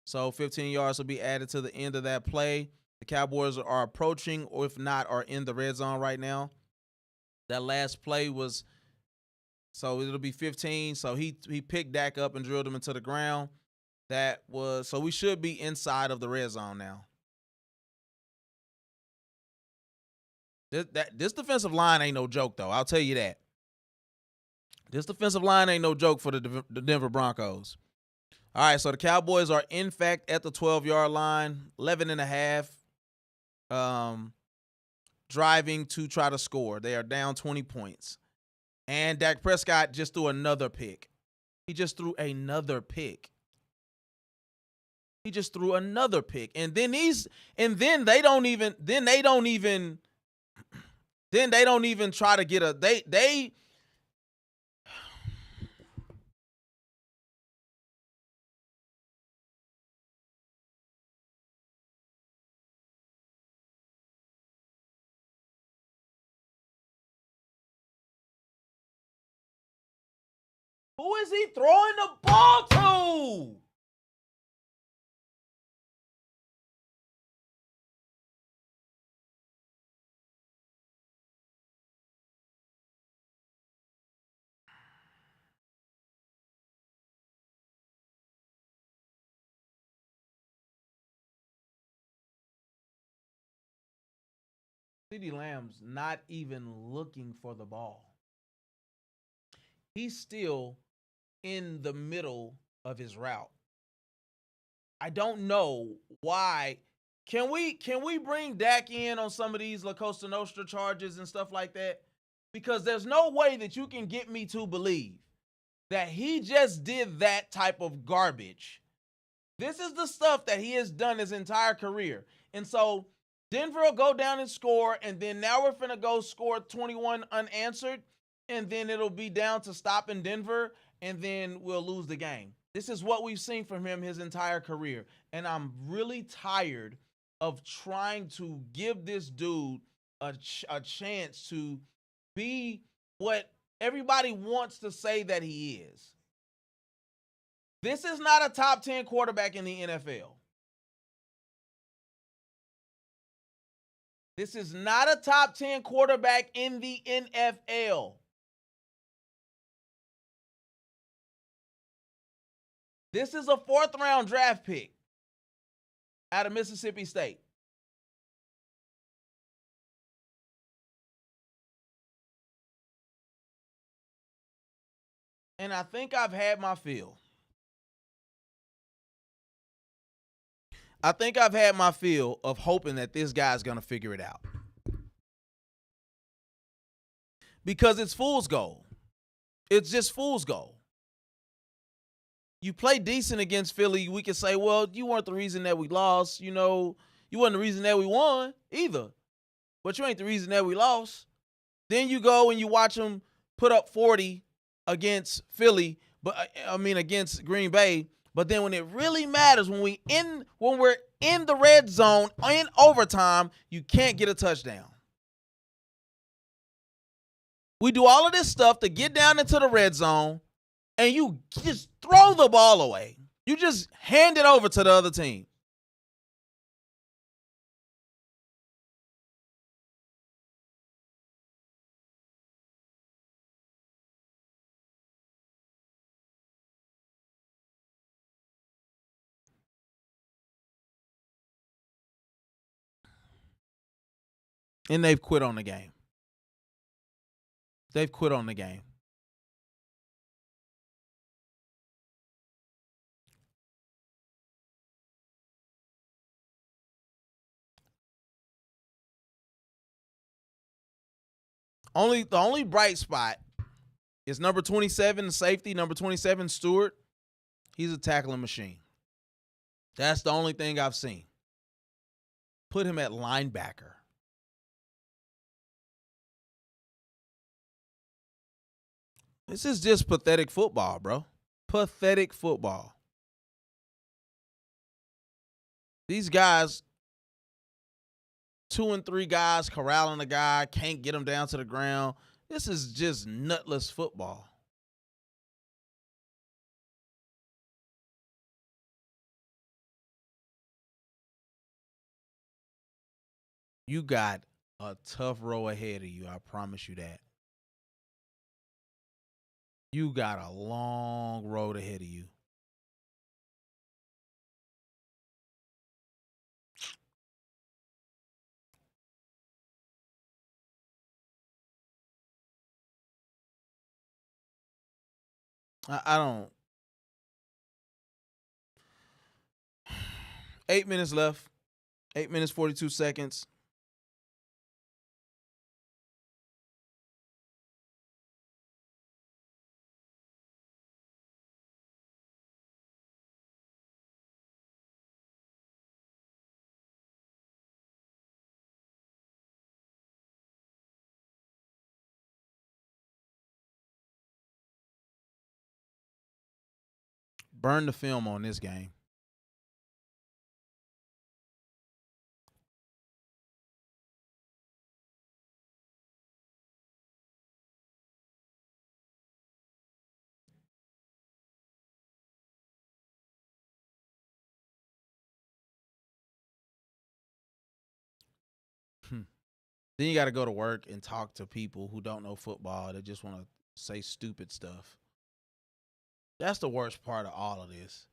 So 15 yards will be added to the end of that play. The Cowboys are approaching, or if not, are in the red zone right now. That last play was, so it'll be 15. So he picked Dak up and drilled him into the ground. So we should be inside of the red zone now. This defensive line ain't no joke, though. I'll tell you that. This defensive line ain't no joke for the Denver Broncos. All right, so the Cowboys are, in fact, at the 12-yard line, 11 and a half, driving to try to score. They are down 20 points. And Dak Prescott just threw another pick. He just threw another pick. And then they don't even try to get a Who is he throwing the ball to? CeeDee Lamb's not even looking for the ball. He's still in the middle of his route. I don't know why. Can we bring Dak in on some of these La Costa Nostra charges and stuff like that? Because there's no way that you can get me to believe that he just did that type of garbage. This is the stuff that he has done his entire career. And so Denver will go down and score, and then now we're finna go score 21 unanswered, and then it'll be down to stopping Denver, and then we'll lose the game. This is what we've seen from him his entire career, and I'm really tired of trying to give this dude a chance to be what everybody wants to say that he is. This is not a top 10 quarterback in the NFL. This is not a top 10 quarterback in the NFL. This is a 4th round draft pick out of Mississippi State. And I think I've had my fill. I think I've had my fill of hoping that this guy's going to figure it out. Because it's fool's gold. It's just fool's gold. You play decent against Philly, we can say, well, you weren't the reason that we lost. You know, you weren't the reason that we won either. But you ain't the reason that we lost. Then you go and you watch them put up 40 against Philly, against Green Bay. But then when it really matters, when we're in the red zone in overtime, you can't get a touchdown. We do all of this stuff to get down into the red zone, and you just throw the ball away. You just hand it over to the other team. And they've quit on the game. They've quit on the game. The only bright spot is number 27, safety, number 27, Stewart. He's a tackling machine. That's the only thing I've seen. Put him at linebacker. This is just pathetic football, bro. Pathetic football. These guys, 2 and 3 guys corralling a guy, can't get him down to the ground. This is just nutless football. You got a tough row ahead of you, I promise you that. You got a long road ahead of you. I don't. 8 minutes left. 8 minutes, 42 seconds. Burn the film on this game. Then you got to go to work and talk to people who don't know football that just want to say stupid stuff. That's the worst part of all of this.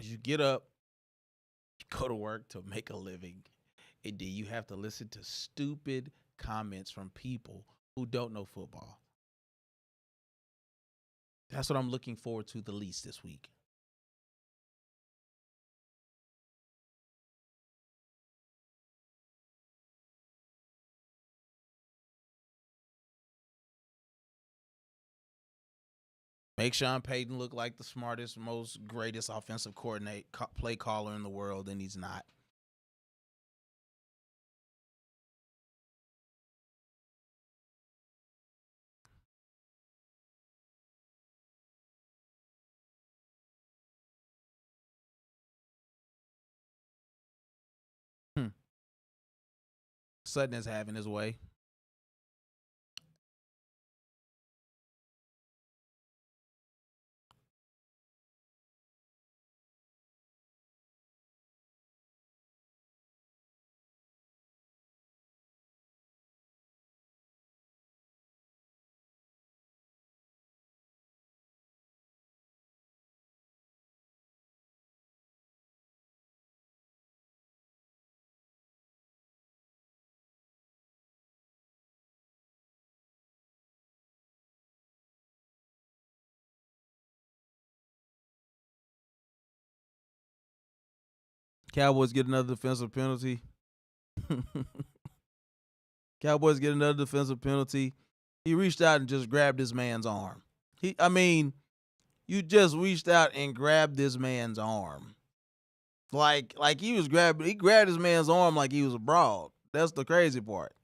You get up, you go to work to make a living, and then you have to listen to stupid comments from people who don't know football. That's what I'm looking forward to the least this week. Make Sean Payton look like the smartest, most greatest offensive play caller in the world, and he's not. Sutton is having his way. Cowboys get another defensive penalty. Cowboys get another defensive penalty. He reached out and just grabbed this man's arm. You just reached out and grabbed this man's arm. Like he grabbed his man's arm like he was a broad. That's the crazy part.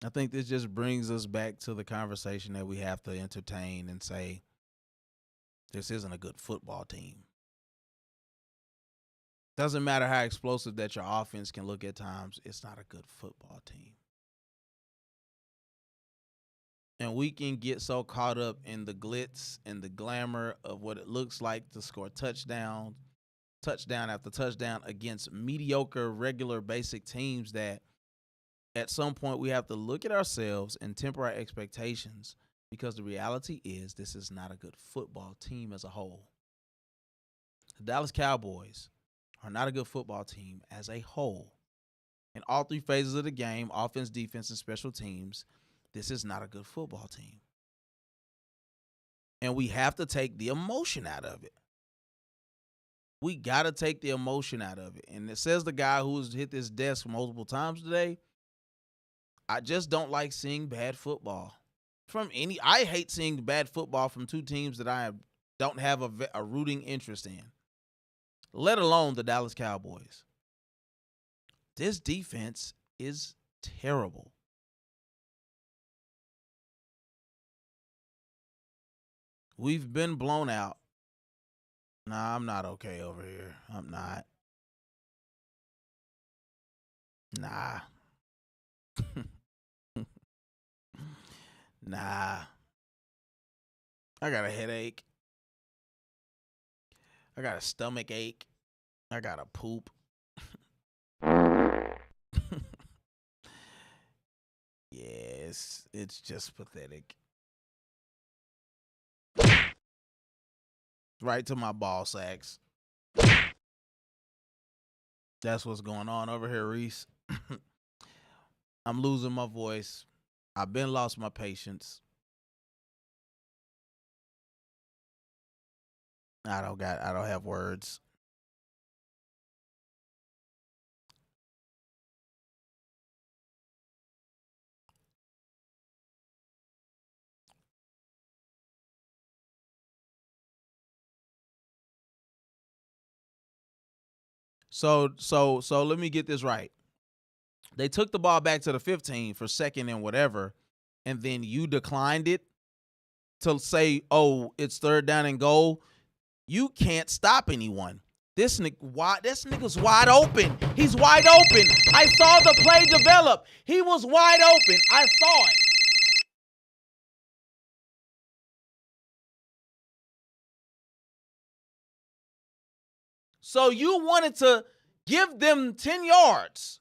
I think this just brings us back to the conversation that we have to entertain and say, this isn't a good football team. Doesn't matter how explosive that your offense can look at times, it's not a good football team. And we can get so caught up in the glitz and the glamour of what it looks like to score touchdown after touchdown against mediocre, regular, basic teams that at some point we have to look at ourselves and temper our expectations, because the reality is this is not a good football team as a whole. The Dallas Cowboys are not a good football team as a whole. In all three phases of the game, offense, defense, and special teams, this is not a good football team. And we have to take the emotion out of it. We got to take the emotion out of it. And it says the guy who's hit this desk multiple times today, I just don't like seeing bad football from any. I hate seeing bad football from two teams that I don't have a rooting interest in, let alone the Dallas Cowboys. This defense is terrible. We've been blown out. Nah, I'm not okay over here. I'm not. Nah. Nah. I got a headache. I got a stomach ache. I got a poop. Yes, it's just pathetic. Right to my ball sacks. That's what's going on over here, Reese. I'm losing my voice. I've been lost my patience. I don't have words. So let me get this right. They took the ball back to the 15 for second and whatever, and then you declined it to say, "Oh, it's third down and goal." You can't stop anyone. This nigga's wide open. He's wide open. I saw the play develop. He was wide open. I saw it. So you wanted to give them 10 yards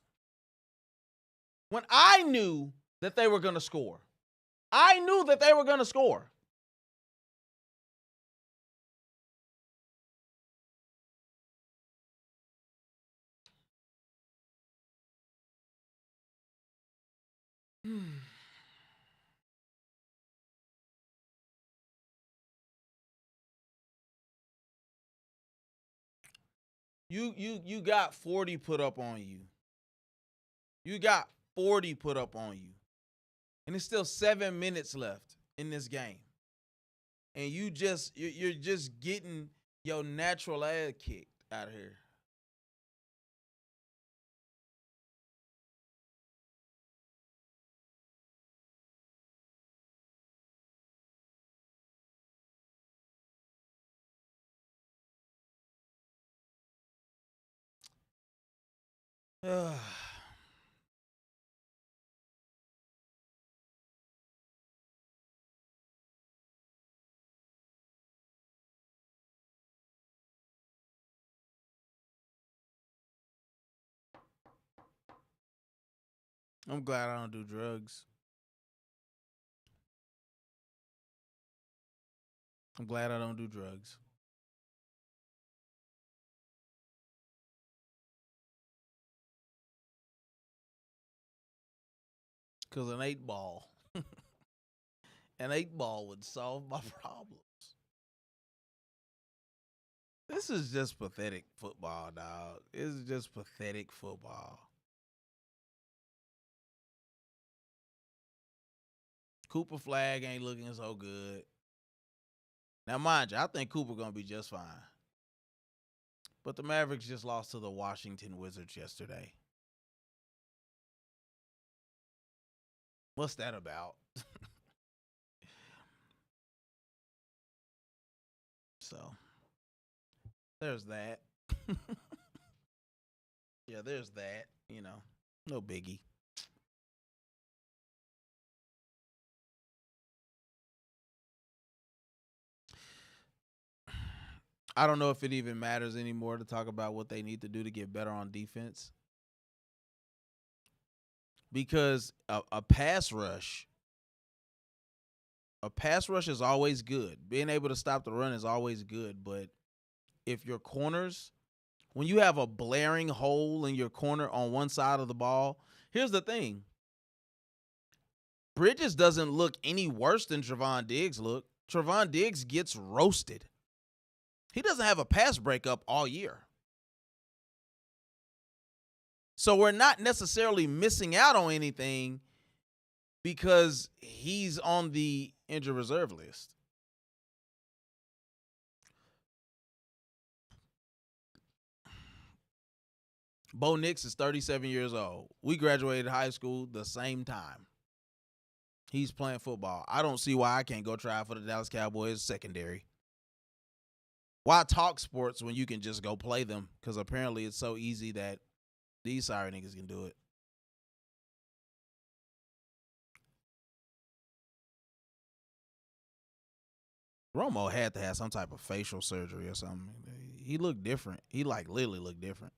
when I knew that they were going to score. I knew that they were going to score. You got 40 put up on you. You got 40 put up on you. And it's still 7 minutes left in this game. And you're just getting your natural ass kicked out of here. I'm glad I don't do drugs. I'm glad I don't do drugs. Because an 8-ball. An 8-ball would solve my problems. This is just pathetic football, dog. It's just pathetic football. Cooper Flag ain't looking so good. Now, mind you, I think Cooper going to be just fine. But the Mavericks just lost to the Washington Wizards yesterday. What's that about? So, there's that. Yeah, there's that. You know, no biggie. I don't know if it even matters anymore to talk about what they need to do to get better on defense. Because a pass rush is always good. Being able to stop the run is always good. But if your corners, when you have a blaring hole in your corner on one side of the ball, here's the thing. Bridges doesn't look any worse than Trevon Diggs look. Trevon Diggs gets roasted. He doesn't have a pass breakup all year. So we're not necessarily missing out on anything because he's on the injured reserve list. Bo Nix is 37 years old. We graduated high school the same time. He's playing football. I don't see why I can't go try for the Dallas Cowboys secondary. Why talk sports when you can just go play them? Because apparently it's so easy that these sorry niggas can do it. Romo had to have some type of facial surgery or something. He looked different. He like literally looked different.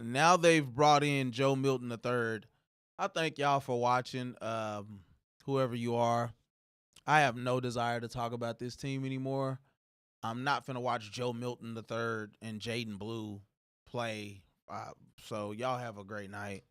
Now they've brought in Joe Milton III. I thank y'all for watching. Whoever you are, I have no desire to talk about this team anymore. I'm not finna watch Joe Milton III and Jaden Blue play. So y'all have a great night.